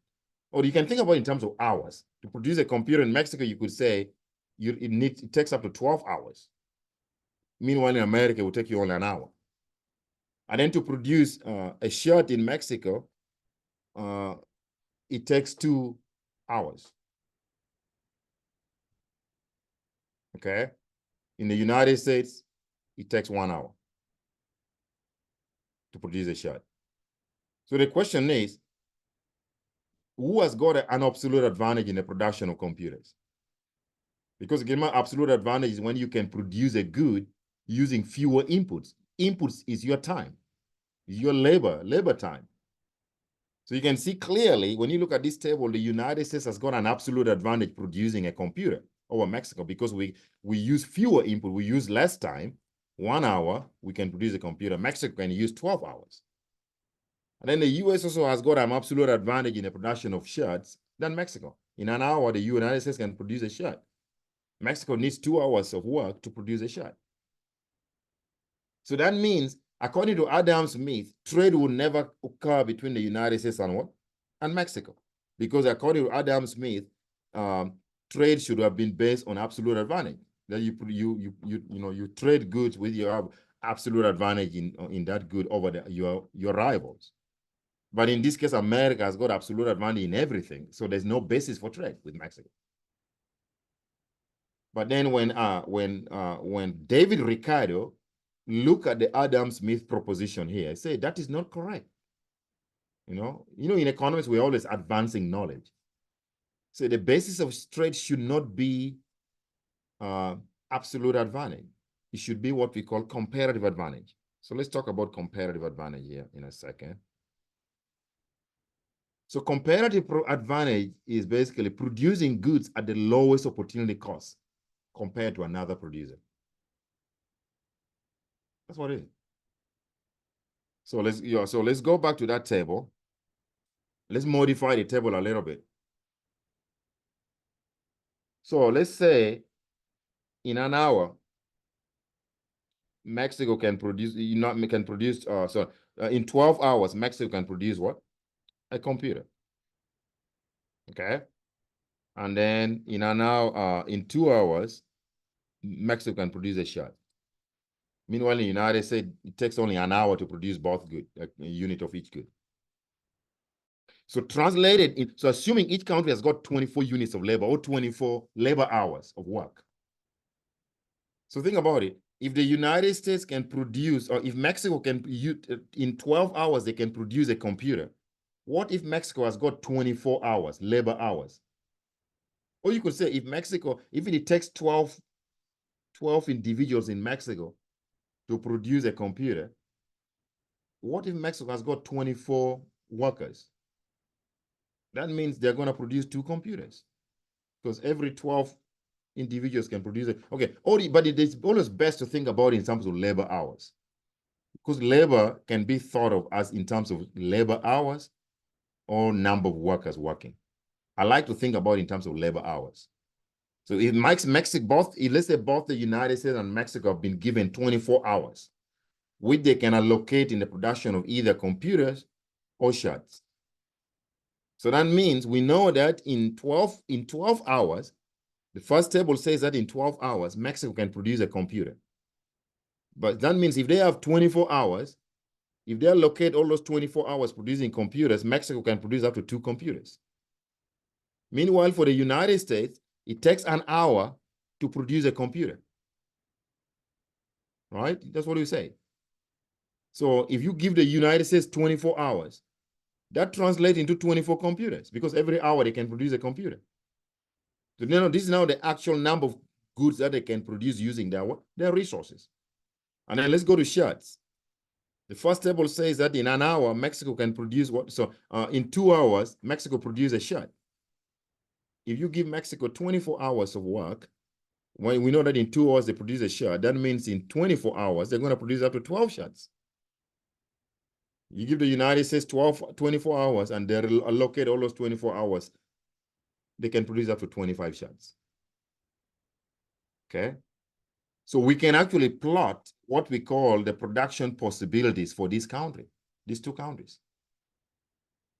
Or you can think about it in terms of hours. To produce a computer in Mexico, you could say it takes up to 12 hours. Meanwhile, in America, it will take you only an hour. And then to produce a shirt in Mexico, it takes 2 hours. Okay. In the United States, it takes 1 hour to produce a shot. So the question is, who has got an absolute advantage in the production of computers? Because again, my absolute advantage is when you can produce a good using fewer inputs. Inputs is your time, your labor time. So you can see clearly when you look at this table, the United States has got an absolute advantage producing a computer over Mexico because we use fewer input, we use less time. 1 hour, we can produce a computer. Mexico can use 12 hours. And then the US also has got an absolute advantage in the production of shirts than Mexico. In an hour, the United States can produce a shirt. Mexico needs 2 hours of work to produce a shirt. So that means, according to Adam Smith, trade will never occur between the United States and what? And Mexico. Because according to Adam Smith, trade should have been based on absolute advantage. That you trade goods with your absolute advantage in that good over your rivals. But in this case, America has got absolute advantage in everything. So there's no basis for trade with Mexico. But then when David Ricardo look at the Adam Smith proposition here, say that is not correct. In economics, we're always advancing knowledge. So the basis of trade should not be absolute advantage. It should be what we call comparative advantage. So let's talk about comparative advantage here in a second. So comparative advantage is basically producing goods at the lowest opportunity cost compared to another producer. That's what it is. So let's go back to that table. Let's modify the table a little bit. So let's say in an hour, Mexico can produce, in 12 hours, Mexico can produce what? A computer. Okay. And then in 2 hours, Mexico can produce a shot. Meanwhile, in the United States, it takes only an hour to produce both good, a unit of each good. So so assuming each country has got 24 units of labor or 24 labor hours of work. So think about it. If the United States can produce, or if Mexico can, in 12 hours, they can produce a computer. What if Mexico has got 24 hours, labor hours? Or you could say if it takes 12 individuals in Mexico to produce a computer, what if Mexico has got 24 workers? That means they're going to produce 2 computers because every 12 individuals can produce it. Okay, but it is always best to think about it in terms of labor hours, because labor can be thought of as in terms of labor hours or number of workers working. I like to think about it in terms of labor hours. So if Mexico, let's say both the United States and Mexico have been given 24 hours, which they can allocate in the production of either computers or shirts. So that means we know that in 12 hours, the first table says that in 12 hours, Mexico can produce a computer. But that means if they have 24 hours, if they allocate all those 24 hours producing computers, Mexico can produce up to 2 computers. Meanwhile, for the United States, it takes an hour to produce a computer. Right? That's what we say. So if you give the United States 24 hours, that translates into 24 computers because every hour they can produce a computer. So this is now the actual number of goods that they can produce using their resources. And then let's go to shirts. The first table says that in an hour, Mexico can produce what? So in 2 hours, Mexico produces a shirt. If you give Mexico 24 hours of work, when we know that in 2 hours they produce a shirt, that means in 24 hours, they're going to produce up to 12 shirts. You give the United States 24 hours and they allocate all those 24 hours, they can produce up to 25 shirts. Okay? So we can actually plot what we call the production possibilities for these two countries.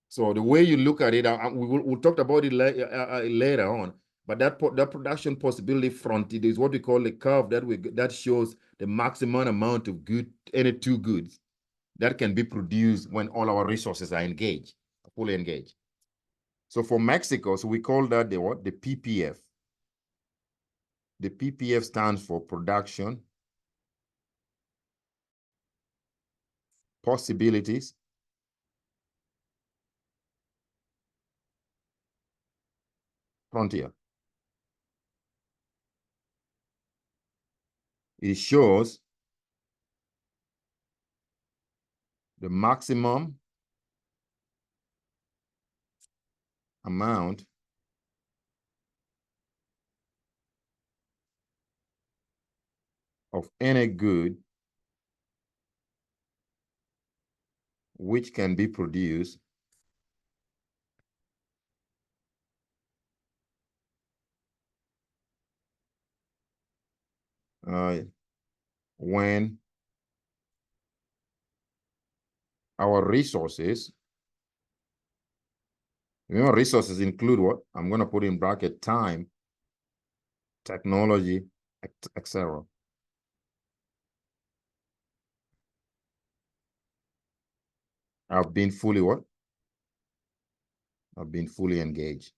So the way you look at it, we'll talk about it later on, but that production possibility front, it is what we call a curve that shows the maximum amount of any 2 goods that can be produced when all our resources are fully engaged. So for Mexico, so we call that the what? The PPF. The PPF stands for production possibilities frontier. It shows the maximum amount of any good which can be produced when our resources, remember resources include what? I'm going to put in bracket time, technology, etc. I've been fully what? I've been fully engaged.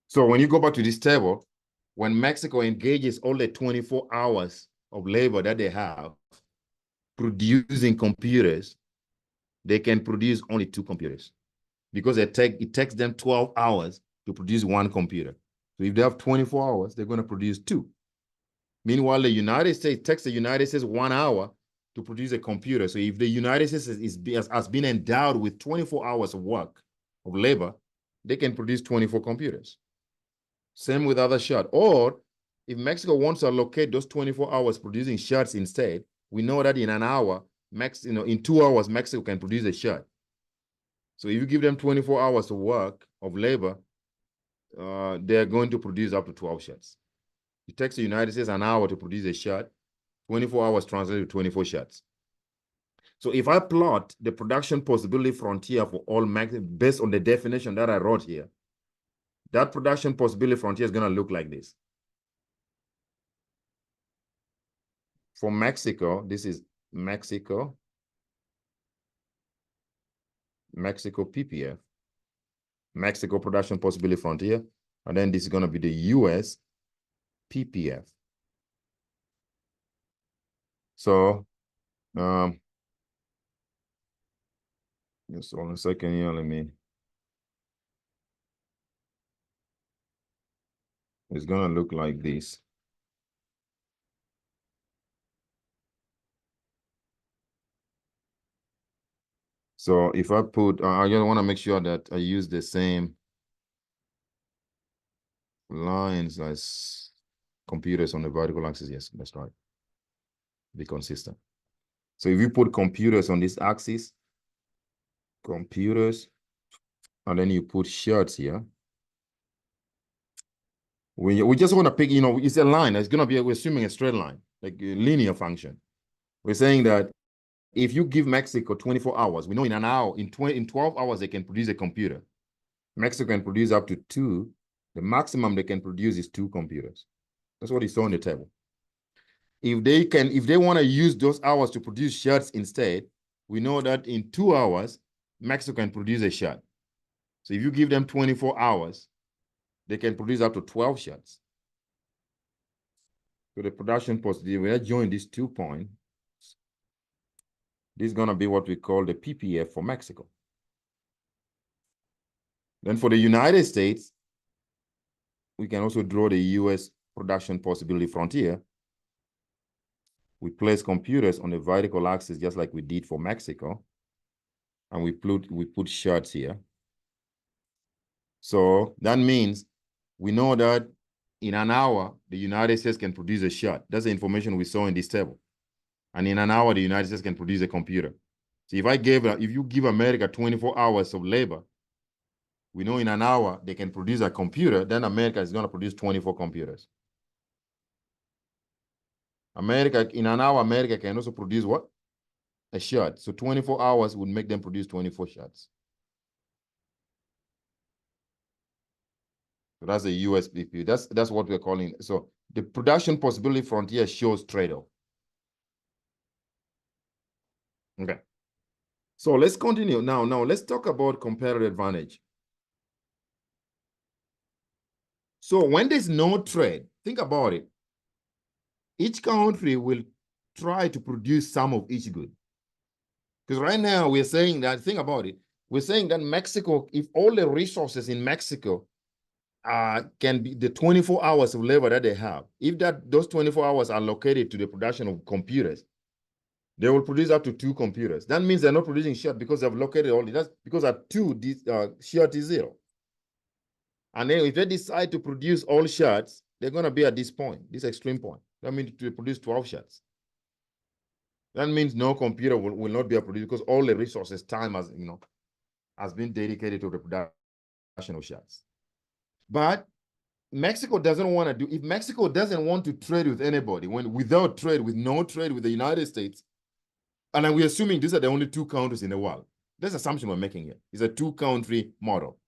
So when you go back to this table, when Mexico engages all the 24 hours of labor that they have producing computers, they can produce only 2 computers because it takes them 12 hours to produce 1 computer. So if they have 24 hours, they're going to produce 2. Meanwhile, the United States takes the United States 1 hour to produce a computer. So if the United States has been endowed with 24 hours of work, of labor, they can produce 24 computers. Same with other shots. Or if Mexico wants to allocate those 24 hours producing shots instead, we know that in an hour, in 2 hours, Mexico can produce a shot. So if you give them 24 hours of work, of labor, they're going to produce up to 12 shots. It takes the United States an hour to produce a shot. 24 hours translated to 24 shots. So if I plot the production possibility frontier for all based on the definition that I wrote here, that production possibility frontier is going to look like this. For Mexico, this is Mexico PPF, Mexico production possibility frontier, and then this is going to be the US PPF. So, just 1 second here, it's going to look like this. So if I put, I just want to make sure that I use the same lines as computers on the vertical axis. Yes, that's right. Be consistent. So if you put computers on this axis, computers, and then you put shirts here, we just want to pick, it's a line. It's going to be, we're assuming a straight line, like a linear function. We're saying that if you give Mexico 24 hours, we know in an hour, in 12 hours, they can produce a computer. Mexico can produce up to 2. The maximum they can produce is 2 computers. That's what you saw on the table. If they want to use those hours to produce shots instead, we know that in 2 hours, Mexico can produce a shot. So if you give them 24 hours, they can produce up to 12 shots. So the production possibility, when I join these 2 points, this is going to be what we call the PPF for Mexico. Then for the United States, we can also draw the US production possibility frontier. We place computers on the vertical axis just like we did for Mexico. And we put shots here. So that means we know that in an hour, the United States can produce a shot. That's the information we saw in this table. And in an hour, the United States can produce a computer. So if you give America 24 hours of labor, we know in an hour they can produce a computer, then America is going to produce 24 computers. In an hour, America can also produce what? A shot. So 24 hours would make them produce 24 shots. So that's the USPP. That's what we're calling. So the production possibility frontier shows trade-off. Okay. So let's continue. Now let's talk about comparative advantage. So when there's no trade, think about it. Each country will try to produce some of each good. Because right now we're saying that, think about it. We're saying that Mexico, if all the resources in Mexico can be the 24 hours of labor that they have, if those 24 hours are located to the production of computers, they will produce up to 2 computers. That means they're not producing shirt because they've located all. That's because at 2, this shirt is 0. And then if they decide to produce all shirts, they're going to be at this point, this extreme point. That means to produce 12 shirts. That means no computer will not be able to produce because all the resources, time has been dedicated to the production of shirts. But Mexico doesn't want to do, if Mexico doesn't want to trade with anybody, without trade, with no trade with the United States, and then we're assuming these are the only 2 countries in the world. That's the assumption we're making here. It's a 2-country model.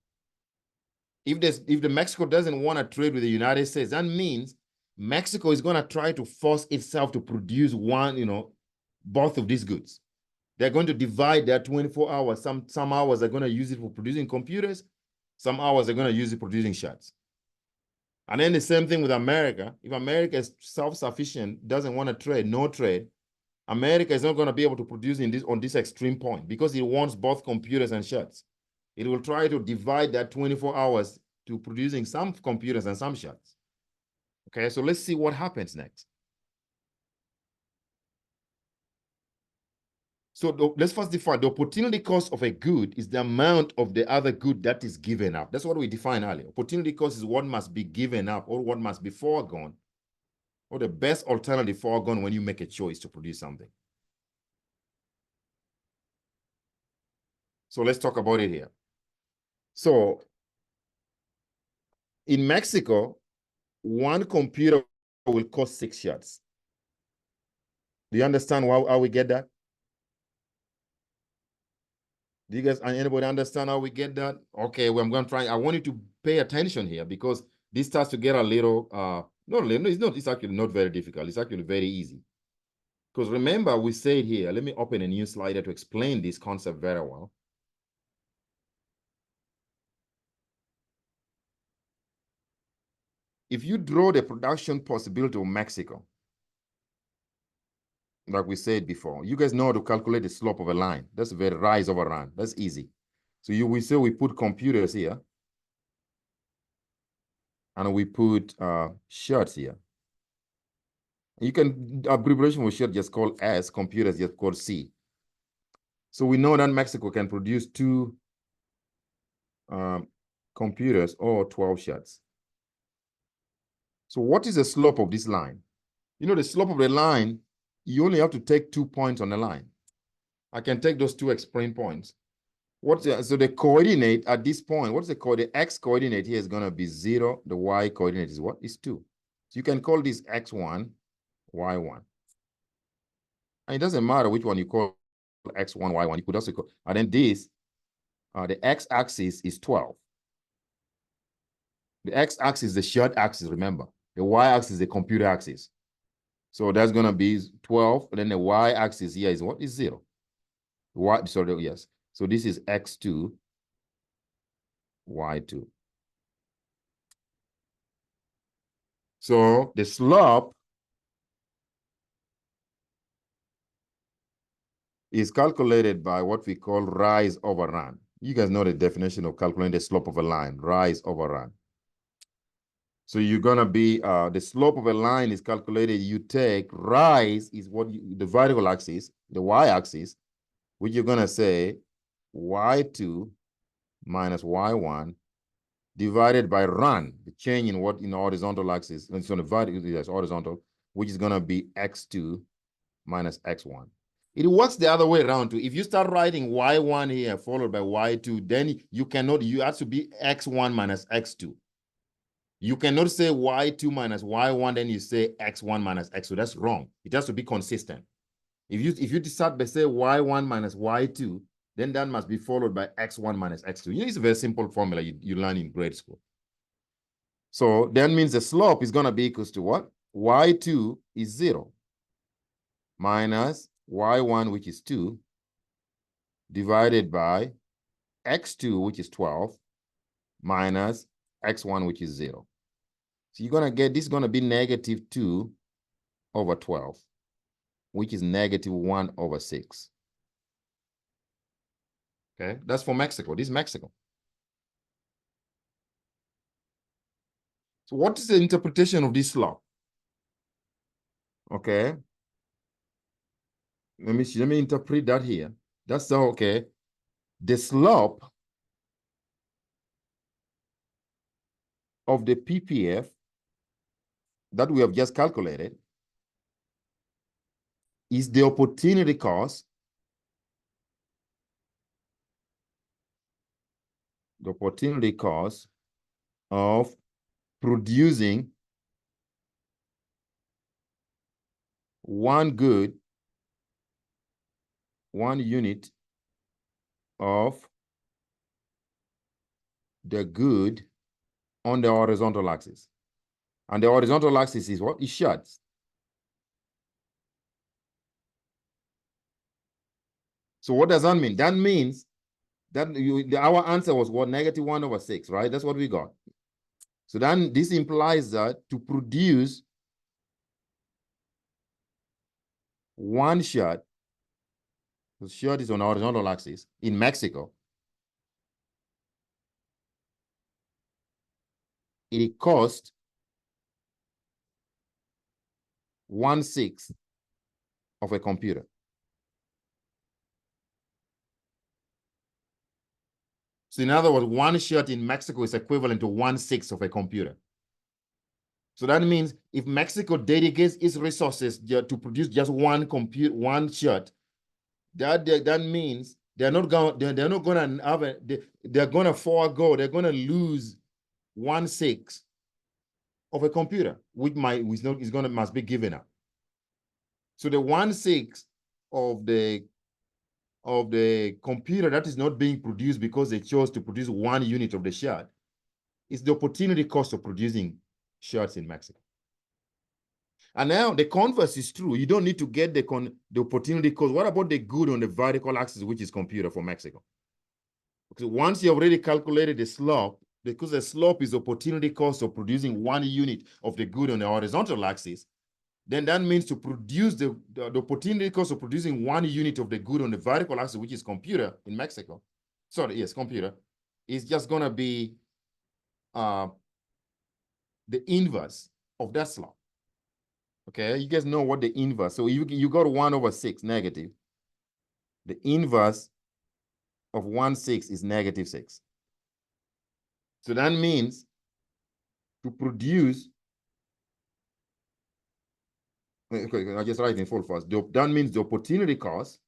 If the Mexico doesn't want to trade with the United States, that means Mexico is going to try to force itself to produce both of these goods. They're going to divide their 24 hours. Some hours they're going to use it for producing computers. Some hours they're going to use it for producing shirts. And then the same thing with America. If America is self-sufficient, doesn't want to trade, no trade, America is not going to be able to produce on this extreme point because it wants both computers and shirts. It will try to divide that 24 hours to producing some computers and some shirts. Okay, so let's see what happens next. So let's first define the opportunity cost of a good is the amount of the other good that is given up. That's what we defined earlier. Opportunity cost is what must be given up or what must be foregone, or the best alternative foregone when you make a choice to produce something. So let's talk about it here. So in Mexico, 1 computer will cost 6 shirts. Do you understand how we get that? Do you guys, anybody understand how we get that? Okay, well, I'm going to try. I want you to pay attention here because this starts to get a little, it's actually not very difficult. It's actually very easy. Because remember, we said here, let me open a new slider to explain this concept very well. If you draw the production possibility of Mexico, like we said before, you guys know how to calculate the slope of a line. That's very rise over run. That's easy. So we say we put computers here, and we put shirts here. You can, abbreviation for shirt just call S, computers just call C. So we know that Mexico can produce 2 computers or 12 shirts. So what is the slope of this line? You know, the slope of the line, you only have to take 2 points on the line. I can take those 2 extreme points. So the coordinate at this point, what's the coordinate? X coordinate here is going to be 0. The Y coordinate is what? Is 2. So you can call this X1, Y1. And it doesn't matter which one you call X1, Y1. You could also call, and then this, the X-axis is 12. The X-axis is the shared axis, remember. The Y-axis is the computer axis. So that's going to be 12. And then the Y-axis here is what? Is 0. Yes. So this is X2, Y2. So the slope is calculated by what we call rise over run. You guys know the definition of calculating the slope of a line, rise over run. So you're going to be, the slope of a line is calculated. You take rise is the vertical axis, the y-axis, which you're going to say y2 minus y1 divided by run, the change in the horizontal axis, and so the vertical is horizontal, which is going to be x2 minus x1. It works the other way around too. If you start writing y1 here followed by y2, then you have to be x1 minus x2. You cannot say y2 minus y1, then you say x1 minus x2. That's wrong. It has to be consistent. If you decide by say y1 minus y2, then that must be followed by x1 minus x2. It's a very simple formula you learn in grade school. So that means the slope is going to be equals to what? y2 is 0 minus y1, which is 2, divided by x2, which is 12, minus x1, which is 0. So you're going to get, this is going to be negative 2 over 12, which is negative 1 over 6. Okay, that's for Mexico. This is Mexico. So what is the interpretation of this slope? Okay. Let me interpret that here. That's okay. The slope of the PPF that we have just calculated is the opportunity cost, of producing one unit of the good on the horizontal axis. And the horizontal axis is what? Is shards. So what does that mean? That means that our answer was what? Negative 1 over 6, right? That's what we got. So then this implies that to produce one shard, the shard is on the horizontal axis in Mexico, it cost 1/6 of a computer. So in other words, one shard in Mexico is equivalent to 1/6 of a computer. So that means if Mexico dedicates its resources to produce just one shard, that means they're not going to have they're going to forego, they're going to lose 1/6 of a computer, which must be given up. So the 1/6 of the computer that is not being produced because they chose to produce one unit of the shard is the opportunity cost of producing shards in Mexico. And now the converse is true. You don't need to get the opportunity cost. What about the good on the vertical axis, which is computer for Mexico? Because once you already calculated the slope, because the slope is opportunity cost of producing one unit of the good on the horizontal axis, then that means to produce the opportunity cost of producing one unit of the good on the vertical axis, which is computer in Mexico. Sorry, yes, computer, is just going to be the inverse of that slope. Okay, you guys know what the inverse, so you got 1 over 6 negative. The inverse of 1/6 is negative 6. So that means to produce, okay, I just write in full fast. That means the opportunity cost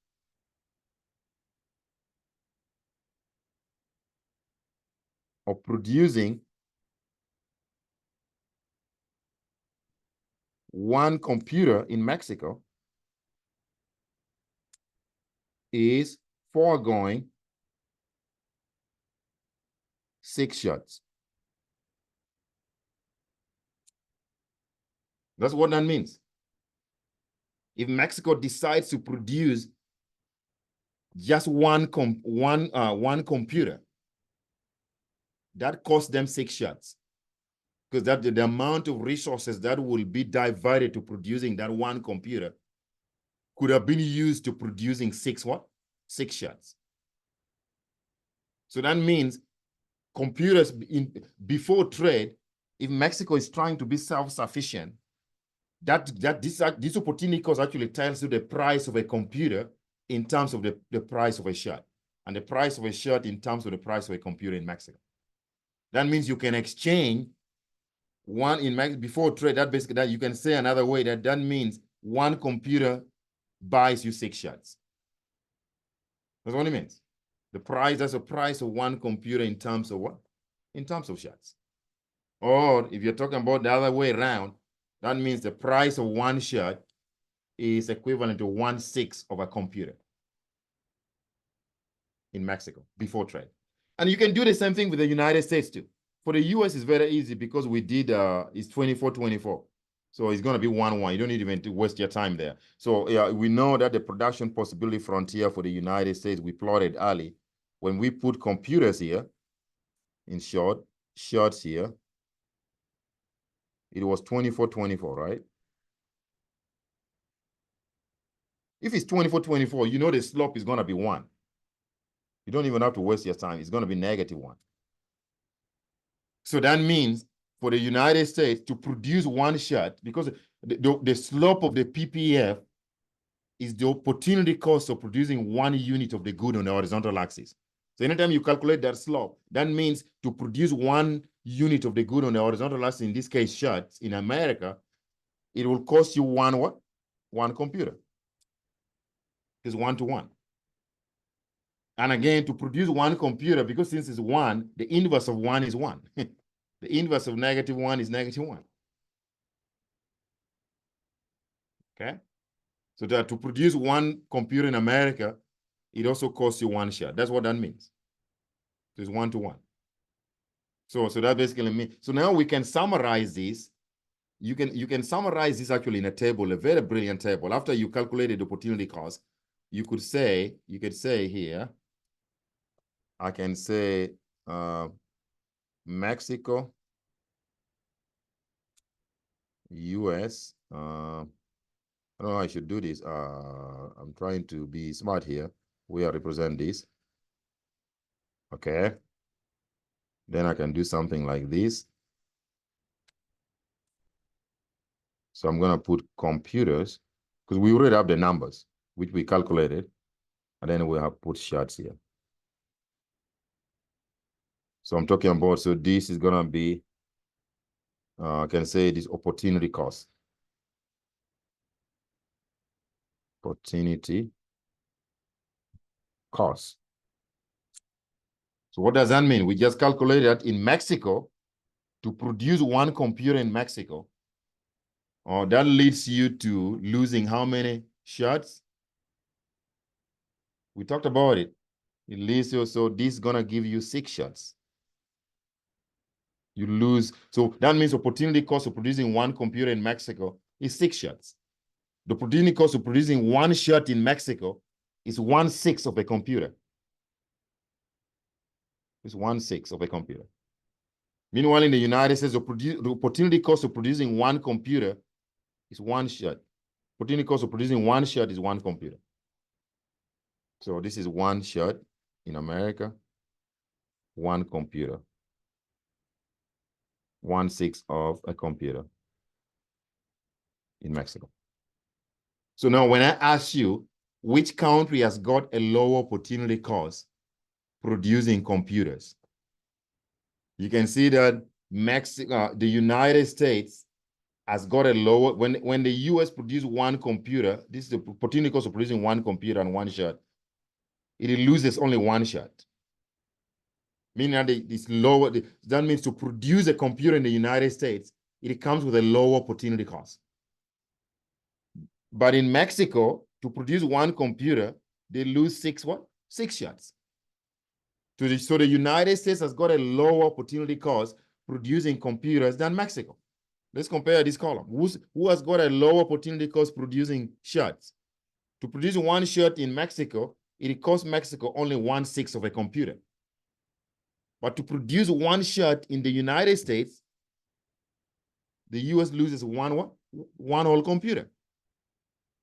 of producing one computer in Mexico is foregoing 6 shots. That's what that means. If Mexico decides to produce just one computer, that costs them 6 shots. Because that the amount of resources that will be diverted to producing that one computer could have been used to producing 6 shots. So that means computers before trade, if Mexico is trying to be self-sufficient, this opportunity cost actually tells you the price of a computer in terms of the price of a shot, and the price of a shot in terms of the price of a computer in Mexico. That means you can exchange one in Mexico before trade. That basically, that you can say another way, that means one computer buys you 6 shots. That's what it means. The price, that's the price of one computer in terms of what? In terms of shots. Or if you're talking about the other way around, that means the price of one shot is equivalent to 1/6 of a computer in Mexico before trade. And you can do the same thing with the United States too. For the US, it's very easy because we did, it's 24/24. So it's going to be 1-1. You don't need even to waste your time there. So yeah, we know that the production possibility frontier for the United States, we plotted early. When we put computers here, in shorts here, it was 24-24, right? If it's 24-24, you know the slope is going to be 1. You don't even have to waste your time. It's going to be -1. So that means for the United States to produce one shot, because the slope of the PPF is the opportunity cost of producing 1 unit of the good on the horizontal axis. So anytime you calculate that slope, that means to produce 1 unit of the good on the horizontal axis, in this case shots in America, it will cost you one computer. It's 1-to-1. And again, to produce 1 computer, because since it's 1, the inverse of 1 is 1. The inverse of -1 is -1. Okay? So that to produce 1 computer in America, it also costs you 1 shot. That's what that means. So it's 1-to-1. So that basically means, so now we can summarize this. You can summarize this actually in a table, a very brilliant table. After you calculated the opportunity cost, you could say here, I can say Mexico, US, I don't know how I should do this. I'm trying to be smart here. We are represent this. Okay. Then I can do something like this. So I'm going to put computers, because we already have the numbers, which we calculated. And then we have put shots here. So I'm talking about, so this is going to be, I can say this opportunity cost. Opportunity cost. So what does that mean? We just calculated that in Mexico, to produce 1 computer in Mexico, that leads you to losing how many shots? We talked about it. It leads you, so this is going to give you 6 shots. You lose. So that means opportunity cost of producing 1 computer in Mexico is 6 shots. The opportunity cost of producing 1 shot in Mexico is 1/6 of a computer. It's 1/6 of a computer. Meanwhile, in the United States, the opportunity cost of producing 1 computer is 1 shot. Opportunity cost of producing 1 shot is 1 computer. So this is 1 shot in America, 1 computer. 1/6 of a computer in Mexico. So now when I ask you, which country has got a lower opportunity cost producing computers? You can see that Mexico, the United States has got a lower, when the US produce 1 computer, this is the opportunity cost of producing 1 computer and 1 shot, it loses only 1 shot. Meaning that it's lower, that means to produce a computer in the United States, it comes with a lower opportunity cost. But in Mexico, to produce 1 computer, they lose 6 shots. So the United States has got a lower opportunity cost producing computers than Mexico. Let's compare this column. Who has got a lower opportunity cost producing shots? To produce 1 shot in Mexico, it costs Mexico only 1/6 of a computer. But to produce 1 shot in the United States, the US loses one whole computer.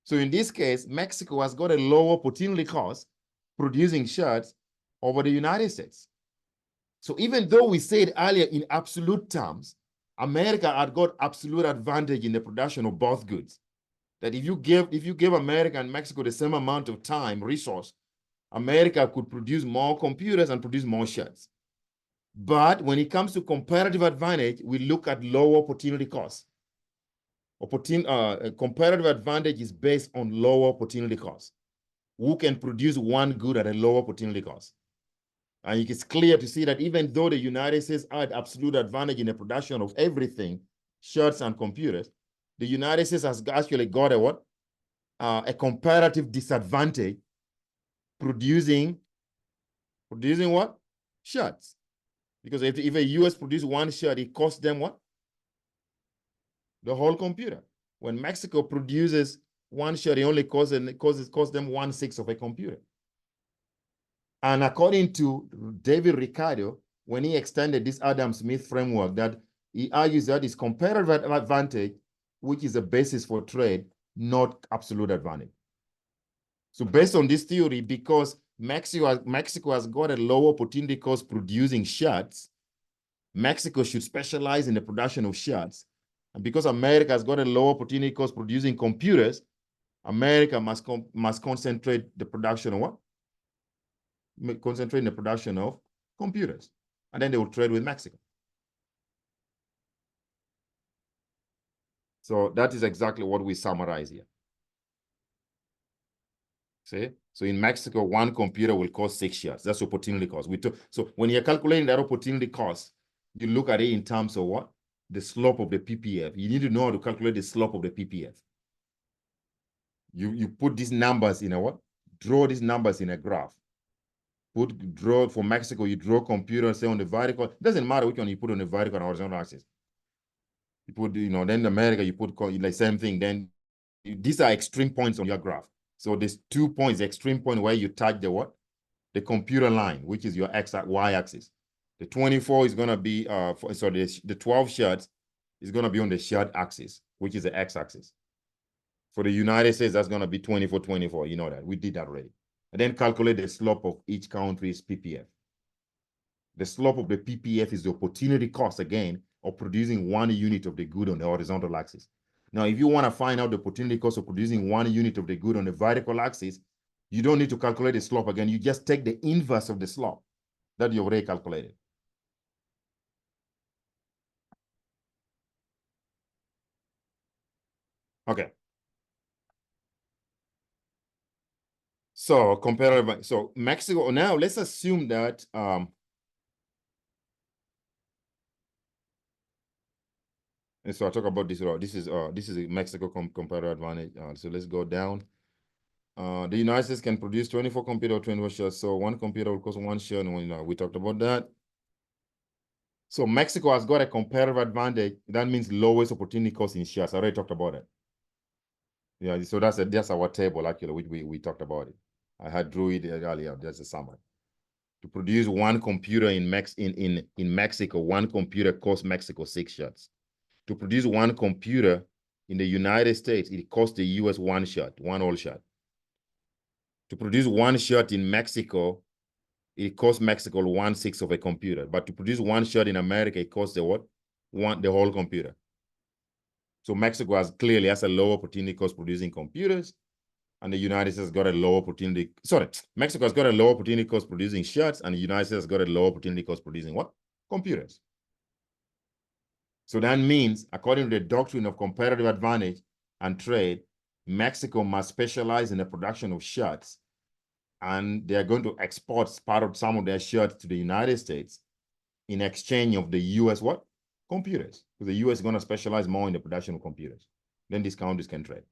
So in this case, Mexico has got a lower opportunity cost producing shots over the United States. So even though we said earlier in absolute terms, America had got absolute advantage in the production of both goods. That if you give America and Mexico the same amount of time, resource, America could produce more computers and produce more shots. But when it comes to comparative advantage, we look at lower opportunity costs. Comparative advantage is based on lower opportunity costs. Who can produce 1 good at a lower opportunity cost? And it's clear to see that even though the United States had absolute advantage in the production of everything, shots and computers, the United States has actually got a comparative disadvantage producing what? Shots. Because if a US produce 1 shot, it costs them what? the whole computer. When Mexico produces one share, it only costs them 1/6 of a computer. And according to David Ricardo, when he extended this Adam Smith framework, that he argues that is comparative advantage, which is a basis for trade, not absolute advantage. So based on this theory, because Mexico has got a lower opportunity cost producing shirts, Mexico should specialize in the production of shirts. And because America has got a lower opportunity cost producing computers, America must concentrate the production of what? Concentrate in the production of computers. And then they will trade with Mexico. So that is exactly what we summarize here. See? So in Mexico, one computer will cost 6 shares. That's opportunity cost. So when you're calculating that opportunity cost, you look at it in terms of what? The slope of the PPF. You need to know how to calculate the slope of the PPF. You put these numbers in a what? Draw these numbers in a graph. Draw for Mexico, you draw computer, say on the vertical. It doesn't matter which one you put on the vertical and horizontal axis. You put, then America, you put like same thing. Then these are extreme points on your graph. So there's 2 points, the extreme point where you touch the what? The computer line, which is your y axis. The 24 is going to be, the 12 shirts is going to be on the shirt axis, which is the x axis. For the United States, that's going to be 24, 24. You know that. We did that already. And then calculate the slope of each country's PPF. The slope of the PPF is the opportunity cost, again, of producing 1 unit of the good on the horizontal axis. Now, if you want to find out the opportunity cost of producing 1 unit of the good on the vertical axis, you don't need to calculate the slope again. You just take the inverse of the slope that you already calculated. Okay. So comparative. So Mexico. Now let's assume that and so I talk about this. This is a Mexico comparative advantage. So let's go down. The United States can produce 24 computer or 24 shares. So one computer will cost 1 share, and we talked about that. So Mexico has got a comparative advantage. That means lowest opportunity cost in shares. I already talked about it. Yeah, so that's our table actually, which we talked about it. I had drew it earlier. That's a summary. To produce one computer in Mexico, one computer costs Mexico 6 shares. To produce one computer in the United States, it costs the US 1 shot, one whole shot. To produce 1 shot in Mexico, it costs Mexico 1/6 of a computer. But to produce 1 shot in America, it costs the what? The whole computer. So Mexico clearly has a low opportunity cost producing computers, and the United States got a low opportunity. Sorry, Mexico has got a low opportunity cost producing shots, and the United States has got a low opportunity cost producing what? Computers. So that means, according to the doctrine of comparative advantage and trade, Mexico must specialize in the production of shirts, and they're going to export part of some of their shirts to the United States in exchange of the US what? Computers. Because the US is going to specialize more in the production of computers. Then these countries can trade.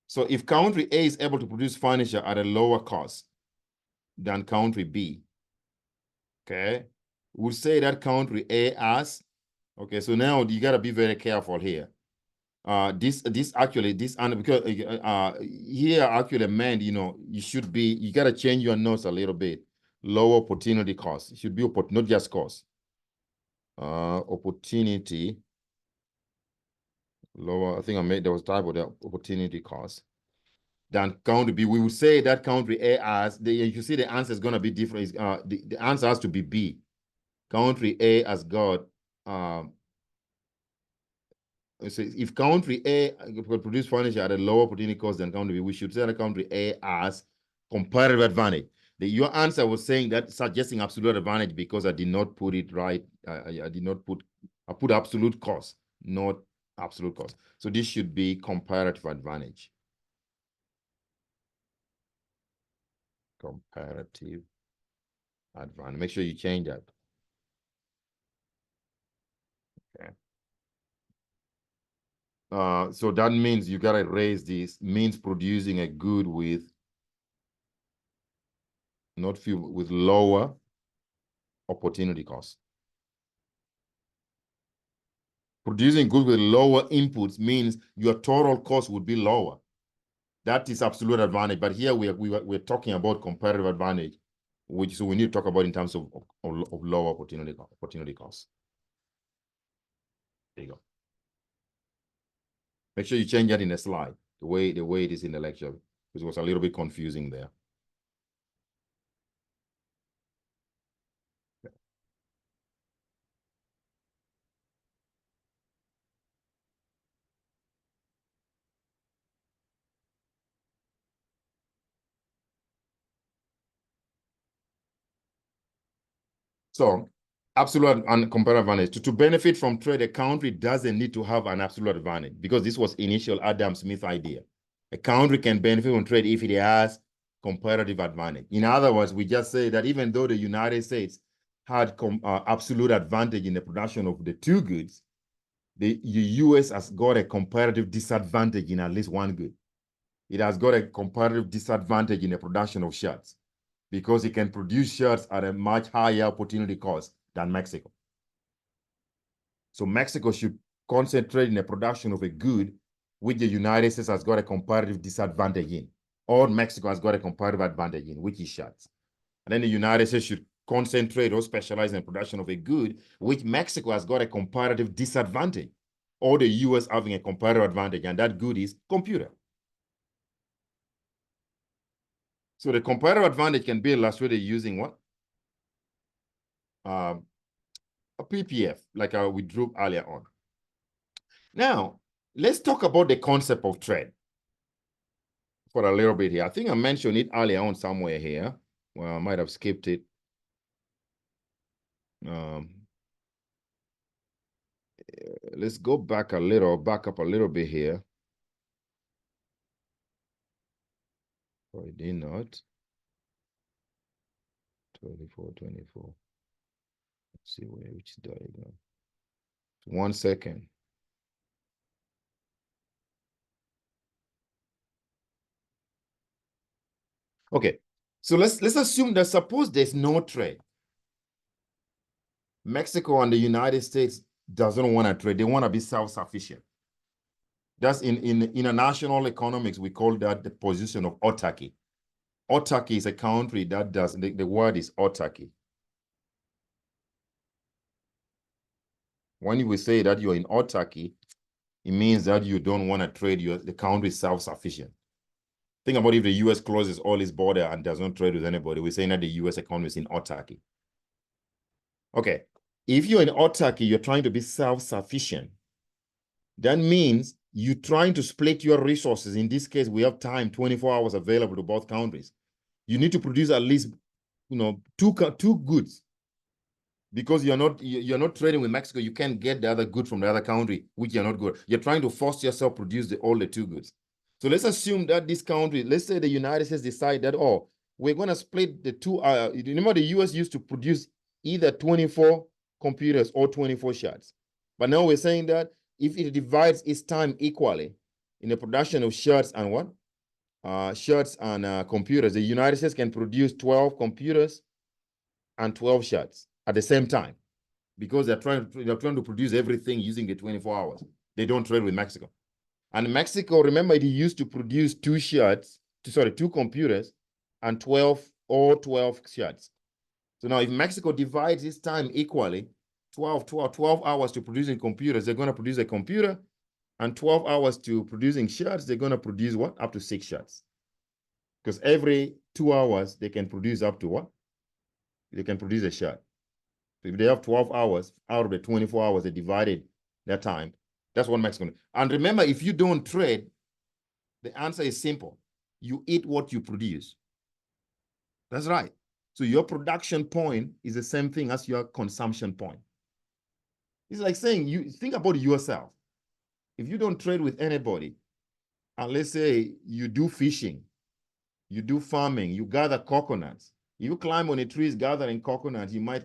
So if country A is able to produce furniture at a lower cost than country B, okay, we'll say that country A has, okay, so now you got to be very careful here. This and because here actually meant, you got to change your notes a little bit. Low opportunity cost. It should be not just cost. Opportunity. Lower, I think there was type of the opportunity cost. Than country B. We will say that country A has, you see the answer is going to be different. The answer has to be B. Country A has got, so if country A could produce furniture at a lower opportunity cost than country B, we should say that country A has comparative advantage. Your answer was saying that, suggesting absolute advantage, because I did not put it right. I put absolute cost, not absolute cost. So this should be comparative advantage. Comparative advantage. Make sure you change that. Okay. So that means you gotta raise this, means producing a good with lower opportunity cost. Producing goods with lower inputs means your total cost would be lower. That is absolute advantage. But here we're talking about comparative advantage, which so we need to talk about in terms of lower opportunity costs. There you go. Make sure you change that in the slide, the way it is in the lecture, because it was a little bit confusing there. So absolute and comparative advantage. To benefit from trade, a country doesn't need to have an absolute advantage, because this was initial Adam Smith idea. A country can benefit from trade if it has comparative advantage. In other words, we just say that even though the United States had absolute advantage in the production of the two goods, the US has got a comparative disadvantage in at least one good. It has got a comparative disadvantage in the production of shirts, because it can produce shirts at a much higher opportunity cost than Mexico. So Mexico should concentrate in the production of a good which the United States has got a comparative disadvantage in, or Mexico has got a comparative advantage in, which is shirts. And then the United States should concentrate or specialize in the production of a good which Mexico has got a comparative disadvantage, or the US having a comparative advantage, and that good is computer. So the comparative advantage can be illustrated using what? A PPF, like we drew earlier on. Now, let's talk about the concept of trade for a little bit here. I think I mentioned it earlier on somewhere here. Well, I might have skipped it. Let's go back up a little bit here. Oh, it did not. 24. Let's see which diagram. 1 second. Okay, so let's assume that suppose there's no trade. Mexico and the United States doesn't want to trade. They want to be self-sufficient. That's in international economics, we call that the position of autarky. Autarky is a country that does, the word is autarky. When we say that you're in autarky, it means that you don't want to trade, the country is self-sufficient. Think about if the US closes all its border and does not trade with anybody, we're saying that the US economy is in autarky. Okay, if you're in autarky, you're trying to be self-sufficient. That means you're trying to split your resources. In this case, we have time, 24 hours available to both countries. You need to produce at least, two goods, because you're not trading with Mexico. You can't get the other good from the other country, which you're not good. You're trying to force yourself produce all the two goods. So let's assume that this country, let's say the United States decide that, oh, we're going to split the two. Remember, the US used to produce either 24 computers or 24 shirts. But now we're saying that if it divides its time equally in the production of shirts and what? Shirts and computers, the United States can produce 12 computers and 12 shirts at the same time, because they're trying to produce everything using the 24 hours. They don't trade with Mexico. And Mexico, remember, it used to produce two computers and 12 shirts. So now if Mexico divides its time equally, 12 hours to producing computers, they're going to produce a computer, and 12 hours to producing shirts, they're going to produce what? Up to 6 shirts. Because every 2 hours, they can produce up to what? They can produce a shirt. So if they have 12 hours, out of the 24 hours, they divided their time. That's what Mexico. And remember, if you don't trade, the answer is simple. You eat what you produce. That's right. So your production point is the same thing as your consumption point. It's like saying, you think about yourself. If you don't trade with anybody, and let's say you do fishing, you do farming, you gather coconuts. You climb on the trees gathering coconuts, you might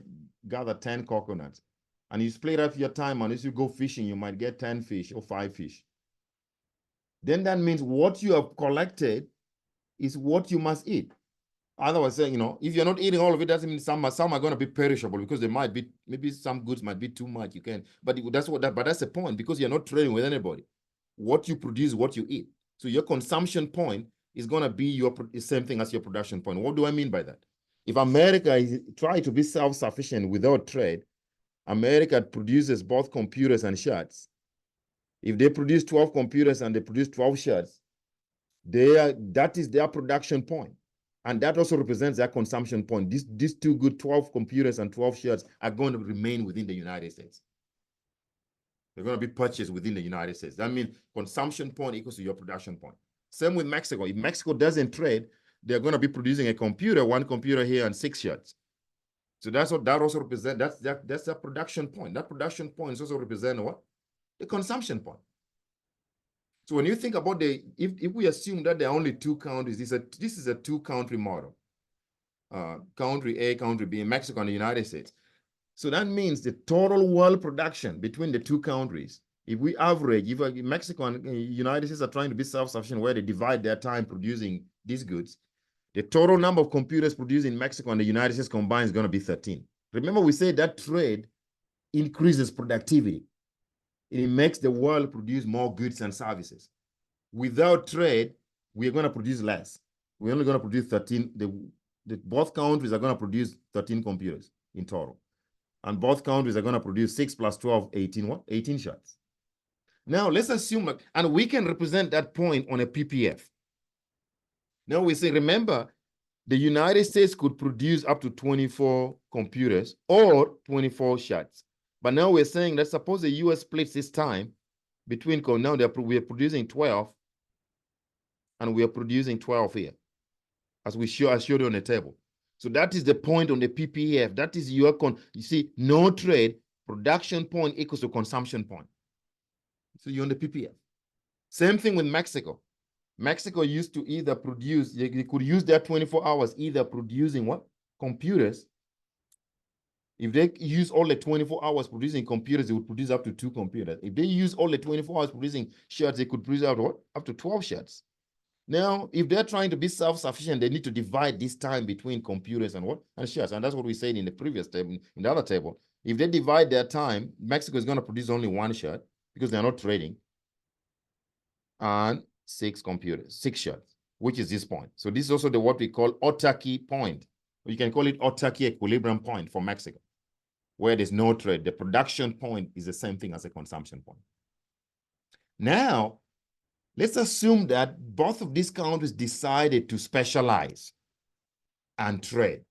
gather 10 coconuts. And you split up your time, and as you go fishing, you might get 10 fish or 5 fish. Then that means what you have collected is what you must eat. Otherwise, saying, if you're not eating all of it, doesn't mean some are going to be perishable, because there might be, maybe some goods might be too much. You can, but that's the point, because you're not trading with anybody. What you produce, what you eat. So your consumption point is going to be the same thing as your production point. What do I mean by that? If America is trying to be self-sufficient without trade, America produces both computers and shirts. If they produce 12 computers and they produce 12 shirts, that is their production point. And that also represents their consumption point. These two good 12 computers and 12 shirts are going to remain within the United States. They're going to be purchased within the United States. That means consumption point equals to your production point. Same with Mexico. If Mexico doesn't trade, they're going to be producing a computer, one computer here and 6 shirts. So that's what that also represents. That's a production point. That production point is also represent what? The consumption point. So when you think about if we assume that there are only 2 countries, this is a 2-country model. Country A, country B, Mexico and the United States. So that means the total world production between the 2 countries, if we average, if Mexico and the United States are trying to be self-sufficient where they divide their time producing these goods, the total number of computers produced in Mexico and the United States combined is going to be 13. Remember, we said that trade increases productivity. It makes the world produce more goods and services. Without trade, we're going to produce less. We're only going to produce 13. Both countries are going to produce 13 computers in total. And both countries are going to produce 6 plus 12, 18 what? 18 shots. Now, let's assume, and we can represent that point on a PPF. Now we say, remember, the United States could produce up to 24 computers or 24 shots. But now we're saying that suppose the US splits this time between, now we are producing 12 and we are producing 12 here, as I showed you on the table. So that is the point on the PPF. That is you see, no trade, production point equals to consumption point. So you're on the PPF. Same thing with Mexico. Mexico used to either produce, they could use their 24 hours either producing what? Computers. If they use all the 24 hours producing computers, they would produce up to 2 computers. If they use all the 24 hours producing shirts, they could produce out what? Up to 12 shirts. Now, if they're trying to be self-sufficient, they need to divide this time between computers and what? And shirts. And that's what we said in the previous table, in the other table. If they divide their time, Mexico is going to produce only 1 shirt because they're not trading. And 6 computers, 6 shirts, which is this point. So this is also what we call autarky point. You can call it autarky equilibrium point for Mexico, where there's no trade. The production point is the same thing as a consumption point. Now, let's assume that both of these countries decided to specialize and trade.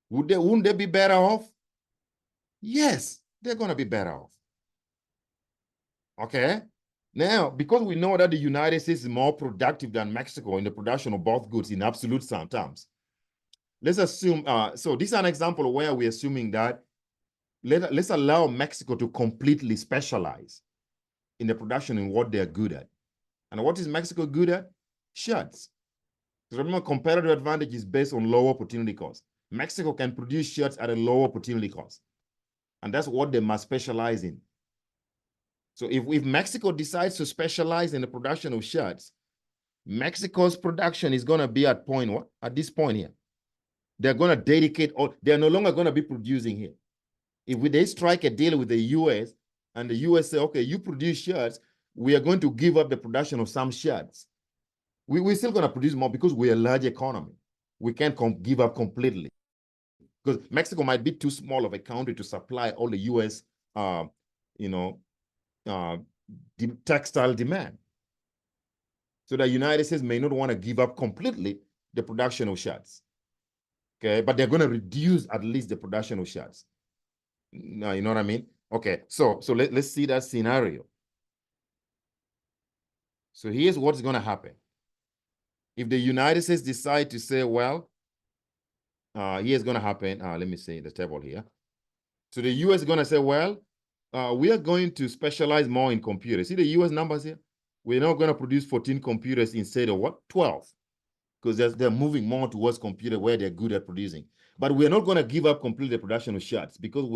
Wouldn't they be better off? Yes, they're going to be better off. Okay? Now, because we know that the United States is more productive than Mexico in the production of both goods in absolute terms, let's assume, so this is an example where we're assuming that let's allow Mexico to completely specialize in the production in what they're good at. And what is Mexico good at? Shirts. Remember, competitive advantage is based on low opportunity cost. Mexico can produce shirts at a low opportunity cost. And that's what they must specialize in. So if Mexico decides to specialize in the production of shirts, Mexico's production is going to be at point what? At this point here. They're going to dedicate, they're no longer going to be producing here. If they strike a deal with the US and the US say, okay, you produce shirts, we are going to give up the production of some shirts. We're still going to produce more because we're a large economy. We can't give up completely. Because Mexico might be too small of a country to supply all the US, textile demand. So the United States may not want to give up completely the production of shirts. Okay, but they're going to reduce at least the production of shirts. No, you know what I mean? Okay, so let's see that scenario. So here's what's going to happen. If the United States decide to say, well, here's going to happen. Let me see the table here. So the US is going to say, well, we are going to specialize more in computers. See the US numbers here? We're now going to produce 14 computers instead of what? 12. Because they're moving more towards computer where they're good at producing. But we're not going to give up completely the production of shirts because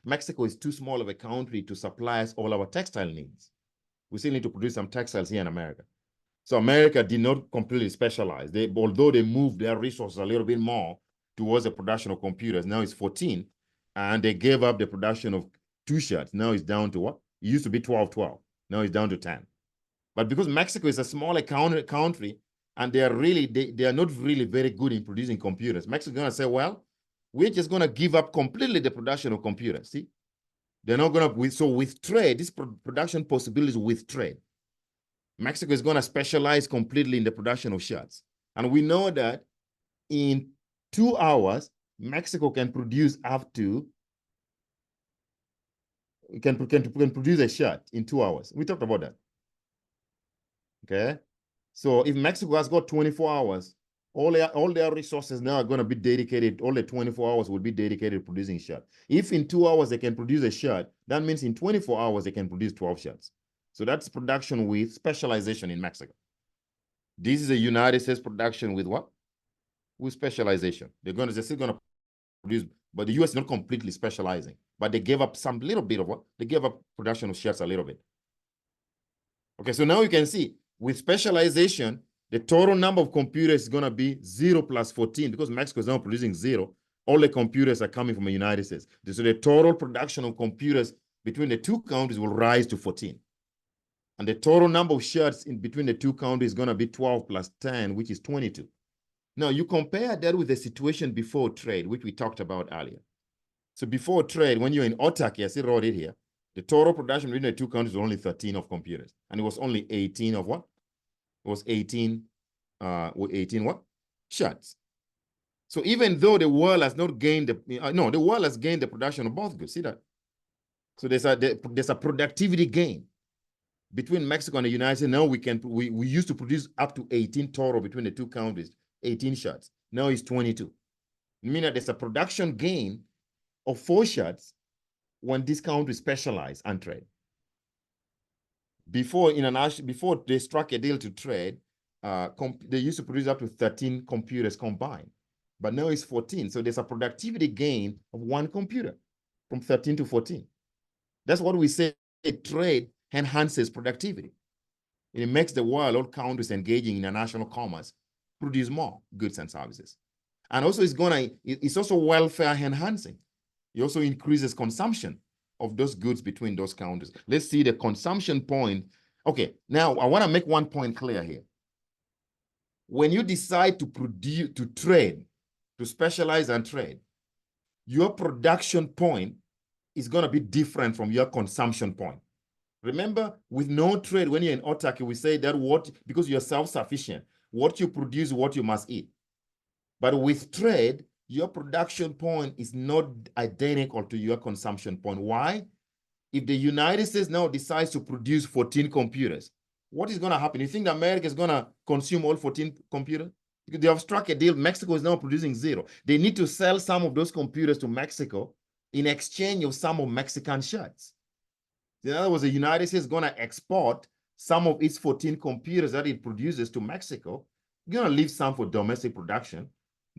Mexico is too small of a country to supply us all our textile needs. We still need to produce some textiles here in America. So America did not completely specialize. Although they moved their resources a little bit more towards the production of computers, now it's 14, and they gave up the production of 2 shots. Now it's down to what? It used to be 12. Now it's down to 10. But because Mexico is a smaller country, and they are not really very good in producing computers, Mexico is going to say, well, we're just going to give up completely the production of computers. See, they're not going to. So with trade, this production possibilities with trade, Mexico is going to specialize completely in the production of shots. And we know that in 2 hours, Mexico can produce up to can produce a shot in 2 hours. We talked about that. Okay. So if Mexico has got 24 hours, all their resources now are going to be dedicated, all the 24 hours will be dedicated to producing shots. If in 2 hours they can produce a shot, that means in 24 hours they can produce 12 shots. So that's production with specialization in Mexico. This is a United States production with what? With specialization. They're still going to produce, but the US is not completely specializing. But they gave up some little bit of what? They gave up production of shots a little bit. Okay, so now you can see with specialization, the total number of computers is going to be 0 plus 14 because Mexico is now producing 0. All the computers are coming from the United States. So the total production of computers between the 2 countries will rise to 14. And the total number of shots in between the 2 countries is going to be 12 plus 10, which is 22. Now, you compare that with the situation before trade, which we talked about earlier. So before trade, when you're in autarky, I still wrote it here, the total production between the 2 countries was only 13 of computers. And it was only 18 of what? It was 18 what? Shots. So even though the world has not gained the world has gained the production of both goods. See that? So there's a productivity gain between Mexico and the United States. Now we used to produce up to 18 total between the 2 countries, 18 shots. Now it's 22. Meaning there's a production gain of 4 shots when this country specialize and trade. Before they struck a deal to trade, they used to produce up to 13 computers combined, but now it's 14. So there's a productivity gain of 1 computer from 13 to 14. That's what we say trade enhances productivity. It makes the world, all countries engaging in international commerce, produce more goods and services. And also it's also welfare enhancing. It also increases consumption of those goods between those countries. Let's see the consumption point. Okay, now I want to make one point clear here. When you decide to produce, to trade, to specialize and trade, your production point is going to be different from your consumption point. Remember, with no trade, when you're in autarky, we say that because you're self-sufficient, what you produce, what you must eat. But with trade, your production point is not identical to your consumption point. Why? If the United States now decides to produce 14 computers, what is going to happen? You think America is going to consume all 14 computers? Because they have struck a deal. Mexico is now producing 0. They need to sell some of those computers to Mexico in exchange of some of Mexican shots. In other words, the United States is going to export some of its 14 computers that it produces to Mexico. You're going to leave some for domestic production,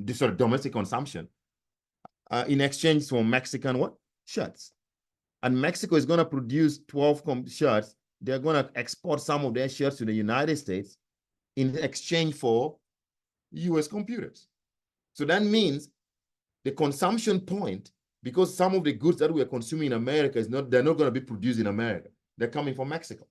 domestic consumption, in exchange for Mexican what? Shots. And Mexico is going to produce 12 shots. They're going to export some of their shots to the United States in exchange for US computers. So that means the consumption point, because some of the goods that we are consuming in America they're not going to be produced in America. They're coming from Mexico.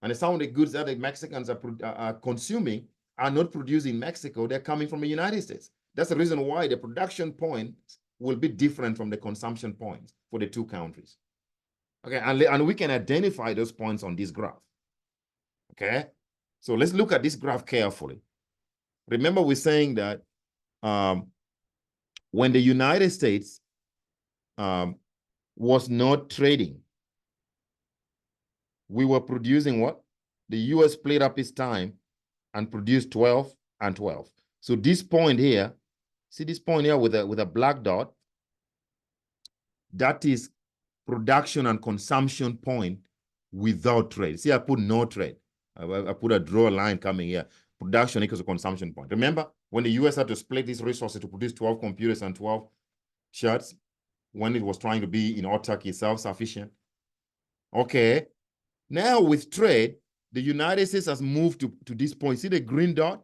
And some of the goods that the Mexicans are consuming are not produced in Mexico. They're coming from the United States. That's the reason why the production point will be different from the consumption points for the 2 countries. Okay, and we can identify those points on this graph. Okay, so let's look at this graph carefully. Remember, we're saying that when the United States was not trading, we were producing what? The US split up its time and produced 12 and 12. So this point here, see this point here with a black dot, that is production and consumption point without trade. See, I put no trade. I put a draw line coming here. Production equals a consumption point. Remember, when the US had to split these resources to produce 12 computers and 12 shots, when it was trying to be in autarky, self-sufficient. Okay, now with trade, the United States has moved to this point. See the green dot?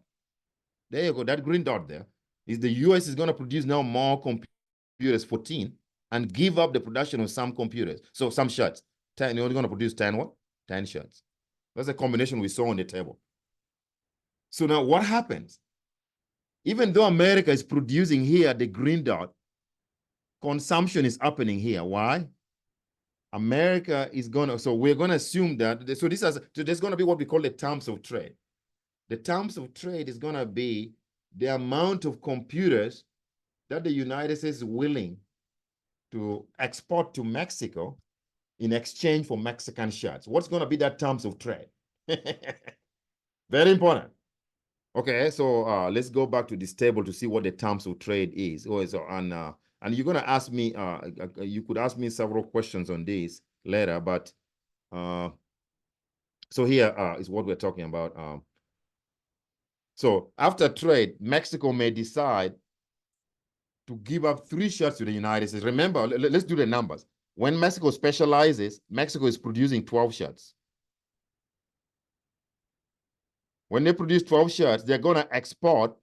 There you go. That green dot there is the US is going to produce now more computers, 14, and give up the production of some computers. So some shots. 10, you're only going to produce 10 what? 10 shots. That's a combination we saw on the table. So now what happens? Even though America is producing here the green dot, consumption is happening here. Why? America is gonna, so we're gonna assume that, so there's gonna be what we call the terms of trade. The terms of trade is gonna be the amount of computers that the United States is willing to export to Mexico in exchange for Mexican shots. What's gonna be that terms of trade? Very important. Okay, so let's go back to this table to see what the terms of trade is. And you're gonna ask me, you could ask me several questions on this later, but so here is what we're talking about. So after trade, Mexico may decide to give up 3 shots to the United States. Remember, let's do the numbers. When Mexico specializes, Mexico is producing 12 shots. When they produce 12 shots, they're gonna export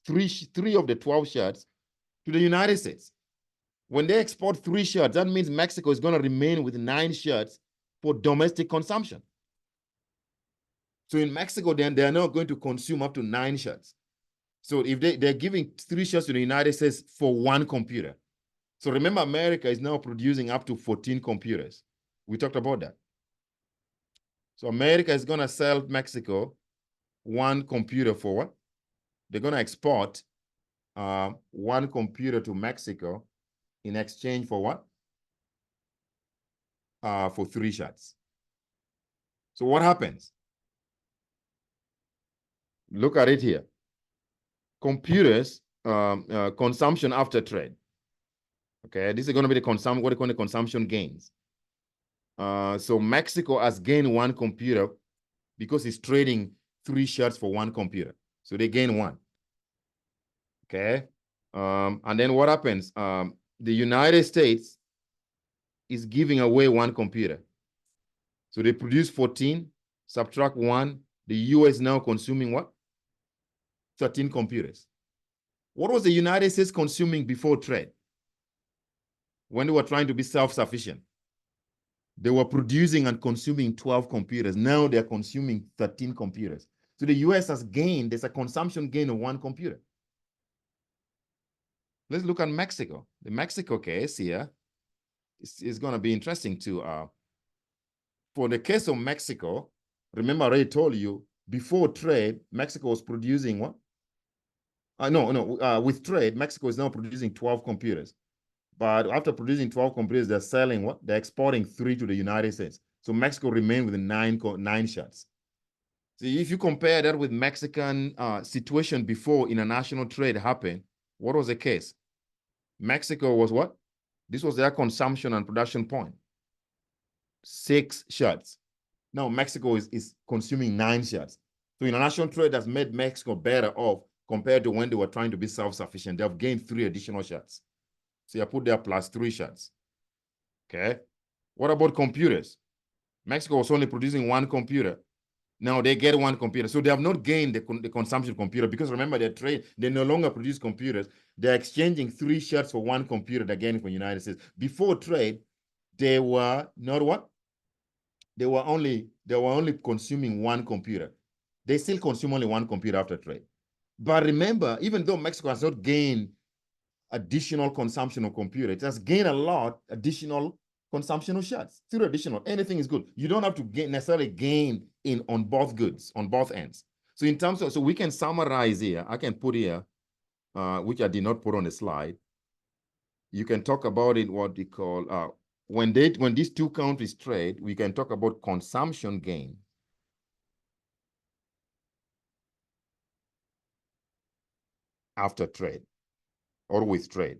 three of the 12 shots to the United States. When they export 3 shots, that means Mexico is going to remain with 9 shots for domestic consumption. So in Mexico, then they're not going to consume up to 9 shots. So if they're giving 3 shots to the United States for 1 computer. So remember, America is now producing up to 14 computers. We talked about that. So America is going to sell Mexico 1 computer for what? They're going to export 1 computer to Mexico in exchange for what? For 3 shots. So what happens? Look at it here. Computers, consumption after trade. Okay, this is going to be the what they call the consumption gains. So Mexico has gained 1 computer because it's trading 3 shots for 1 computer. So they gain 1. Okay. And then what happens? The United States is giving away 1 computer. So they produce 14, subtract 1. The US now consuming what? 13 computers. What was the United States consuming before trade? When they were trying to be self-sufficient, they were producing and consuming 12 computers. Now they're consuming 13 computers. So the US has gained, there's a consumption gain of 1 computer. Let's look at Mexico. The Mexico case here is going to be interesting too. For the case of Mexico, remember I already told you, before trade, Mexico was producing what? With trade, Mexico is now producing 12 computers. But after producing 12 computers, they're selling what? They're exporting 3 to the United States. So Mexico remained with 9 shots. So if you compare that with Mexican situation before international trade happened, what was the case? Mexico was what? This was their consumption and production point. 6 shots. Now Mexico is consuming 9 shots. So international trade has made Mexico better off compared to when they were trying to be self-sufficient. They have gained 3 additional shots. So you put there plus 3 shots. Okay. What about computers? Mexico was only producing 1 computer. Now they get 1 computer. So they have not gained the consumption computer because remember they no longer produce computers. They're exchanging 3 shots for 1 computer they're getting from the United States. Before trade, they were not what? They were only consuming 1 computer. They still consume only 1 computer after trade. But remember, even though Mexico has not gained additional consumption of computer, it has gained a lot additional consumption of shots. Still additional, anything is good. You don't have to necessarily gain on both goods, on both ends. So in terms of, so we can summarize here, I can put here, which I did not put on the slide. You can talk about it, what they call, when these 2 countries trade, we can talk about consumption gain. After trade or with trade.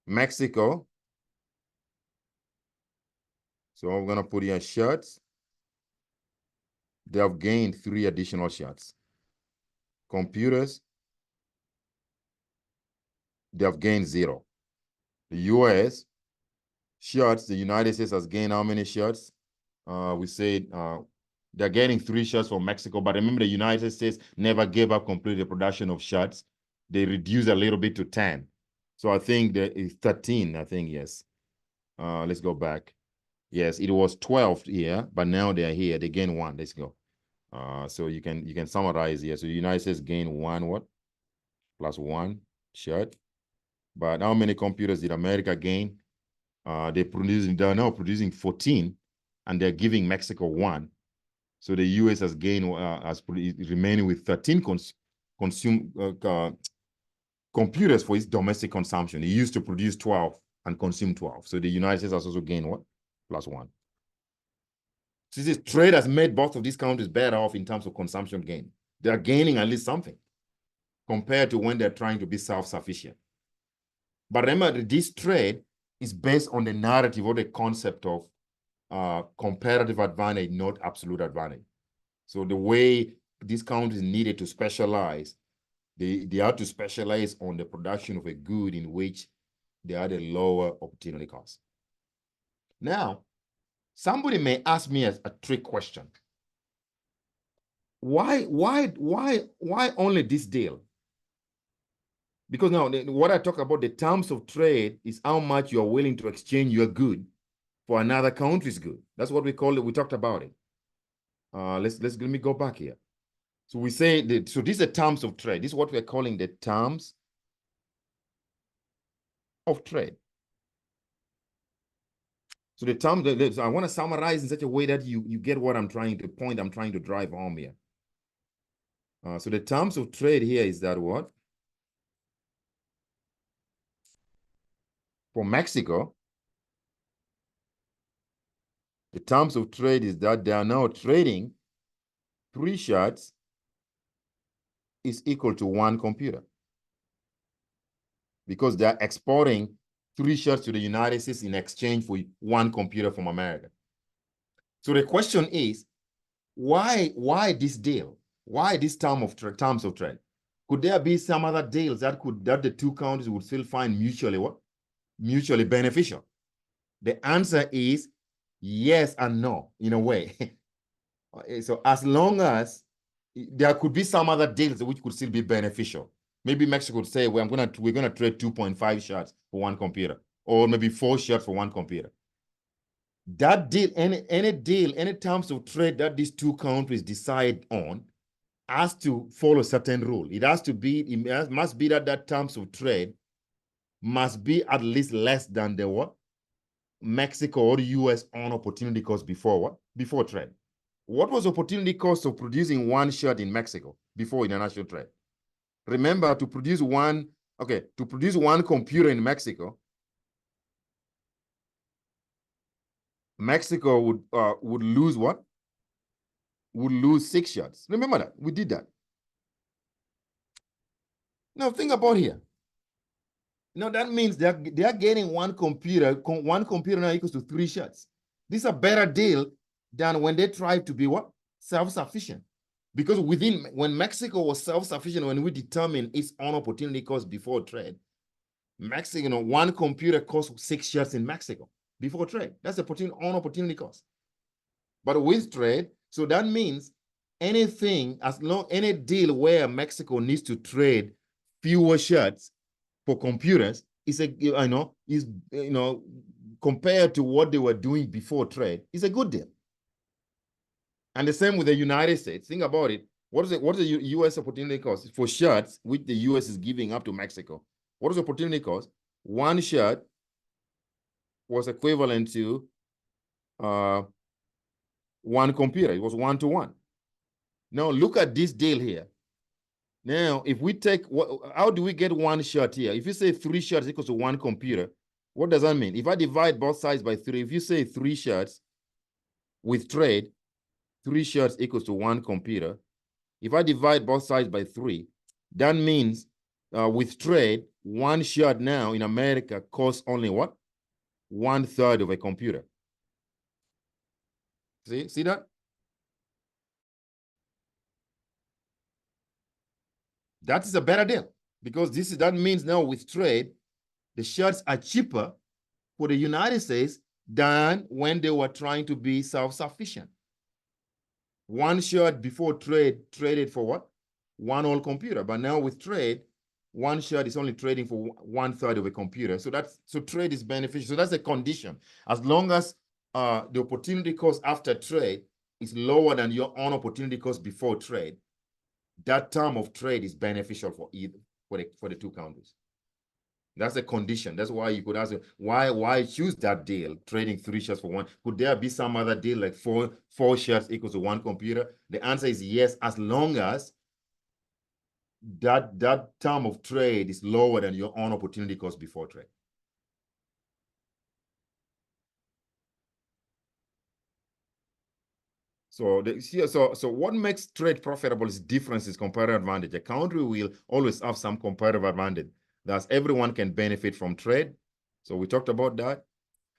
Mexico. So I'm going to put here shots. They have gained 3 additional shots. Computers, they have gained 0. The US, shirts, the United States has gained how many shirts? We said they're getting 3 shirts from Mexico, but remember the United States never gave up completely the production of shirts. They reduced a little bit to 10. So I think that is 13, I think, yes. Let's go back. Yes, it was 12 here, but now they're here. They gain 1. Let's go. So you can summarize here. So the United States gained 1 what? Plus 1 shirt. But how many computers did America gain? They're now producing 14, and they're giving Mexico 1. So the US has gained, remaining with 13 computers for its domestic consumption. It used to produce 12 and consume 12. So the United States has also gained what? Plus 1. So this trade has made both of these countries better off in terms of consumption gain. They are gaining at least something compared to when they're trying to be self-sufficient. But remember, this trade is based on the narrative or the concept of comparative advantage, not absolute advantage. So the way these countries needed to specialize, they had to specialize on the production of a good in which they had a lower opportunity cost. Now, somebody may ask me a trick question. Why only this deal? Because now what I talk about, the terms of trade is how much you're willing to exchange your good for another country's good. That's what we call it. We talked about it. Let me go back here. So we say that, so these are terms of trade. This is what we're calling the terms of trade. So the term, so I want to summarize in such a way that you get what I'm trying to drive home here. So the terms of trade here is that what? For Mexico, the terms of trade is that they are now trading 3 shirts is equal to 1 computer, because they're exporting 3 shirts to the United States in exchange for 1 computer from America. So the question is, why this deal? Why this terms of trade? Could there be some other deals that the 2 countries would still find mutually beneficial? The answer is yes and no, in a way. So as long as there could be some other deals which could still be beneficial. Maybe Mexico would say, well, we're gonna trade 2.5 shirts for 1 computer, or maybe 4 shirts for 1 computer. That deal, any deal, any terms of trade that these 2 countries decide on has to follow a certain rule. It must be that terms of trade must be at least less than the what? Mexico or the US on opportunity cost before trade. What was opportunity cost of producing 1 shirt in Mexico before international trade? Remember, to produce 1 computer in Mexico, Mexico would lose what? Would lose 6 shirts. Remember that. We did that. Now think about here. Now that means they are getting 1 computer. 1 computer now equals to 3 shirts. This is a better deal than when they tried to be what? Self-sufficient. Because when Mexico was self-sufficient, when we determined its own opportunity cost before trade, Mexico, 1 computer cost 6 shirts in Mexico before trade. That's the own opportunity cost. But with trade, so that means any deal where Mexico needs to trade fewer shirts for computers is compared to what they were doing before trade, is a good deal. And the same with the United States. Think about it. What is the US opportunity cost for shirts, which the US is giving up to Mexico? What is the opportunity cost? 1 shirt was equivalent to 1 computer. It was 1 to 1. Now look at this deal here. Now, if we take, how do we get 1 shirt here? If you say 3 shirts equals to 1 computer, what does that mean? If I divide both sides by 3, if you say 3 shirts with trade, 3 shirts equals to 1 computer. If I divide both sides by 3, that means with trade, 1 shirt now in America costs only what? 1/3 of a computer. See that? That is a better deal, because that means now with trade, the shirts are cheaper for the United States than when they were trying to be self-sufficient. One shirt before trade traded for what? One whole computer. But now with trade, one shirt is only trading for 1/3 of a computer. So trade is beneficial. So that's a condition. As long as the opportunity cost after trade is lower than your own opportunity cost before trade, that term of trade is beneficial for either for the two countries. That's a condition. That's why you could ask, why choose that deal, trading 3 shares for one? Could there be some other deal like four shares equals to one computer? The answer is yes, as long as that term of trade is lower than your own opportunity cost before trade. So what makes trade profitable is differences, comparative advantage. A country will always have some comparative advantage. Thus, everyone can benefit from trade. So we talked about that.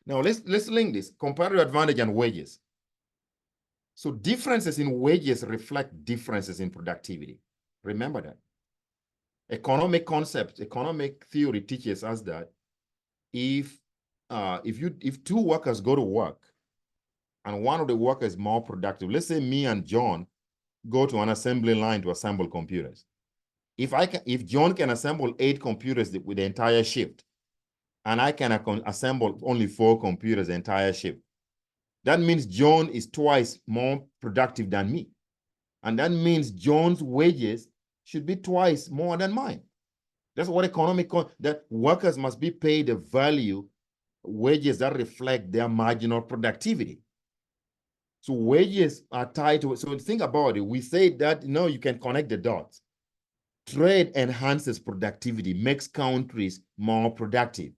Now let's link this comparative advantage and wages. So differences in wages reflect differences in productivity. Remember that. Economic concept, economic theory teaches us that if two workers go to work and one of the workers is more productive, let's say me and John go to an assembly line to assemble computers. If John can assemble 8 computers with the entire shift, and I can assemble only 4 computers the entire shift, that means John is twice more productive than me. And that means John's wages should be twice more than mine. That's what that workers must be paid the value wages that reflect their marginal productivity. So wages are tied to it. So think about it. We say that, you can connect the dots. Trade enhances productivity, makes countries more productive.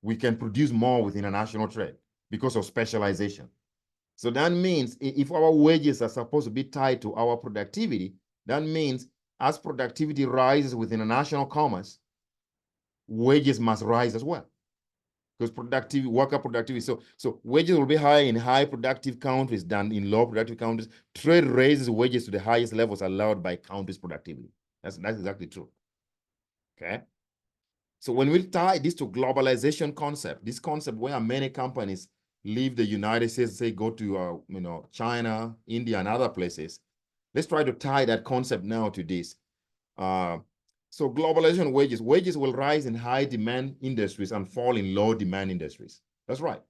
We can produce more with international trade because of specialization. So that means if our wages are supposed to be tied to our productivity, that means as productivity rises with international commerce, wages must rise as well. Because worker productivity, so wages will be higher in high productive countries than in low productive countries. Trade raises wages to the highest levels allowed by countries' productivity. That's exactly true. Okay. So when we tie this to globalization concept, this concept where many companies leave the United States, say go to China, India, and other places, let's try to tie that concept now to this. So globalization wages will rise in high demand industries and fall in low demand industries. That's right.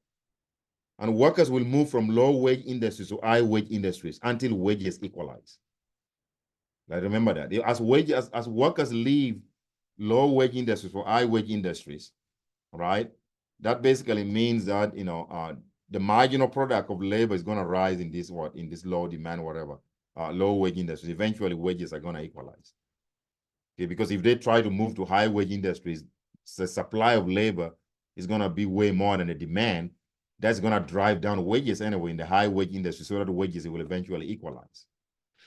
And workers will move from low wage industries to high wage industries until wages equalize. Like, remember that. As workers leave low wage industries for high wage industries, right? That basically means that the marginal product of labor is going to rise in this low demand, low wage industries. Eventually, wages are going to equalize. Okay, because if they try to move to high wage industries, the supply of labor is going to be way more than the demand. That's going to drive down wages anyway in the high wage industry, so that the wages will eventually equalize.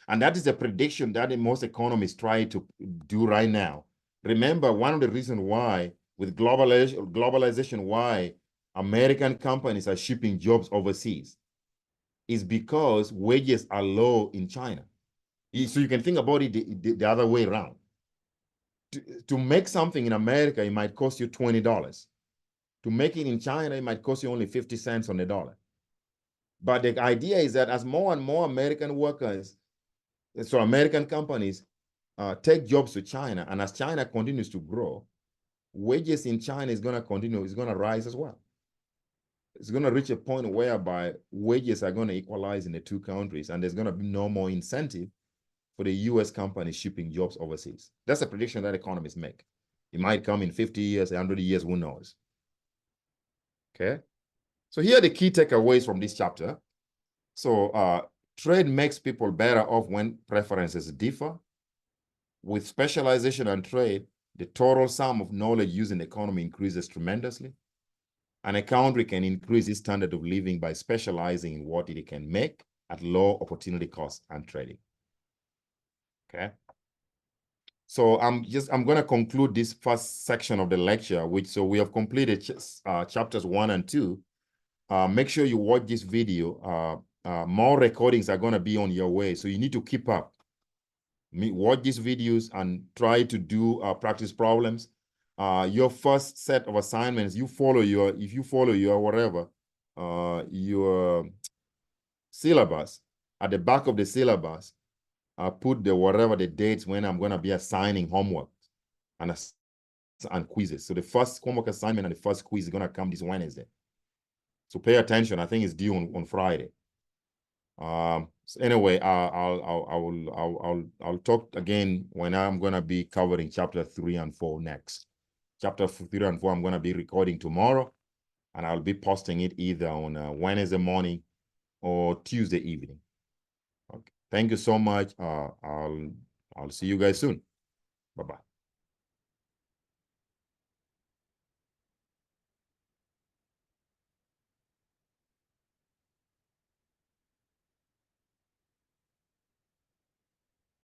And that is a prediction that most economists try to do right now. Remember, one of the reasons why, with globalization, why American companies are shipping jobs overseas is because wages are low in China. So you can think about it the other way around. To make something in America, it might cost you $20. To make it in China, it might cost you only 50 cents on the dollar. But the idea is that as more and more American workers, so American companies take jobs to China, and as China continues to grow, wages in China is going to rise as well. It's going to reach a point whereby wages are going to equalize in the two countries, and there's going to be no more incentive for the US companies shipping jobs overseas. That's a prediction that economists make. It might come in 50 years, 100 years, who knows? Okay. So here are the key takeaways from this chapter. So trade makes people better off when preferences differ. With specialization and trade, the total sum of knowledge used in the economy increases tremendously. And a country can increase its standard of living by specializing in what it can make at low opportunity cost and trading. Okay. So I'm going to conclude this first section of the lecture, so we have completed chapters 1 and 2. Make sure you watch this video. More recordings are going to be on your way, so you need to keep up. Watch these videos and try to do practice problems. your first set of assignments, if you follow your whatever, your syllabus, at the back of the syllabus, put the dates when I'm going to be assigning homework and quizzes. So the first homework assignment and the first quiz is going to come this Wednesday. So pay attention. I think it's due on Friday. So anyway, I'll talk again when I'm going to be covering chapter 3 and 4 next. Chapter 3 and 4, I'm going to be recording tomorrow, and I'll be posting it either on Wednesday morning or Tuesday evening. Okay. Thank you so much. I'll see you guys soon. Bye-bye.